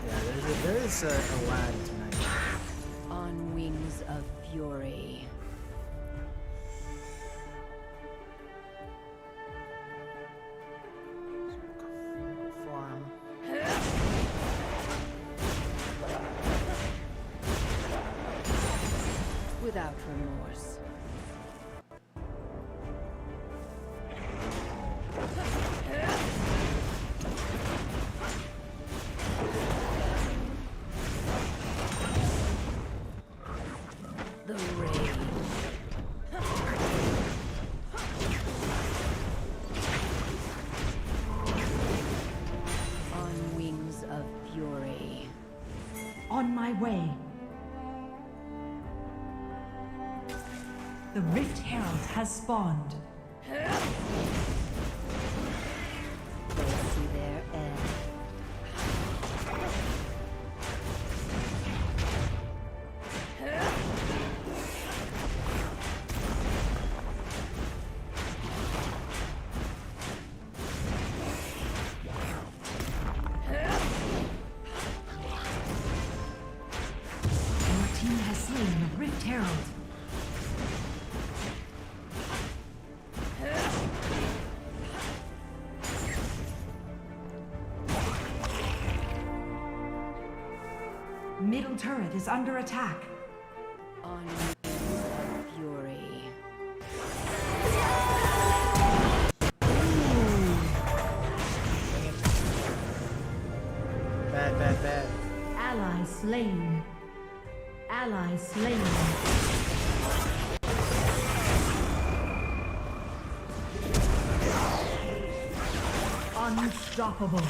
Yeah, there is a lag tonight. On wings of fury. Farm. Without remorse. The rage. On wings of fury. On my way. The Rift Herald has spawned. They see their end. Your team has slain the Rift Herald. Middle turret is under attack. On wings of fury. Bad. Ally slain. Ally slain. Unstoppable.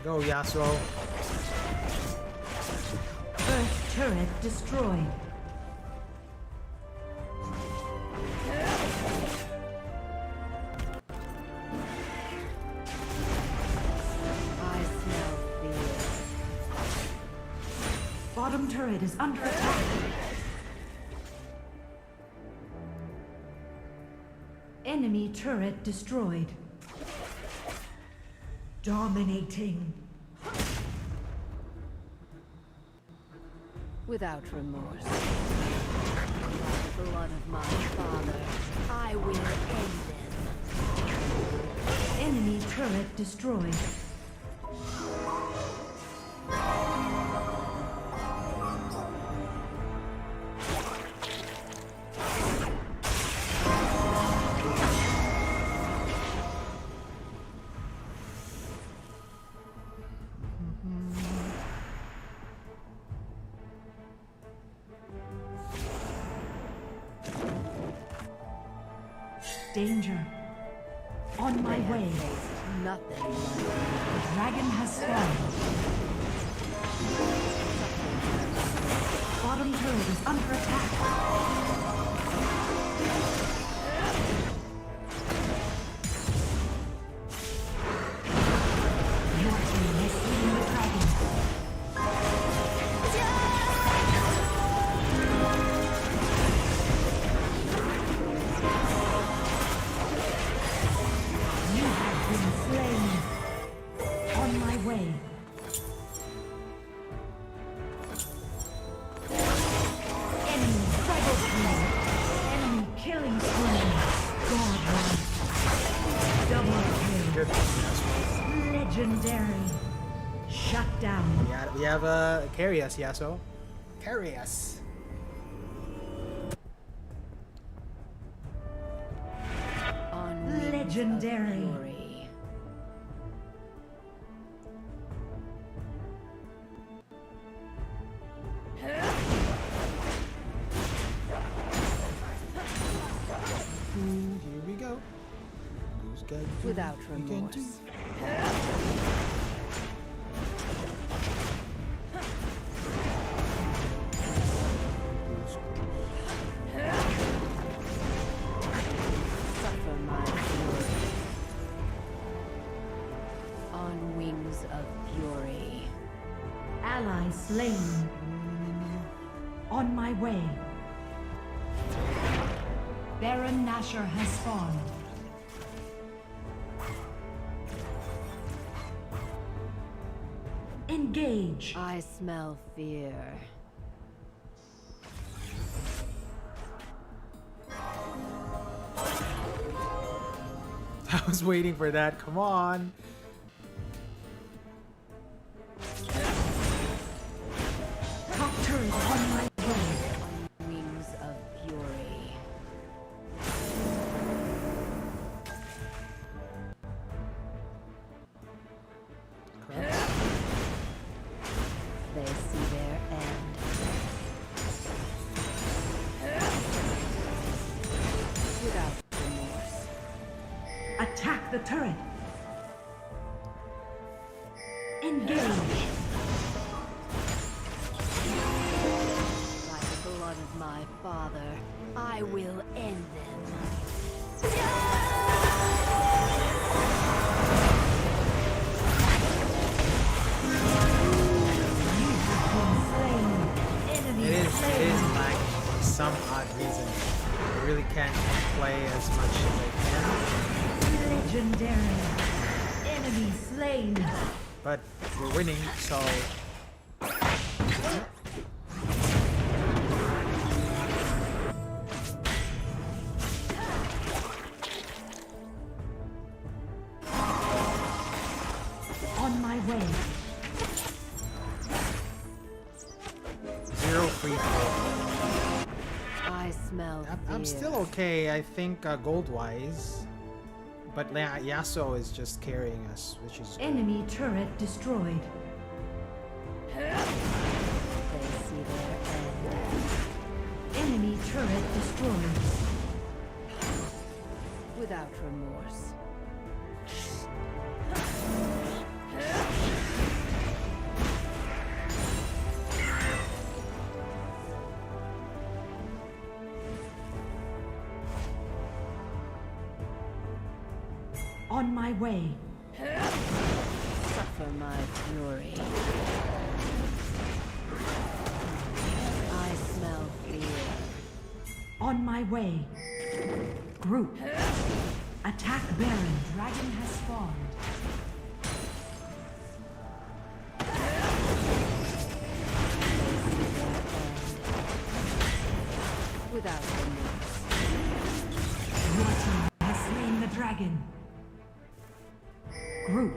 Go, Yasuo. First turret destroyed. I smell fear. Bottom turret is under attack. Enemy turret destroyed. Dominating. Without remorse. By the blood of my father, I will end them. Enemy turret destroyed. Danger. On my They have way. faced nothing like me. The dragon has spawned. Bottom turret is under attack. Your team has slain the dragon. You have been slain. On my way. Enemy Legendary. Shut down. We have carry us, Yasuo. Carry us. On wings of Legendary. fury. Here we go. Who's got to Without begin to- remorse. Suffer my fury. On wings of fury. Ally slain. On my way. Baron Nashor has spawned. Engage. I smell fear. I was waiting for that. Come on. Top turret on my way. On wings of fury. They see their end. Without remorse. Attack the turret. Engage. By the blood of my father, I will end them. Enemy It is slain. lagging for some odd reason. I really can't play as much as I can. Legendary. Enemy slain. But we're winning, so On my way. 0 free throw. I smell I'm fear. still okay, I think, gold-wise. But Yasuo is just carrying us, which is good. Enemy turret destroyed. They see their end. Enemy turret destroyed. Without remorse. On my way. Suffer my fury. I smell fear. On my way. Group. Attack Baron. Dragon has spawned. Without remorse. Your team has slain the dragon. Group.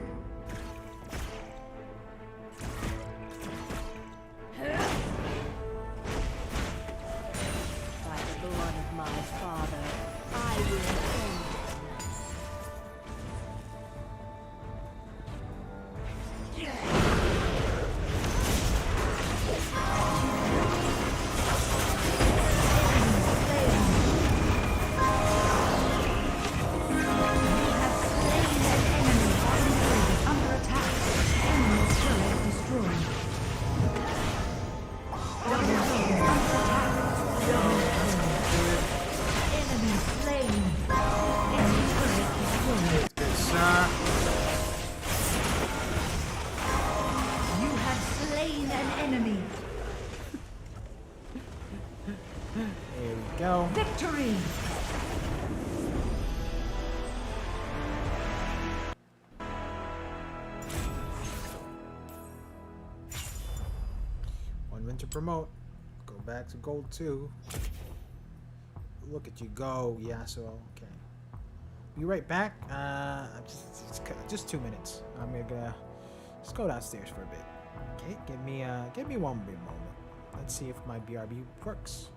By the blood of my father, I will end them. Under attack. Enemy turret destroyed. Double kill. Under attack. Double kill. Enemy slain. Enemy turret destroyed. Good, sir. You have slain an enemy. There we go. Victory. One win to promote. Go back to gold 2. Look at you go, Yasuo. Okay. Be right back. Just 2 minutes. I'm gonna Let's go downstairs for a bit. Okay, give me one big moment. Let's see if my BRB works.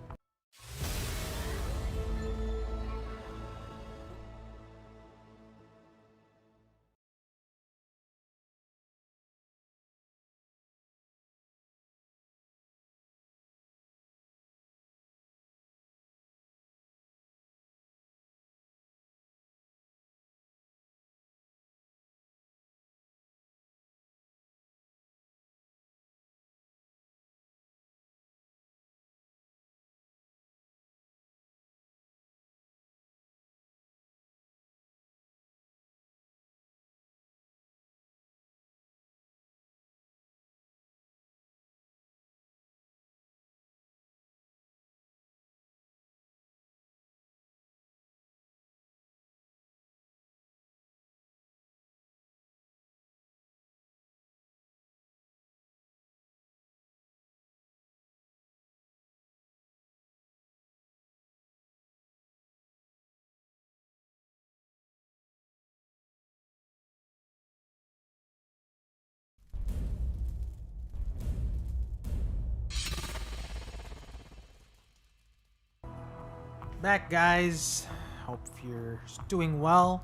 Back, guys. Hope you're doing well.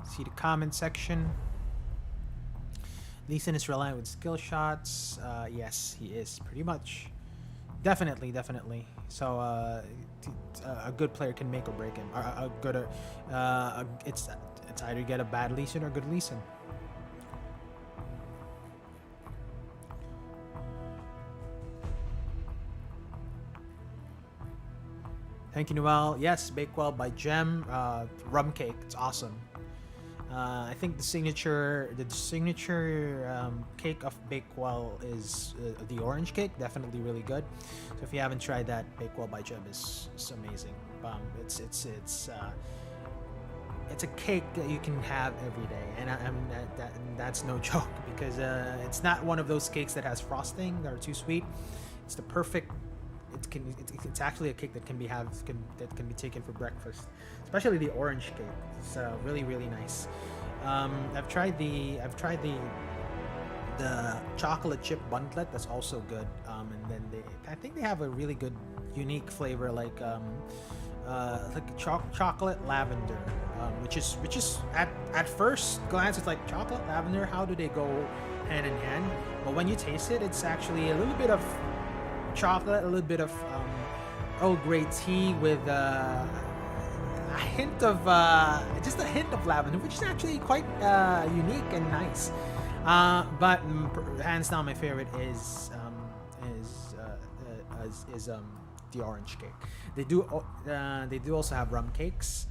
See the comment section. Lee Sin is reliant with skill shots. Yes, he is pretty much. Definitely. So a good player can make or break him. It's either get a bad Lee Sin or a good Lee Sin. Thank you, Noel. Yes, Bakewell by Gem. Rum cake. It's awesome. I think the signature cake of Bakewell is the orange cake. Definitely really good. So if you haven't tried that, Bakewell by Gem is amazing. It's a cake that you can have every day, and that's no joke, because it's not one of those cakes that has frosting that are too sweet. It's the perfect. It's actually a cake that can be taken for breakfast, especially the orange cake. It's really nice. I've tried the chocolate chip bundlet. That's also good. And then I think they have a really good unique flavor like chocolate lavender, which is at first glance it's like chocolate lavender. How do they go hand in hand? But when you taste it, it's actually a little bit of chocolate, a little bit of Earl Grey tea with a hint of just a hint of lavender, which is actually quite unique and nice. But hands down, my favorite is the orange cake. They do also have rum cakes.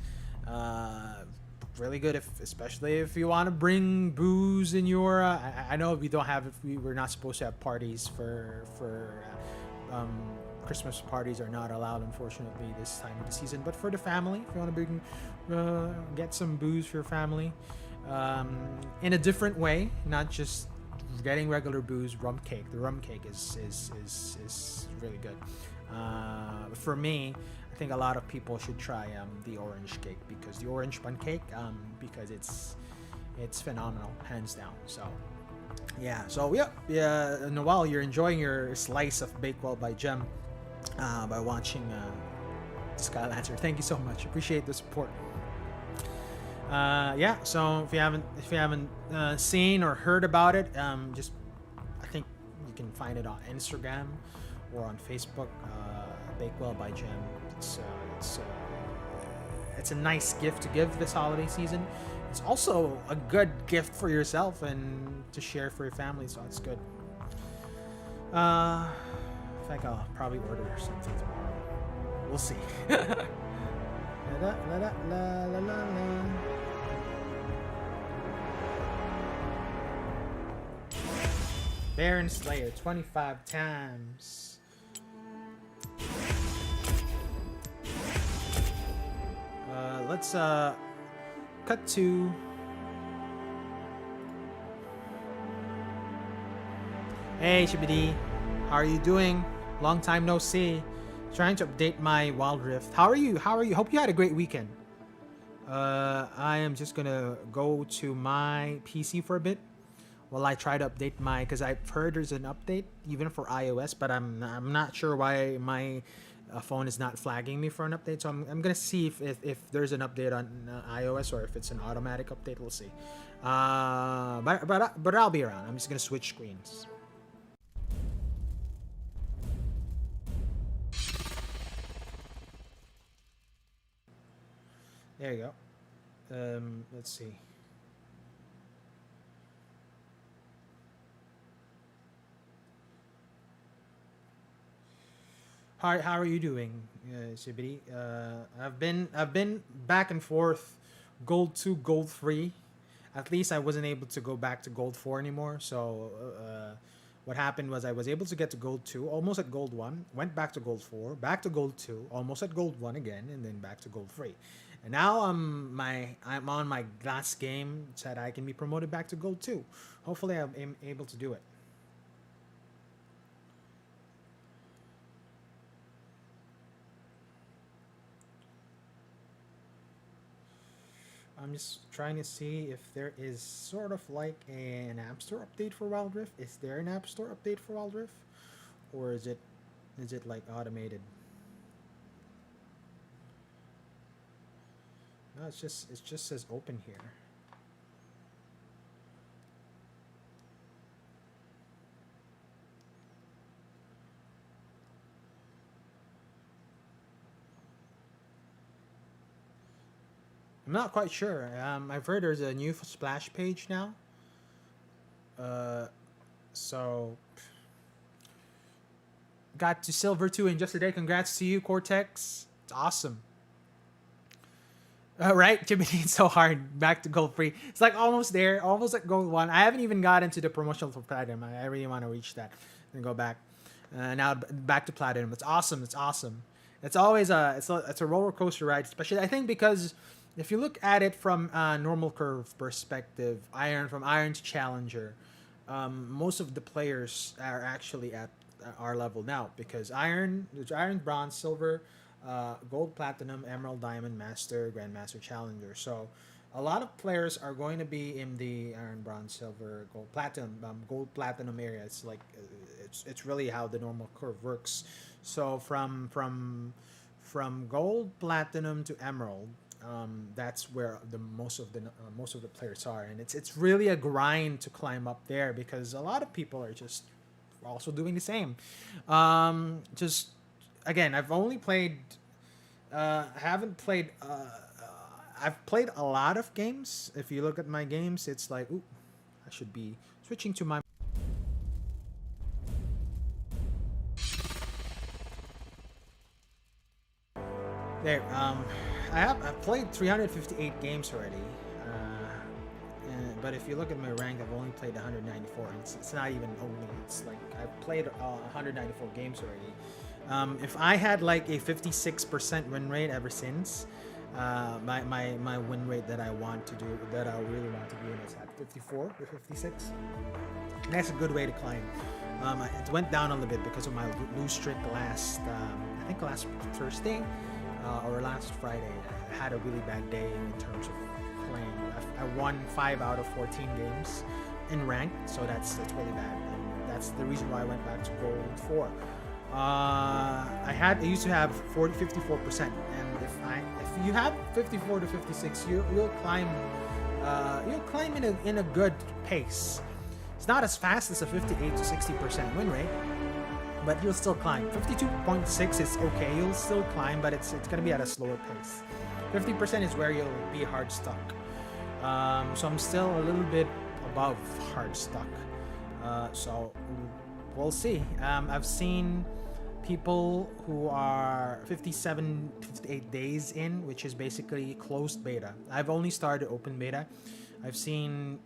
Really good, especially if you want to bring booze in your. I know we're not supposed to have parties for Christmas parties are not allowed, unfortunately, this time of the season. But for the family, if you want to bring, get some booze for your family, in a different way, not just getting regular booze, rum cake. The rum cake is really good. For me, I think a lot of people should try the orange cake, because the orange bun cake, because it's phenomenal, hands down. So. Yeah, Noel, you're enjoying your slice of Bakewell by Gem by watching Skylancer. Thank you so much. Appreciate the support. So if you haven't seen or heard about it, just I think you can find it on Instagram or on Facebook. Bakewell by Gem. It's a nice gift to give this holiday season. It's also a good gift for yourself and to share for your family, so it's good. I think I'll probably order something tomorrow. We'll see. Baron Slayer 25 times. Let's cut to Hey Shibidi, how are you doing? Long time no see. Trying to update my Wild Rift. How are you? Hope you had a great weekend. I am just gonna go to my PC for a bit while I try to update my, because I've heard there's an update even for iOS, but I'm not sure why my phone is not flagging me for an update. So I'm gonna see if there's an update on iOS or if it's an automatic update. We'll see. But I'll be around. I'm just gonna switch screens. There you go. Let's see. How are you doing, Sibidi? I've been back and forth, gold 2, gold 3. At least I wasn't able to go back to gold 4 anymore. So what happened was I was able to get to gold 2, almost at gold 1, went back to gold 4, back to gold 2, almost at gold 1 again, and then back to gold 3. And now I'm on my last game that I can be promoted back to gold 2. Hopefully I'm able to do it. I'm just trying to see if there is sort of like an App Store update for Wild Rift. Is there an App Store update for Wild Rift, or is it like automated? No, it just says open here. I'm not quite sure. I've heard there's a new splash page now. So got to silver 2 in just a day. Congrats to you, Cortex. It's awesome. Right, Jimmy, it's so hard. Back to gold 3. It's like almost there, almost at gold 1. I haven't even got into the promotional for platinum. I really want to reach that and go back. Now back to platinum. It's awesome. It's awesome. It's always it's a roller coaster ride, especially I think because if you look at it from a normal curve perspective, from iron to challenger, most of the players are actually at our level now because there's iron, bronze, silver, gold, platinum, emerald, diamond, master, grandmaster, challenger. So a lot of players are going to be in the iron, bronze, silver, gold, platinum area. It's like it's really how the normal curve works. So from gold, platinum to emerald, that's where most of the players are, and it's really a grind to climb up there because a lot of people are just also doing the same. Just again, I've only played. Haven't played. I've played a lot of games. If you look at my games, it's like, ooh, I should be switching to my. There. I've played 358 games already. But if you look at my rank, I've only played 194. And it's not even only. It's like I've played 194 games already. If I had like a 56% win rate ever since, my win rate that I want to do, that I really want to do, is at 54 or 56. And that's a good way to climb. It went down a little bit because of my lose streak last Thursday or last Friday. I had a really bad day in terms of playing. I won 5 out of 14 games in rank, so that's really bad. And that's the reason why I went back to gold 4. I used to have 54%, and if you have 54 to 56, you'll climb in a good pace. It's not as fast as a 58 to 60% win rate, but you'll still climb. 52.6 is okay, you'll still climb, but it's gonna be at a slower pace. 50% is where you'll be hard stuck. So I'm still a little bit above hard stuck. So we'll see. I've seen people who are 57, 58 days in, which is basically closed beta. I've only started open beta. I've seen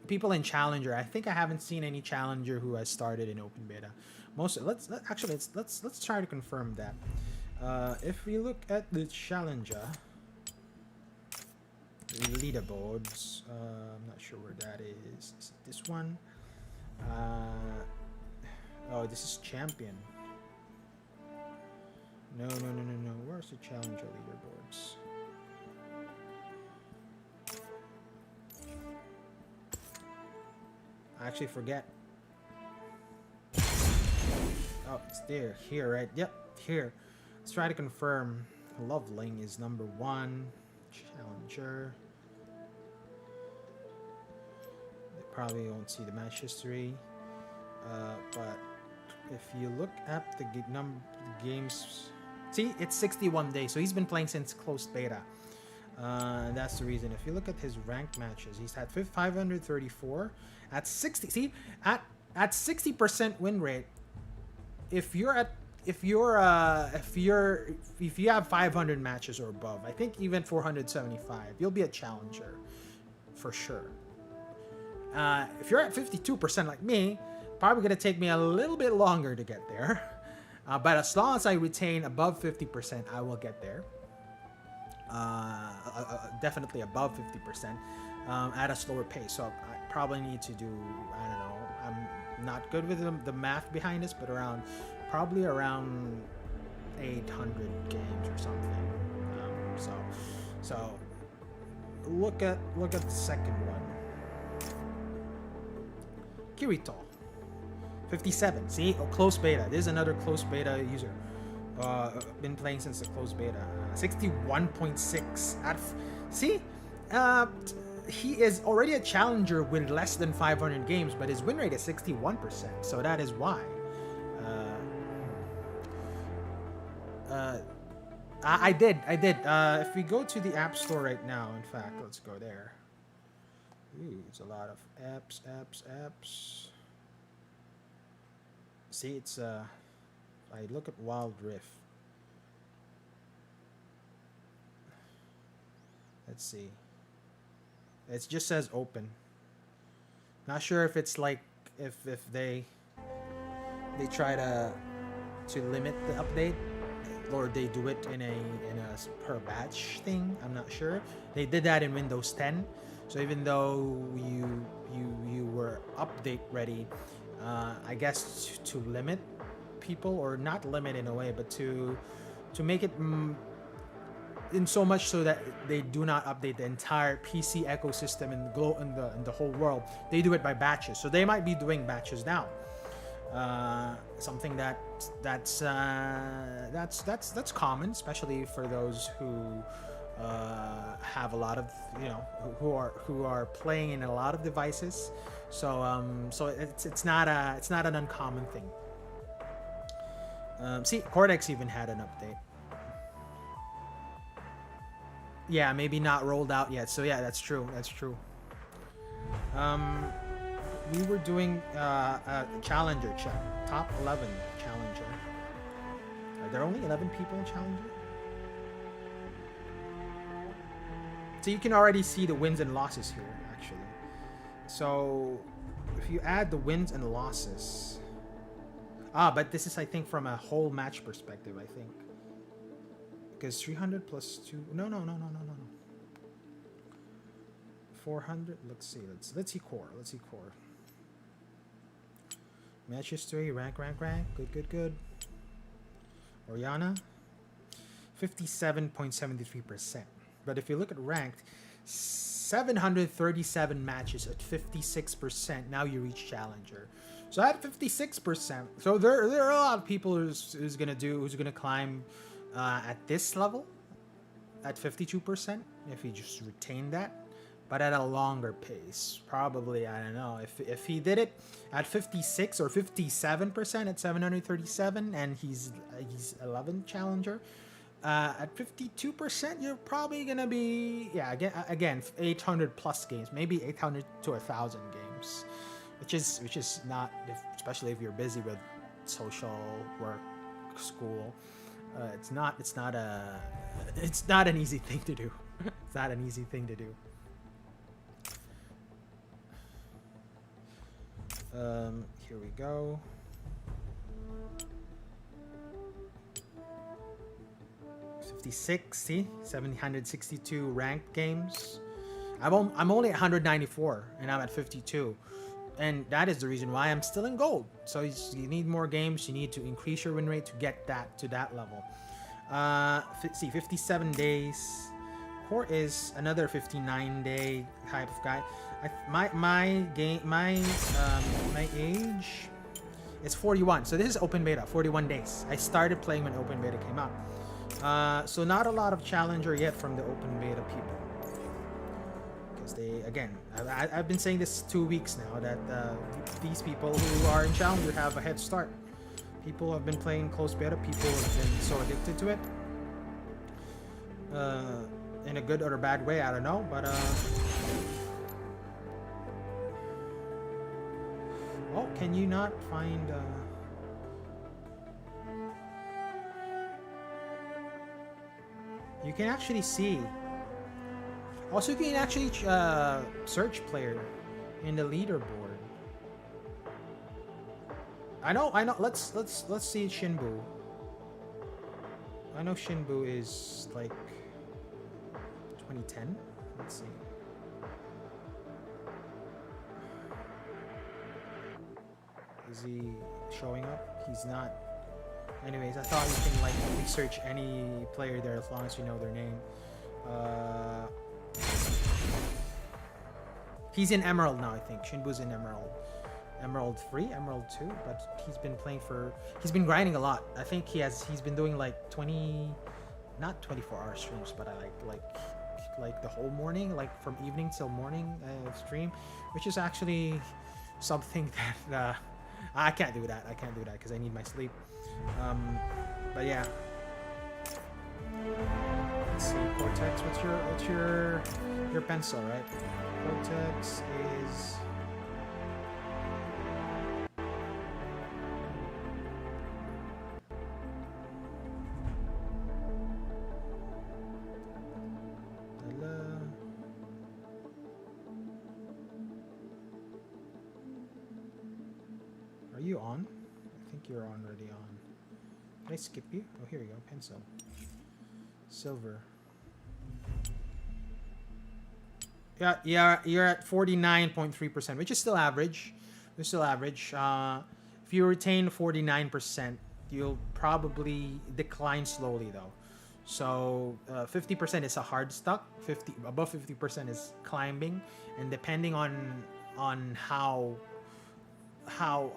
people in challenger. I think I haven't seen any challenger who has started in open beta. Let's try to confirm that. If we look at the challenger leaderboards, I'm not sure where that is. Is it this one? Oh, this is champion. No. Where's the challenger leaderboards? actually forget. Oh, it's there. Here, right? Yep, here. Let's try to confirm. Loveling is number 1. Challenger. They probably won't see the match history. But if you look at the games... See, it's 61 days. So he's been playing since closed beta. And that's the reason. If you look at his ranked matches, he's had 534 at 60. See, at 60% win rate. If you have 500 matches or above, I think even 475, you'll be a challenger for sure. If you're at 52% like me, probably gonna take me a little bit longer to get there. But as long as I retain above 50%, I will get there. Definitely above 50% at a slower pace. So I probably need to do, I don't know, I'm not good with the math behind this, but probably around 800 games or something. So look at the second one. Kirito, 57. See, close beta. This is another close beta user. Been playing since the closed beta. 61.6. See, he is already a challenger with less than 500 games, but his win rate is 61%. So that is why. I did. If we go to the App Store right now, in fact, let's go there. Ooh, it's a lot of apps. See, it's I look at Wild Rift. Let's see. It just says open. Not sure if it's like if they try to limit the update, or they do it in a per batch thing. I'm not sure. They did that in Windows 10. So even though you were update ready, I guess to limit people, or not limit in a way, but to make it in so much so that they do not update the entire PC ecosystem in the whole world. They do it by batches. So they might be doing batches now. Something that's common, especially for those who have a lot of, who are playing in a lot of devices. So it's not an uncommon thing. See, Cortex even had an update. Yeah, maybe not rolled out yet. So yeah, that's true. We were doing a challenger check. Top 11 challenger. Are there only 11 people in challenger? So you can already see the wins and losses here, actually. So if you add the wins and losses, but this is, I think, from a whole match perspective, I think. Because 300 plus 2, no. 400, let's see core. Match history, rank. Good. Oriana, 57.73%. But if you look at ranked, 737 matches at 56%. Now you reach challenger. So at 56%, so there are a lot of people who's gonna climb at this level at 52%. If you just retain that. But at a longer pace, probably, I don't know, if he did it at 56 or 57% at 737, and he's 11 challenger, at 52%, you're probably gonna be, again 800 plus games, maybe 800 to 1,000 games, which is not, especially if you're busy with social work, school, it's not an easy thing to do. It's not an easy thing to do. Here we go. See, 762 ranked games. I'm only at 194, and I'm at 52, and that is the reason why I'm still in gold. So you need more games. You need to increase your win rate to get that to that level. See, 57 days. support is another 59-day type of guy. My age is 41, so this is open beta, 41 days. I started playing when open beta came out. So not a lot of challenger yet from the open beta people. Because they, again, I've been saying this 2 weeks now, that these people who are in challenger have a head start. People who have been playing closed beta, people who have been so addicted to it. In a good or a bad way, I don't know, but oh, can you not find you can actually see. Also, you can actually search player in the leaderboard. I know. Let's see Shinbu. I know Shinbu is like 2010. Let's see. Is he showing up? He's not. Anyways, I thought you can like research any player there as long as you know their name. He's in Emerald now, I think. Shinbu's in Emerald. Emerald 3, Emerald 2, but he's been playing for, he's been grinding a lot. I think he's been doing like 20, not 24-hour streams, but I like the whole morning, like from evening till morning stream, which is actually something that I can't do that. I can't do that because I need my sleep. But yeah. Let's see, Cortex. What's your pencil, right? Cortex is. Are you on? I think you're already on. Did I skip you? Oh, here we go. Pencil. Silver. Yeah, you're at 49.3%, which is still average. It's still average. If you retain 49%, you'll probably decline slowly though. So 50% is a hard stuck. Above 50% is climbing, and depending on how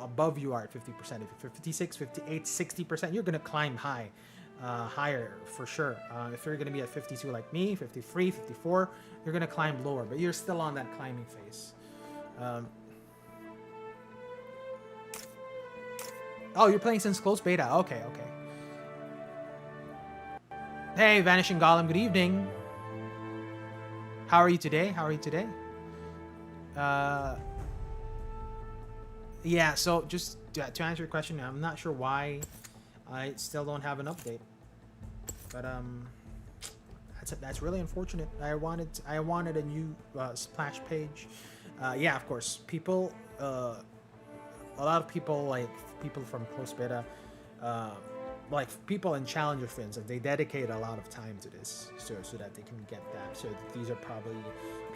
above you are at 50%, if you're 56, 58, 60%, you're gonna climb higher for sure. If you're gonna be at 52 like me, 53, 54, you're gonna climb lower, but you're still on that climbing phase. Oh, you're playing since closed beta. Okay. Hey, Vanishing Golem, good evening. How are you today? Yeah, so just to answer your question, I'm not sure why I still don't have an update, but that's really unfortunate. I wanted a new splash page. Yeah, of course, people, a lot of people, like people from closed beta, like people in challenger fins, and they dedicate a lot of time to this, so that they can get that. So these are probably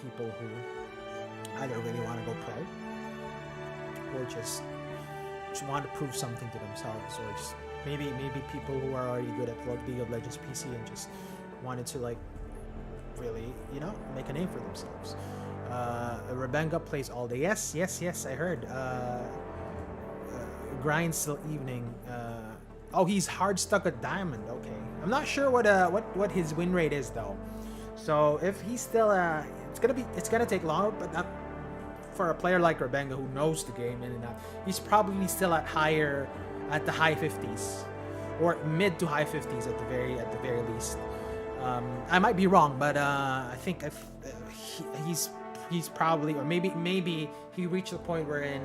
people who either really want to go pro, or just want to prove something to themselves, or just maybe people who are already good at League of Legends PC and just wanted to like really, you know, make a name for themselves. Rebenga plays all day. Yes, I heard. Grinds till evening. Oh, he's hard stuck at diamond. Okay, I'm not sure what his win rate is though. So if he's still it's gonna take longer, but not for a player like Rebenga who knows the game in and out. He's probably still at the high 50s or mid to high 50s at the very least. I might be wrong, but I think he's probably, or maybe he reached the point where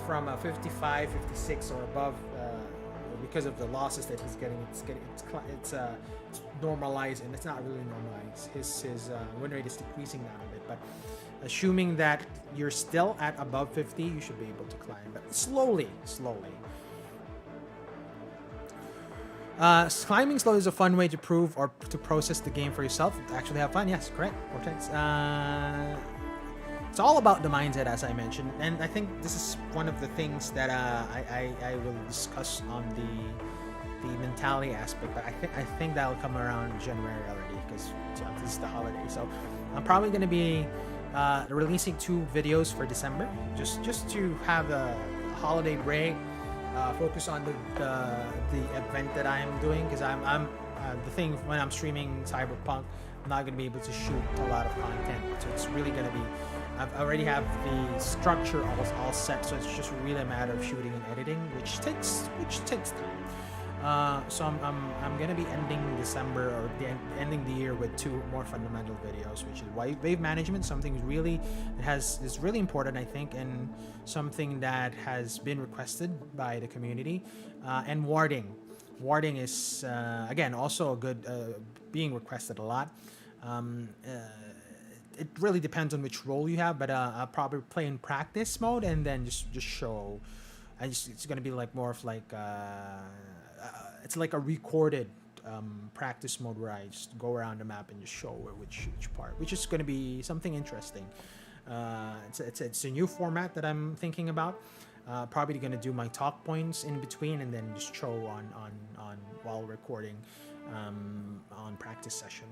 from a 55, 56 or above, because of the losses that he's getting, it's normalized, and it's not really normalized. His win rate is decreasing down a bit, but assuming that you're still at above 50, you should be able to climb, but slowly. Climbing slow is a fun way to prove or to process the game for yourself. Actually have fun. Yes, correct. Vortex. It's all about the mindset, as I mentioned, and I think this is one of the things that I will discuss on the mentality aspect, but I think that'll come around January already because this is the holiday. So I'm probably gonna be releasing 2 videos for December, just to have a holiday break, focus on the event that I am doing, because I'm the thing when I'm streaming Cyberpunk, I'm not gonna be able to shoot a lot of content, so it's really gonna be. I already have the structure all set, so it's just really a matter of shooting and editing, which takes time. So I'm gonna be ending December or ending the year with 2 more fundamental videos, which is wave management, something is really important, I think, and something that has been requested by the community, and warding. Warding is again also a good being requested a lot. It really depends on which role you have, but I'll probably play in practice mode and then just show. It's gonna be like more of like it's like a recorded practice mode where I just go around the map and just show which part, which is gonna be something interesting. It's a new format that I'm thinking about. Probably gonna do my talk points in between and then just show on while recording on practice session.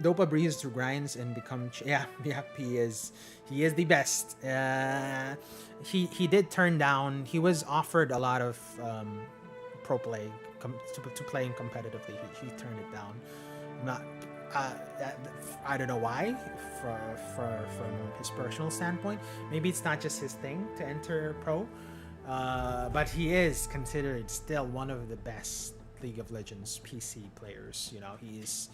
Dopa breezes through grinds and becomes he is the best. He did turn down. He was offered a lot of pro play to playing competitively. He turned it down. Not I don't know why. From his personal standpoint, maybe it's not just his thing to enter pro, but he is considered still one of the best League of Legends PC players. You know, he's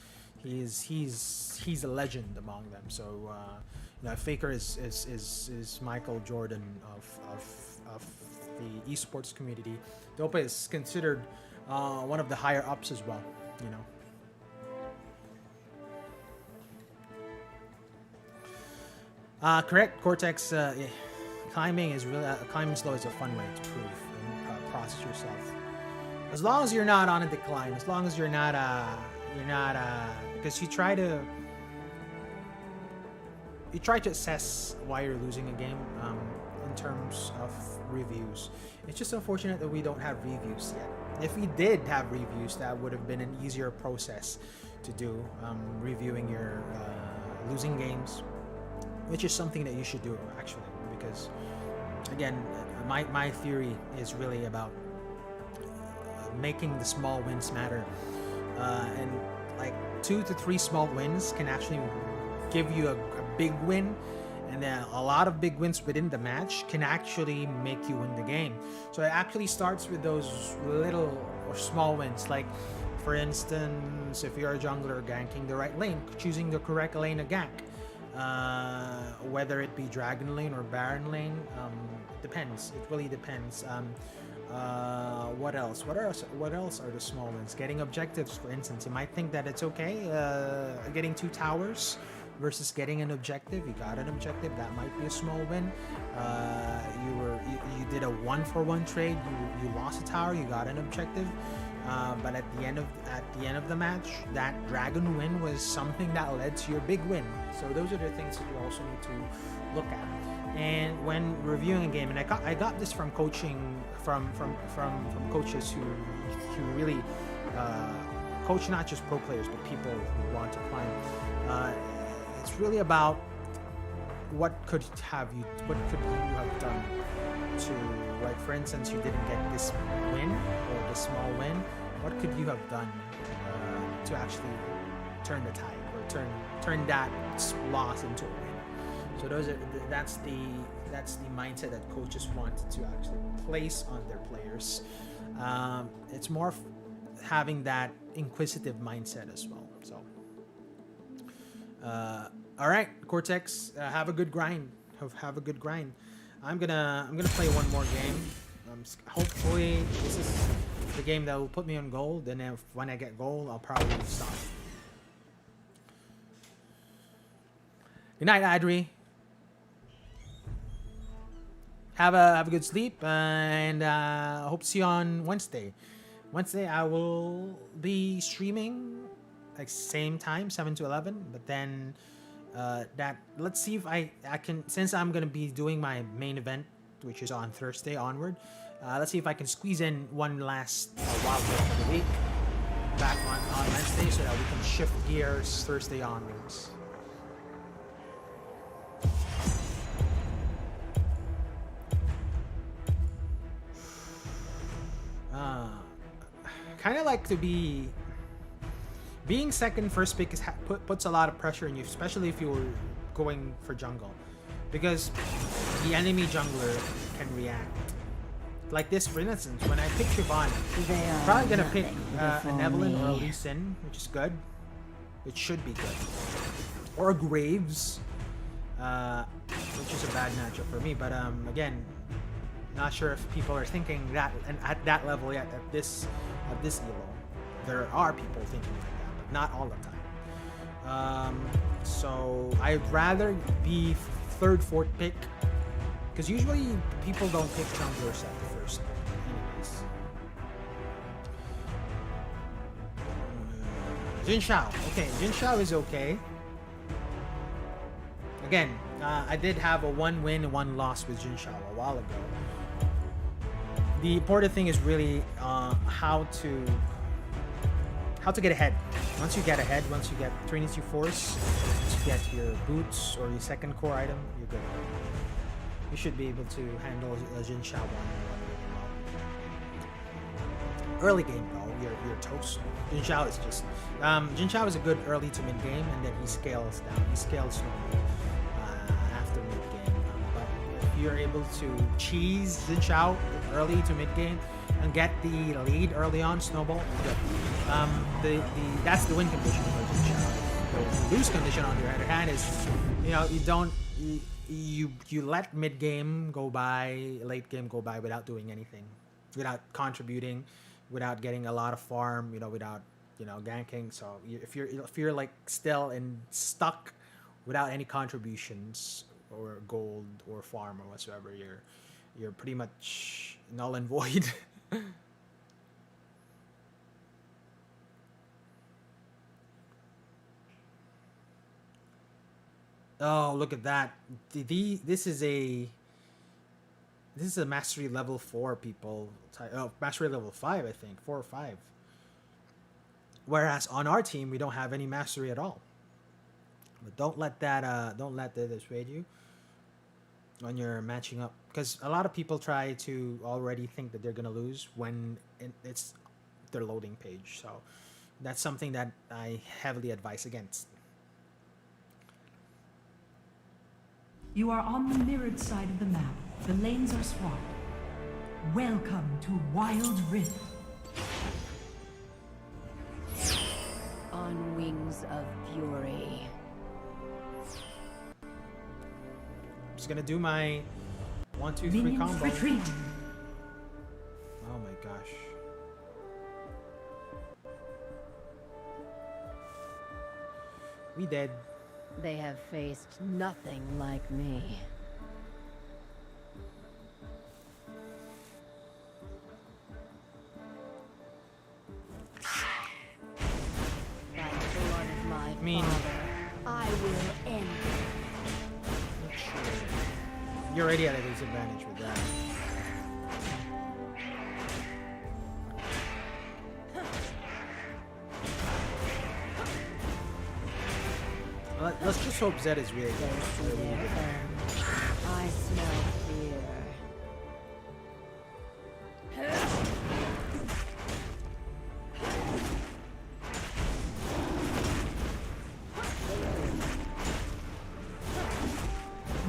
a legend among them. So Faker is Michael Jordan of the esports community. Dopa is considered one of the higher ups as well. You know. Correct, Cortex. Climbing is really climbing slow is a fun way to prove and process yourself. As long as you're not on a decline, as long as you're not because you try to assess why you're losing a game in terms of reviews. It's just unfortunate that we don't have reviews yet. If we did have reviews, that would have been an easier process to do, reviewing your losing games, which is something that you should do actually, because again, my theory is really about making the small wins matter, and like 2 to 3 small wins can actually give you a big win, and then a lot of big wins within the match can actually make you win the game. So it actually starts with those little or small wins, like for instance, if you're a jungler ganking the right lane, choosing the correct lane to gank. Whether it be Dragon Lane or Baron Lane, it depends. It really depends. What else? What else are the small wins? Getting objectives, for instance. You might think that it's okay, getting 2 towers versus getting an objective. You got an objective, that might be a small win. You did a 1-for-1 trade. You lost a tower. You got an objective. But at the end of the match, that dragon win was something that led to your big win. So those are the things that you also need to look at. And when reviewing a game, and I got this from coaching from coaches who really coach not just pro players but people who want to climb. It's really about what could you have done to, like for instance, you didn't get this win or this small win. What could you have done to actually turn the tide or turn that loss into a win? So that's the mindset that coaches want to actually place on their players. It's more having that inquisitive mindset as well. So, all right, Cortex, have a good grind. Have a good grind. I'm gonna play one more game. Hopefully this is the game that will put me on gold, and then when I get gold, I'll probably stop. Good night, Adri. Have a good sleep, and hope to see you on Wednesday. Wednesday I will be streaming like same time, 7 to 11, but then let's see if I can, since I'm gonna be doing my main event which is on Thursday onward. Let's see if I can squeeze in one last Wild Rift of the week back on Wednesday so that we can shift gears Thursday onwards. Kind of like to be being second first pick puts a lot of pressure on you, especially if you're going for jungle, because the enemy jungler can react. Like this, for instance, when I pick Siobhan, I'm probably gonna pick an Evelyn or a Lee Sin, which is good. It should be good. Or a Graves, which is a bad matchup for me. But again, not sure if people are thinking that and at that level yet at this elo. There are people thinking like that, but not all the time. So I'd rather be third, fourth pick, because usually people don't pick junglers at the first, anyways. Jin Shao. Okay, Jin Shao is okay. Again, I did have a 1 win and 1 loss with Jin Shao a while ago. The important thing is really how to get ahead. Once you get ahead, once you get Trinity Force, once you get your boots or your second core item, you're good. You should be able to handle Jin Shao one. Early game though, you're toast. Jin Shao is just Jin Shao is a good early to mid game, and then he scales down. He scales normally after mid game. But if you're able to cheese Jin Shao early to mid game and get the lead early on, snowball, good. That's the win condition for Jin Shao. The lose condition on the other hand is, you let mid game go by, late game go by without doing anything, without contributing, without getting a lot of farm, without ganking. So if you're like still stuck without any contributions or gold or farm or whatsoever, you're pretty much null and void. Oh, look at that. This is a mastery level 4 people. Oh, mastery level 5, I think. 4 or 5. Whereas on our team, we don't have any mastery at all. But don't let that dissuade you when you're matching up. Because a lot of people try to already think that they're going to lose when it's their loading page. So that's something that I heavily advise against. You are on the mirrored side of the map. The lanes are swapped. Welcome to Wild Rift. On wings of fury. I'm just gonna do my 1, 2, 3 Minions combo. retreat. Oh my gosh. We dead. They have faced nothing like me. By the blood of my father, I will end it. You're already at a disadvantage with that. Let's just hope Zed is really good. I smell fear.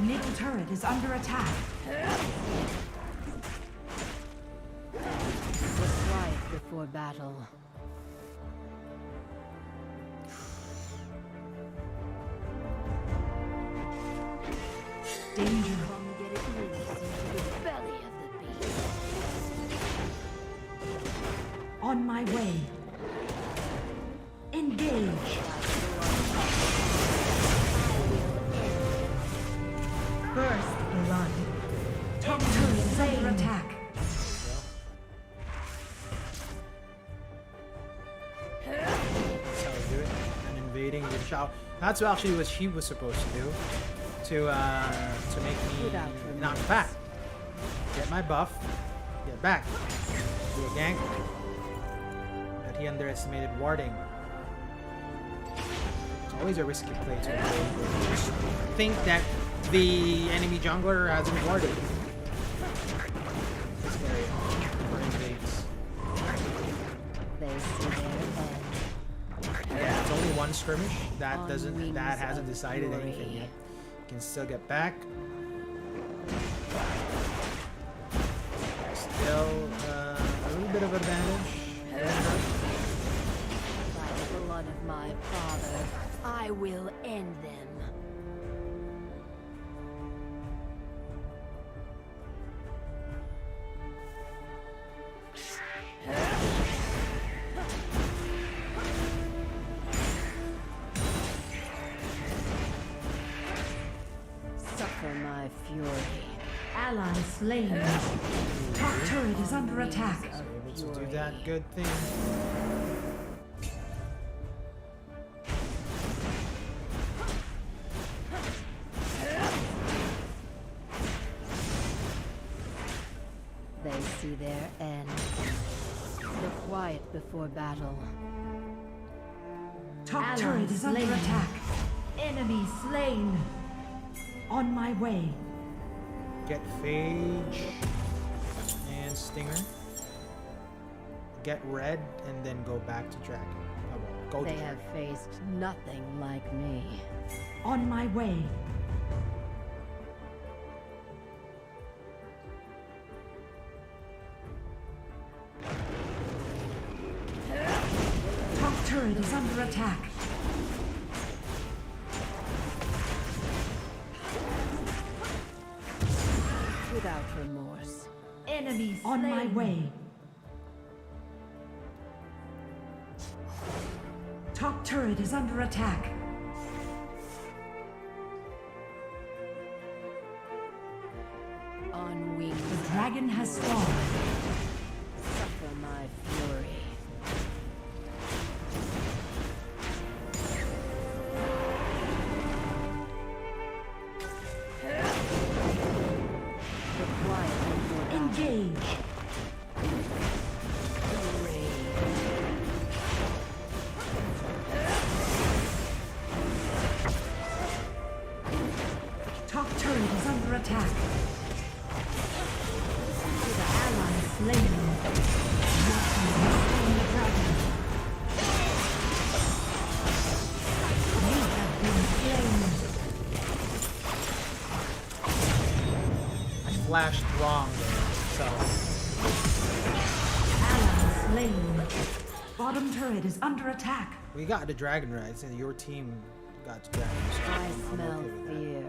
Middle turret is under attack. What's life before battle? Danger. Come get it loose into the belly of the beast. On my way. Engage. First blood. Top turret is under attack. That's how we do it. And invading the Shao. That's actually what she was supposed to do. To make me knock back. Get my buff. Get back. Do a gank. But he underestimated warding. It's always a risky play to just think that the enemy jungler hasn't warded. This area. Or invades. They see their end. Yeah, it's only one skirmish. That On doesn't. wings That hasn't of decided glory. anything yet. Can still get back. Still a little bit of advantage. By the blood of my father, I will end them. Suffer my fury. Ally slain. Top turret is under attack. Able to do that good thing. They see their end. The quiet before battle. Top turret is under attack. Enemy slain. On my way. Get Phage and Stinger. Get Red and then go back to Dragon. Oh, well, go They to have Dragon. faced nothing like me. On my way. Top turret is under attack. Without remorse. Enemies on my way. Top turret is under attack. On wings. The dragon has spawned. Suffer my fury. The quiet before battle. Engage. Top turret is under attack. The ally slain. Your team has slain the dragon. You have been slain. I flashed wrong there, Ally slain. Bottom turret is under attack. so we got the Dragon right. And your team got the Dragon. So I I'm smell okay with that. fear.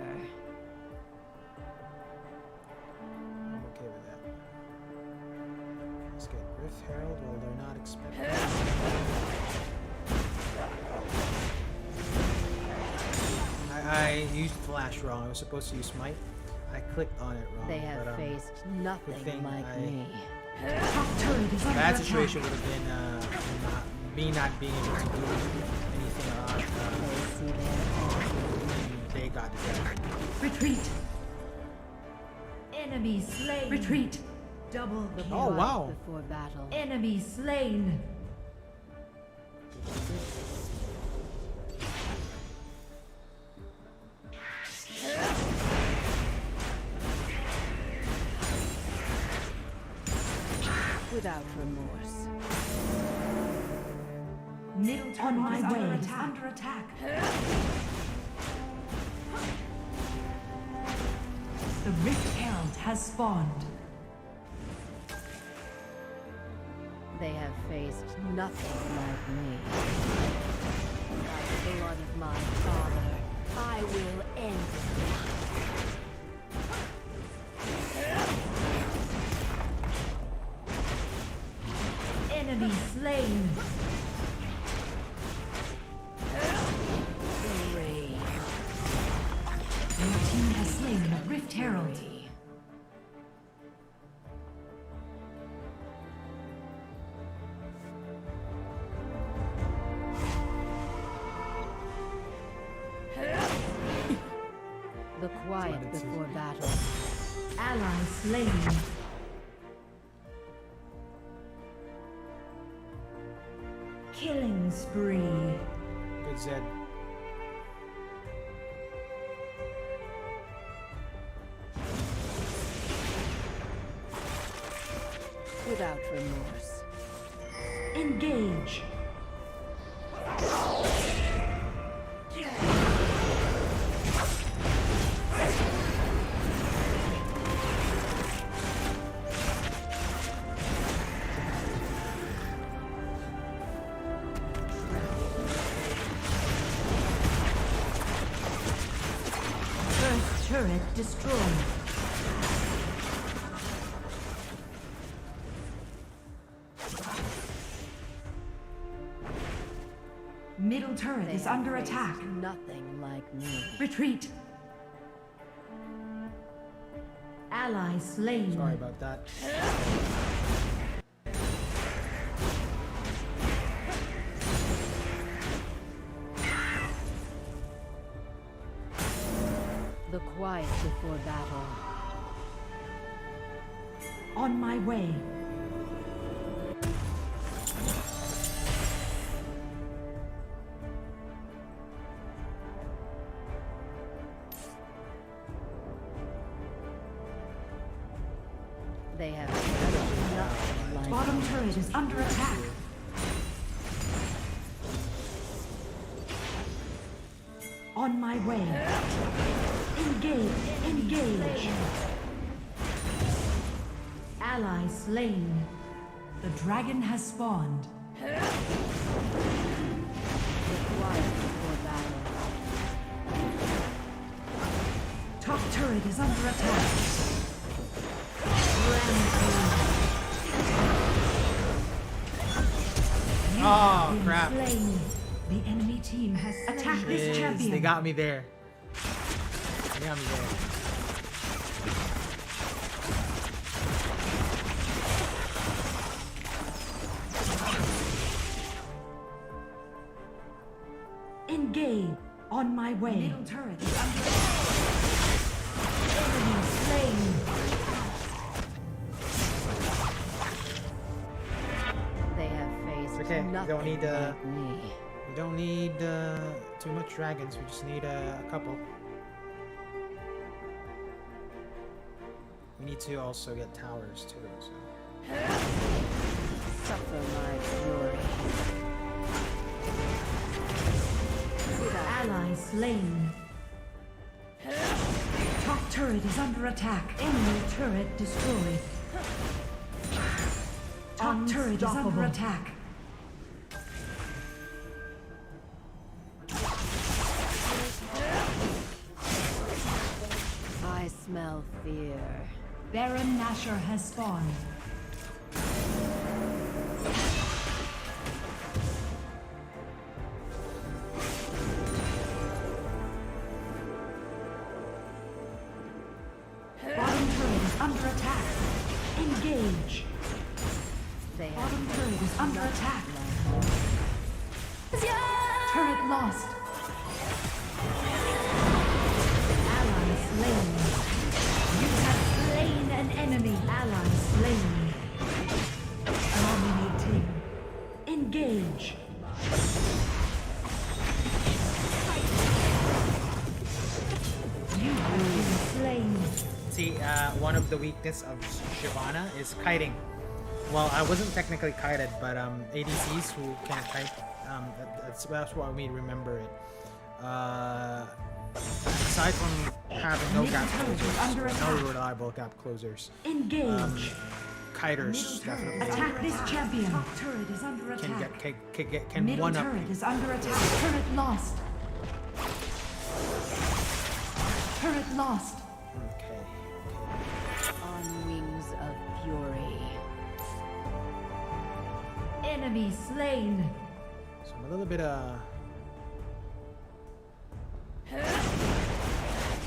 I'm okay with that. Let's get Rift Herald while they're not expecting. I used Flash wrong. I was supposed to use Smite. I clicked on it wrong. They have but, faced nothing thing like me. Top turret is under Bad attack. situation would have been me not being able to do anything about They see their end. when they got the Dragon. Retreat. Enemy slain. Retreat. Double kill. Oh, Quiet wow. Before battle. Enemy slain. Without remorse. Middle turret on my way. Under attack. The Rift Herald has spawned. They have faced nothing like me. By the blood of my father, I will end them. Enemy slain. Fury. Your team has slain the Rift Herald. The quiet before battle. Ally slain. Killing spree. Good Zed. Without remorse. Engage. First turret destroyed. Middle turret They is have under faced attack. Nothing like me. Retreat. Ally slain. Sorry about that. The quiet before battle. On my way. They have nothing like Bottom turret is under attack. On my way. Engage. Engage. Ally slain. The dragon has spawned. the quiet before battle. Top turret is under attack. Oh, crap. Slain. The enemy team has attacked this Jeez, champion. they got me there. They got me there. Engage. On my way. Middle turret is under attack. Enemy slain. They have faced Okay, nothing don't need, like me. We don't need too much dragons. We just need a couple. We need to also get towers too. So. Suffer my fury. Ally slain. Top turret is under attack. Enemy turret destroyed. Top turret is under attack. I smell fear. Baron Nashor has spawned. Bottom turret is under attack. Engage. They have Bottom turret is under attack. Turret lost. Ally slain. You have slain an enemy. Ally slain. Dominating. Engage. You have been slain. See, one of the weakness of Shyvana is kiting. Well, I wasn't technically kited, but ADCs who can't kite, that's what we remember it. Aside from having no gap closers, no reliable gap closers, Engage. kiters definitely Attack this champion. Top turret is under can attack. can Middle one up. turret is under attack. Turret lost. Turret lost. Okay. on wings of fury. Enemy slain. So I'm a little bit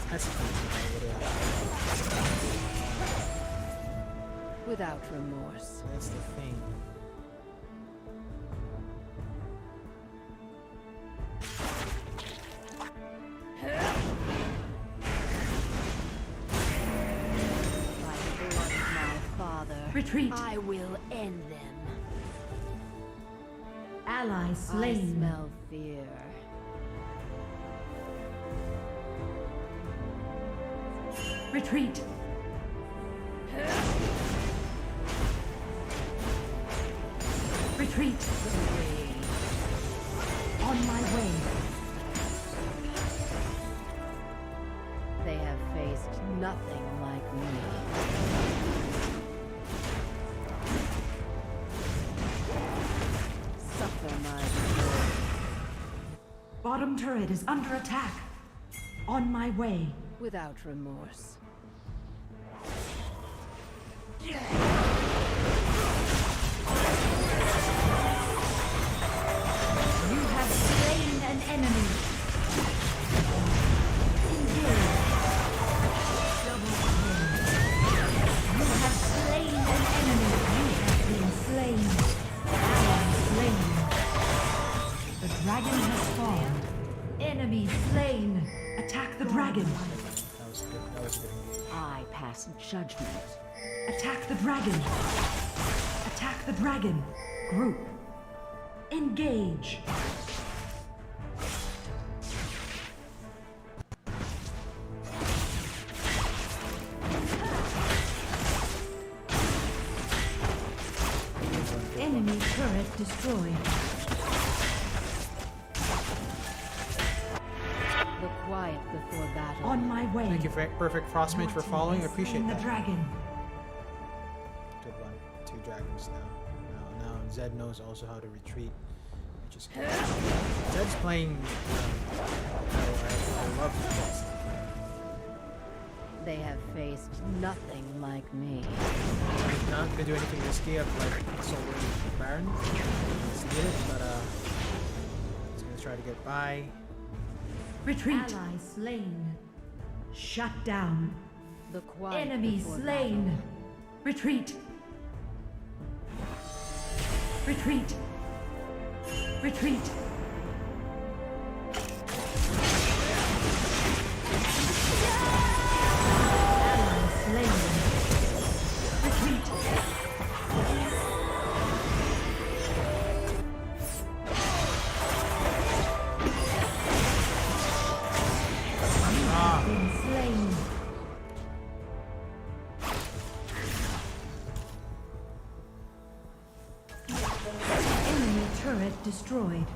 hesitant. Without remorse. That's the thing. By the blood of my father, Retreat. I will end them. Ally I slain. smell fear. Retreat. Retreat. On my way. They have faced nothing like me. Suffer my fury. Bottom turret is under attack. On my way. Without remorse. You have slain an enemy. Engage. Double kill. You have slain an enemy. You have been slain. Ally slain. The dragon has fallen. Enemy slain. Attack the dragon. That was good. That was good. I pass judgment. Attack the dragon. Attack the dragon. Group. Engage. Enemy turret destroyed. The quiet before battle. On my way. Thank you, Perfect Frostmage, for following. I appreciate the that. dragon. Good one. 2 dragons now. Now Zed knows also how to retreat, which is good. Zed's playing. I love this. They have faced nothing like me. He's not gonna do anything risky of like Solar Baron. He's needed, but he's gonna try to get by. Retreat. Ally slain. Shut down. The quiet Enemy before slain. battle. Retreat. Retreat. Retreat. Ally slain. Retreat. Been slain. Enemy turret destroyed.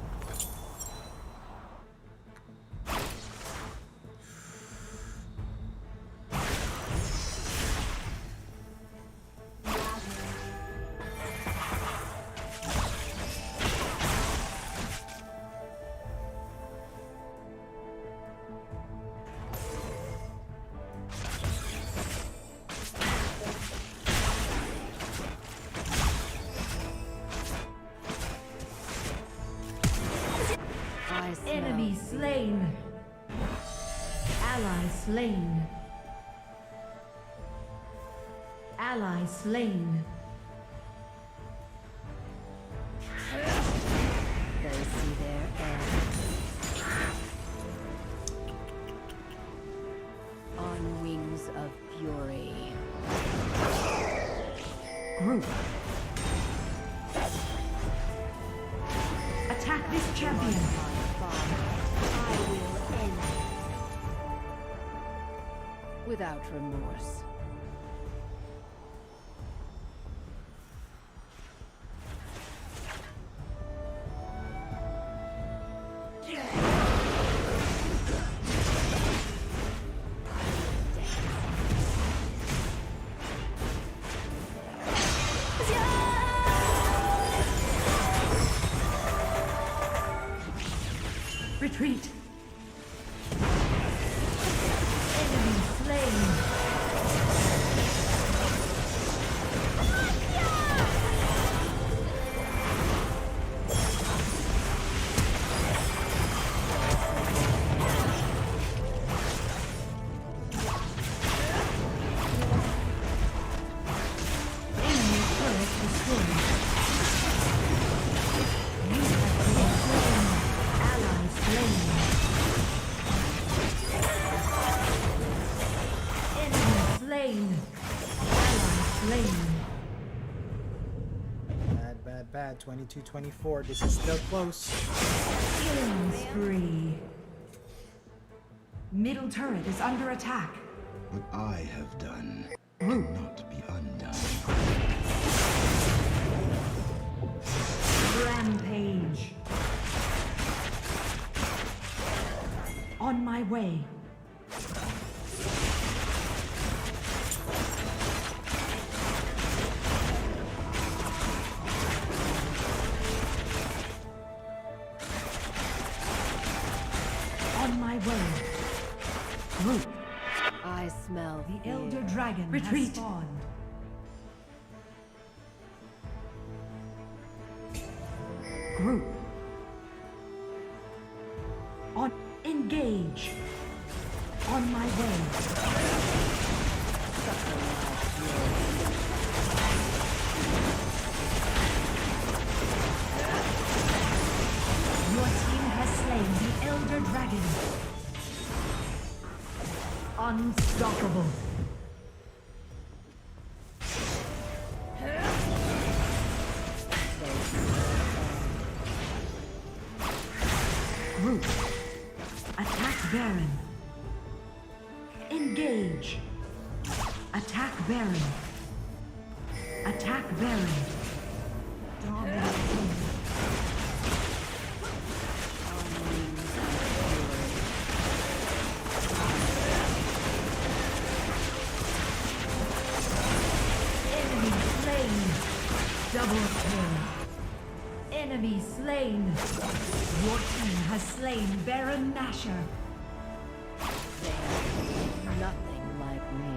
I smell Enemy fear. slain. Ally slain. Ally slain. They see their end. On wings of fury. Group. Attack this champion. My father, I will end it. Without remorse. Retreat. Enemy slain. Enemy turret destroyed. You have been slain. Ally slain. bad. 22-24. This is still close. Killing spree. Middle turret is under attack. What I have done will not be undone. Rampage. On my way. On my way. Group. I smell The fear. Elder Dragon Retreat. has spawned. Group. On engage. On my way. Your team has slain the Elder Dragon. Unstoppable. Group. Attack Baron. Engage. Attack Baron. Attack Baron. Dominating. Enemy slain. Double kill. Enemy slain. Your team has slain Baron Nashor. They are nothing like me.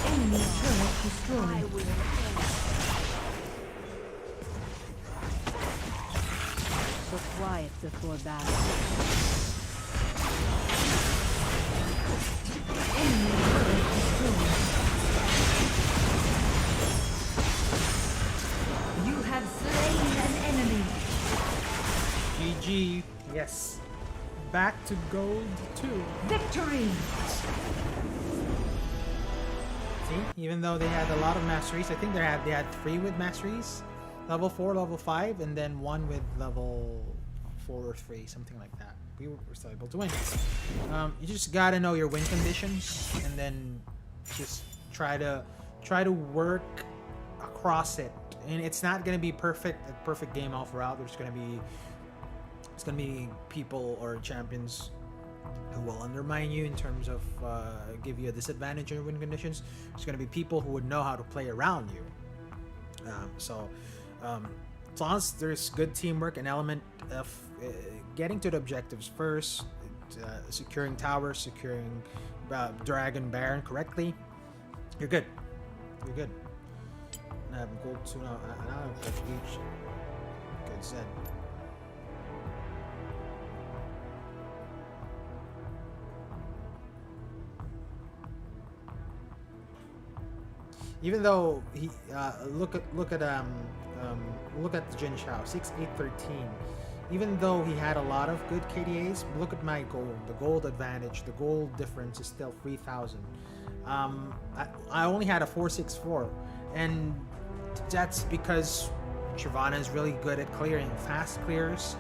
Enemy turret I destroyed. will end. So quiet before battle. Enemy turret destroyed. You have slain an enemy. GG. Yes. Back to gold 2. Victory! See, even though they had a lot of masteries, I think they had 3 with masteries, level 4, level 5, and then 1 with level 4 or 3, something like that. We were still able to win. You just gotta know your win conditions, and then just try to work across it. And it's not gonna be perfect, a perfect game all throughout. There's gonna be people or champions who will undermine you in terms of give you a disadvantage in win conditions. There's going to be people who would know how to play around you. As long as there's good teamwork, an element of getting to the objectives first, securing towers, securing Dragon Baron correctly, you're good. You're good. And I have gold 2 now. Now I have prestige. Good said. Even though he look at the Jin Shao 6-8-13. Even though he had a lot of good KDAs, look at my gold. The gold advantage, the gold difference is still 3,000. I only had a 464, and that's because Shyvana is really good at clearing fast clears,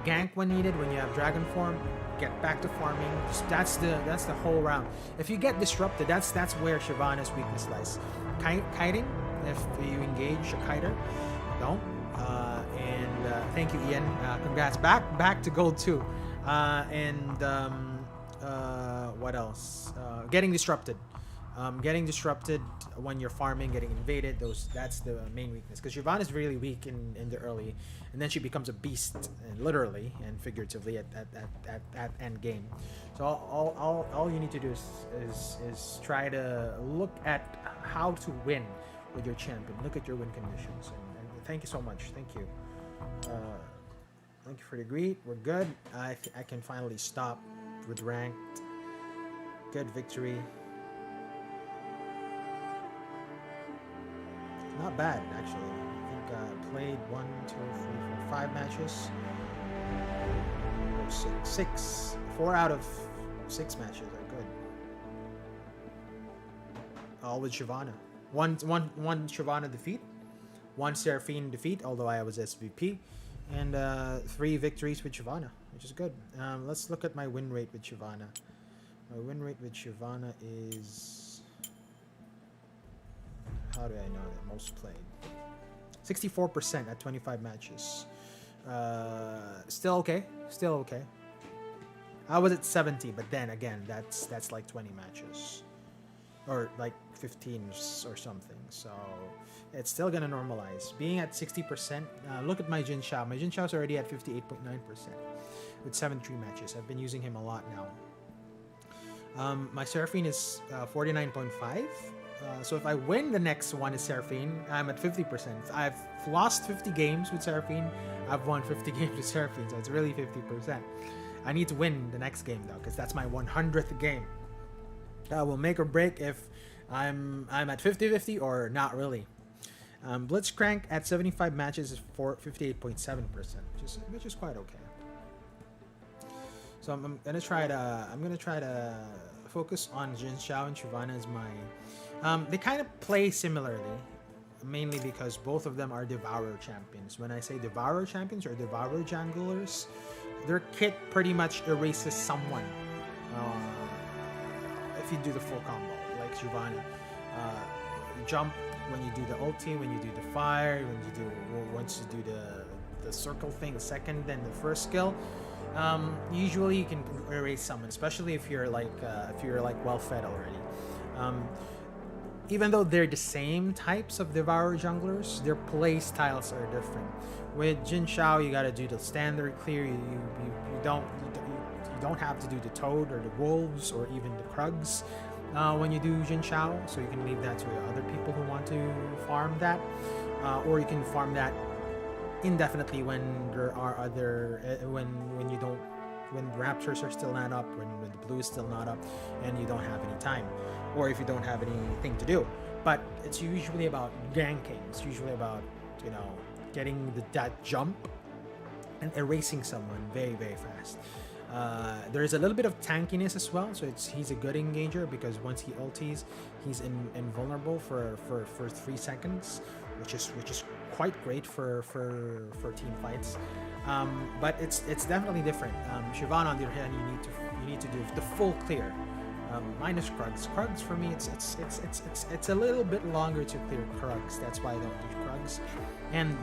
gank when needed. When you have dragon form, get back to farming. That's the whole round. If you get disrupted, that's where Shyvana's weakness lies. Kiting, if you engage a kiter, don't. Thank you, Ian. Congrats. Back to gold 2. What else? Getting disrupted. Getting disrupted when you're farming, getting invaded. That's the main weakness. Because Shyvana is really weak in the early, and then she becomes a beast, literally and figuratively at end game. So all you need to do is try to look at how to win with your champion. Look at your win conditions. And thank you so much. Thank you. Thank you for the greet. We're good. I can finally stop with ranked. Good victory. Not bad, actually. I think I played 1, 2, 3, 4, 5 matches. 6. 4 out of 6 matches are good. All with Shyvana. One Shyvana defeat, 1 Seraphine defeat, although I was SVP, and 3 victories with Shyvana, which is good. Let's look at my win rate with Shyvana. My win rate with Shyvana is... How do I know that? Most played. 64% at 25 matches. Still okay. Still okay. I was at 70, but then again, that's like 20 matches. Or like 15 or something. So it's still gonna normalize. Being at 60%, look at my Jin Shao. My Jin Shao's already at 58.9% with 73 matches. I've been using him a lot now. My Seraphine is 49.5. So if I win the next one is Seraphine, I'm at 50%. I've lost 50 games with Seraphine. I've won 50 games with Seraphine, so it's really 50%. I need to win the next game though, because that's my 100th game. Will make or break if I'm at 50-50 or not really. Blitzcrank at 75 matches is for 58.7%, which is quite okay. So I'm gonna try to focus on Jin Shao and Shyvana as my. They kind of play similarly, mainly because both of them are Devourer champions. When I say Devourer champions or Devourer junglers, their kit pretty much erases someone. If you do the full combo, like Shyvana, you jump when you do the ulti, when you do the fire, once you do the circle thing, the second, then the first skill. Usually you can erase someone, especially if you're like well fed already. Even though they're the same types of Devourer junglers, their play styles are different. With Jin Shao, you gotta do the standard clear. You don't have to do the Toad or the Wolves or even the Krugs when you do Jin Shao, so you can leave that to other people who want to farm that, or you can farm that indefinitely when there are other when Raptors are still not up, when the blue is still not up, and you don't have any time, or if you don't have anything to do. But it's usually about ganking. It's usually about getting that jump and erasing someone very, very fast. There is a little bit of tankiness as well, so he's a good engager because once he ultis, he's invulnerable for 3 seconds, which is quite great for team fights. But it's definitely different. Shyvana, on the other hand, you need to do the full clear, minus Krugs. Krugs for me, it's a little bit longer to clear Krugs. That's why I don't do Krugs, and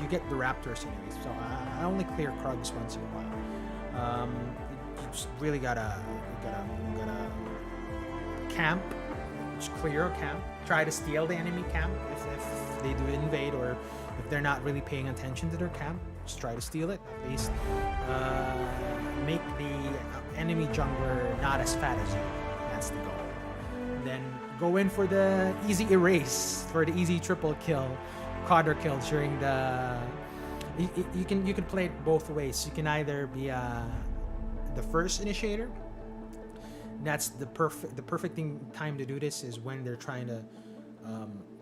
you get the Raptors anyways. So I only clear Krugs once in a while. You just really gotta camp, just clear a camp, try to steal the enemy camp if they do invade, or if they're not really paying attention to their camp, just try to steal it, at least make the enemy jungler not as fat as you. That's the goal. Then go in for the easy erase, for the easy triple kill, quadra kill during the. You can play it both ways. You can either be the first initiator. That's the perfect time to do this is when they're trying to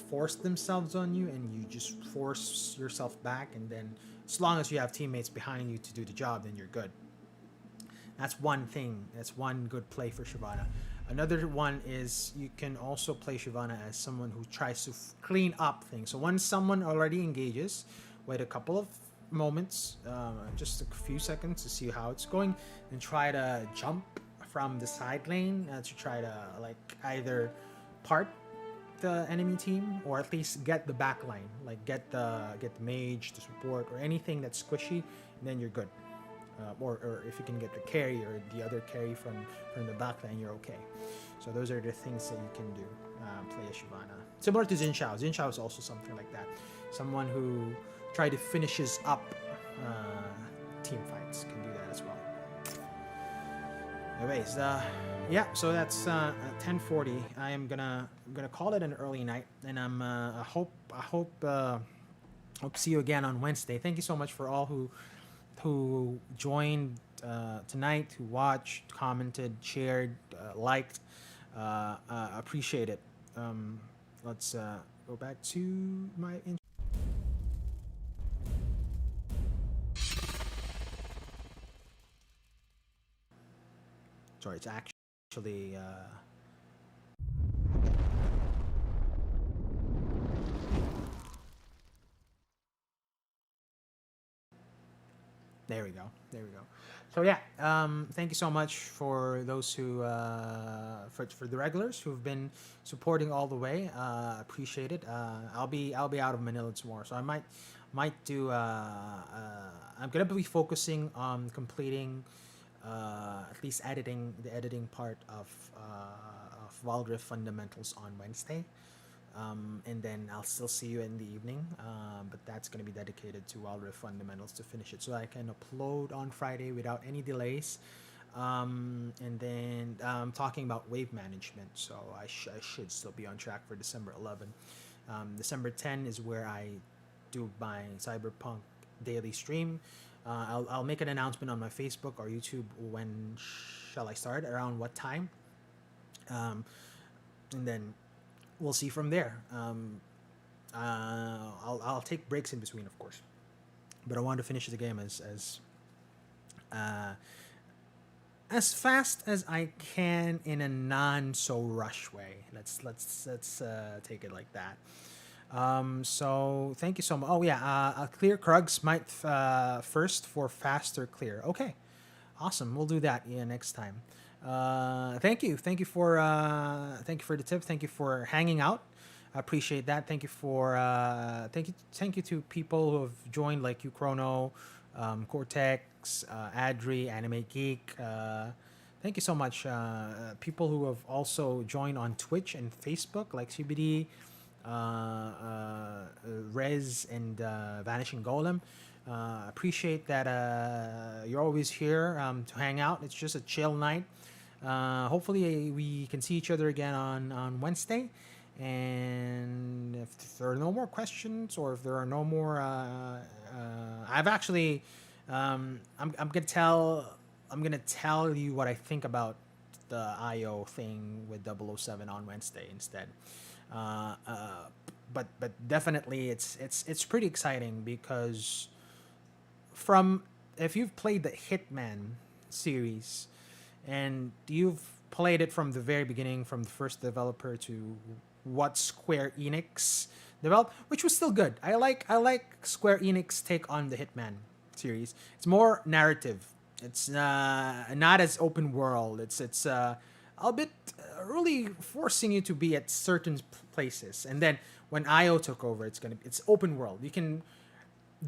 force themselves on you, and you just force yourself back, and then as long as you have teammates behind you to do the job, then you're good. That's one thing. That's one good play for Shyvana. Another one is you can also play Shyvana as someone who tries to clean up things. So once someone already engages, wait a couple of moments, just a few seconds to see how it's going, and try to jump from the side lane to try to either part the enemy team, or at least get the back line, get the mage, the support, or anything that's squishy, and then you're good. Or if you can get the carry or the other carry from the back line, you're okay. So those are the things that you can do. Play a Shyvana. Similar to Jin Shao. Jin Shao is also something like that. Someone who try to finishes up team fights can do that as well. Anyways, yeah. So that's 10:40. I am gonna call it an early night, and I hope see you again on Wednesday. Thank you so much for all who joined tonight, who watched, commented, shared, liked. Appreciate it. Let's go back to my intro. Sorry, it's actually. There we go. There we go. So yeah, thank you so much for those who for the regulars who've been supporting all the way. Appreciate it. I'll be out of Manila tomorrow, so I might do. I'm gonna be focusing on completing at least the editing part of Wild Rift Fundamentals on Wednesday. And then I'll still see you in the evening. But that's going to be dedicated to Wild Rift Fundamentals to finish it, so I can upload on Friday without any delays. And then talking about wave management, so I should still be on track for December 11. December 10 is where I do my Cyberpunk daily stream. I'll make an announcement on my Facebook or YouTube when shall I start, around what time, and then we'll see from there. I'll take breaks in between, of course, but I want to finish the game as fast as I can in a non so rush way. Let's take it like that. So thank you so much. Oh yeah, clear Krugs might first for faster clear. Okay, awesome. We'll do that next time. Thank you for the tip. Thank you for hanging out. I appreciate that. Thank you for thank you to people who have joined, like you, Chrono, Cortex, Adri, Anime Geek. Thank you so much. People who have also joined on Twitch and Facebook, like CBD, Rez, and Vanishing Golem. Appreciate that you're always here to hang out. It's just a chill night. Hopefully we can see each other again on Wednesday. And if there are no more questions, or if there are no more, I've actually, I'm gonna tell you what I think about the IO thing with 007 on Wednesday instead. But definitely it's pretty exciting, because if you've played the Hitman series and you've played it from the very beginning, from the first developer to what Square Enix developed, which was still good. I like Square Enix take on the Hitman series. It's more narrative. It's not as open world. It's a bit really forcing you to be at certain places. And then when IO took over, it's open world. You can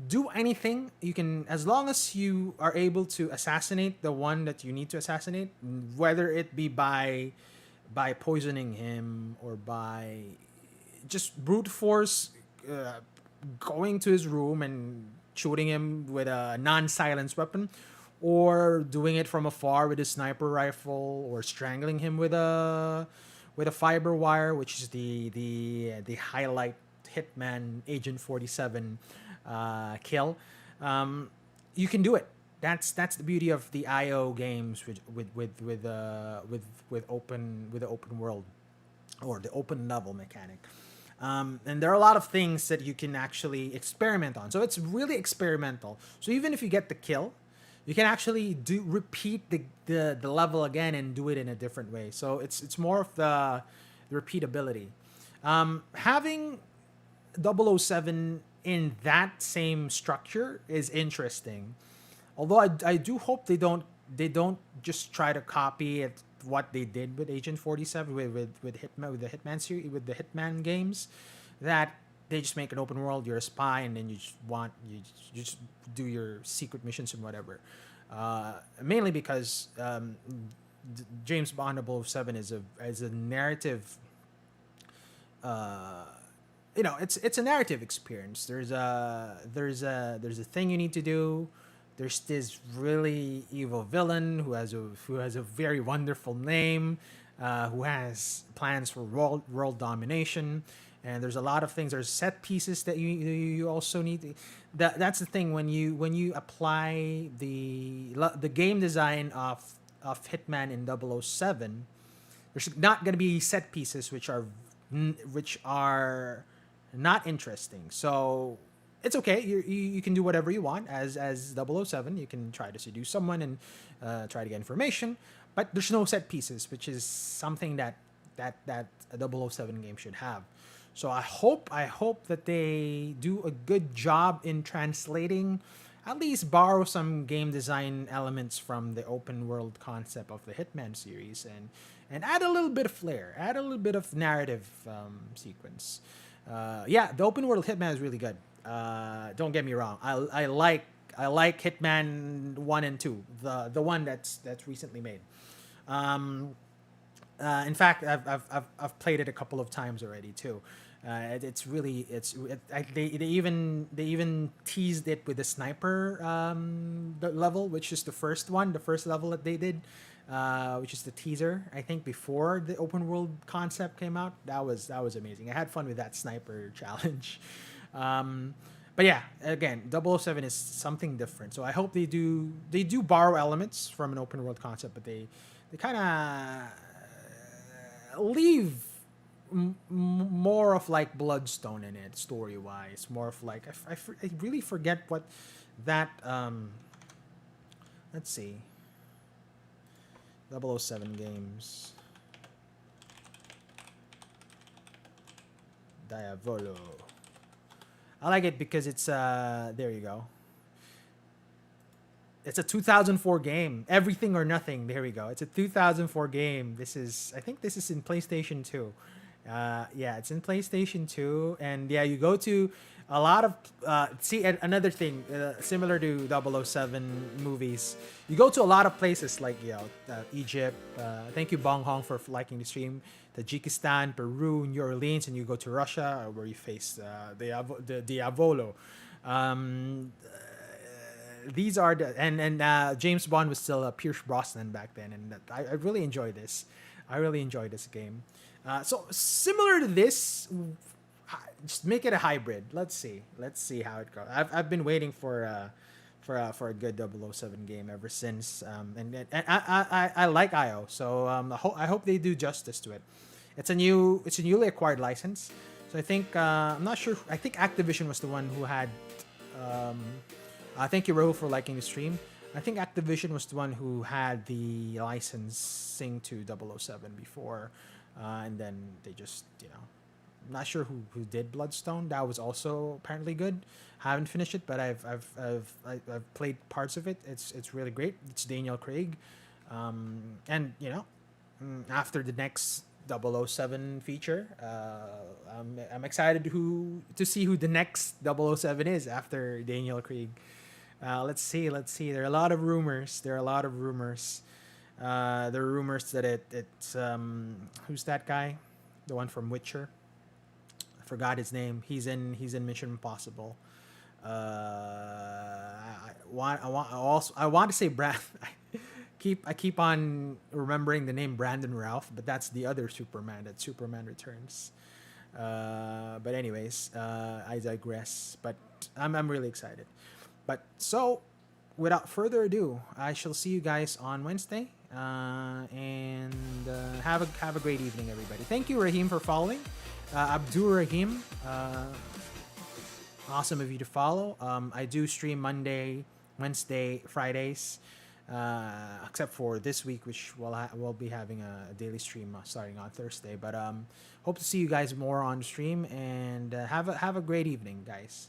do anything. You can, as long as you are able to assassinate the one that you need to assassinate, whether it be by poisoning him or by just brute force going to his room and shooting him with a non-silenced weapon, or doing it from afar with a sniper rifle, or strangling him with a fiber wire, which is the highlight Hitman Agent 47 kill. You can do it. That's the beauty of the IO games with the open world, or the open level mechanic. And there are a lot of things that you can actually experiment on. So it's really experimental. So even if you get the kill, you can actually repeat the level again and do it in a different way. So it's more of the repeatability. Having 007 in that same structure is interesting. Although I do hope they don't just try to copy it, what they did with Agent 47 with Hitman, with the Hitman series, with the Hitman games, that they just make an open world. You're a spy, and then you just do your secret missions and whatever. Mainly because James Bond 007 is a narrative. It's a narrative experience. There's a thing you need to do. There's this really evil villain who has a very wonderful name, who has plans for world domination, and there's a lot of things. There's set pieces that you also need. That's the thing when you apply the game design of Hitman in 007. There's not going to be set pieces which are not interesting. So it's okay. You can do whatever you want as 007. You can try to seduce someone and try to get information. but there's no set pieces, which is something that a 007 game should have. So I hope that they do a good job in translating, at least borrow some game design elements from the open world concept of the Hitman series, and add a little bit of flair, add a little bit of narrative sequence. Yeah, the open world Hitman is really good. Don't get me wrong. I like Hitman 1 and 2, the one that's recently made. In fact, I've played it a couple of times already too. It's really they even teased it with the sniper the level, which is the first level that they did, which is the teaser. I think before the open world concept came out, that was amazing. I had fun with that sniper challenge. But yeah, again, 007 is something different. So I hope they do borrow elements from an open world concept, but they kind of leave more of like Bloodstone in it, story wise. More of like I really forget what that let's see, 007 games, Diavolo. I like it because it's there you go. It's a 2004 game. Everything or Nothing. There we go. It's a 2004 game. I think this is in PlayStation 2. Yeah, it's in PlayStation 2, and yeah, you go to a lot of another thing similar to 007 movies. You go to a lot of places like Egypt. Thank you Bong Hong for liking the stream. Tajikistan, Peru, New Orleans, and you go to Russia where you face the Diavolo. These are James Bond was still Pierce Brosnan back then, and I really enjoy this. I really enjoy this game. So similar to this, just make it a hybrid. Let's see how it goes. I've been waiting for a good 007 game ever since, and I like IO, so I hope they do justice to it. It's a newly acquired license, so I think I'm not sure. I think Activision was the one who had. Thank you, Rahul, for liking the stream. I think Activision was the one who had the licensing to 007 before, and then they just I'm not sure who did Bloodstone. That was also apparently good. I haven't finished it, but I've played parts of it. It's really great. It's Daniel Craig, and after the next 007 feature, I'm excited to see who the next 007 is after Daniel Craig. Let's see. There are a lot of rumors. There are rumors that it's who's that guy? The one from Witcher. I forgot his name. He's in Mission Impossible. I want to say Brand. I keep on remembering the name Brandon Routh, but that's the other Superman. That Superman Returns. But anyways, I digress. But I'm really excited. But so, without further ado, I shall see you guys on Wednesday. And have a great evening, everybody. Thank you, Raheem, for following. Abdur Rahim, awesome of you to follow. I do stream Monday, Wednesday, Fridays, except for this week, which we'll be having a daily stream starting on Thursday. But hope to see you guys more on the stream, and have a great evening, guys.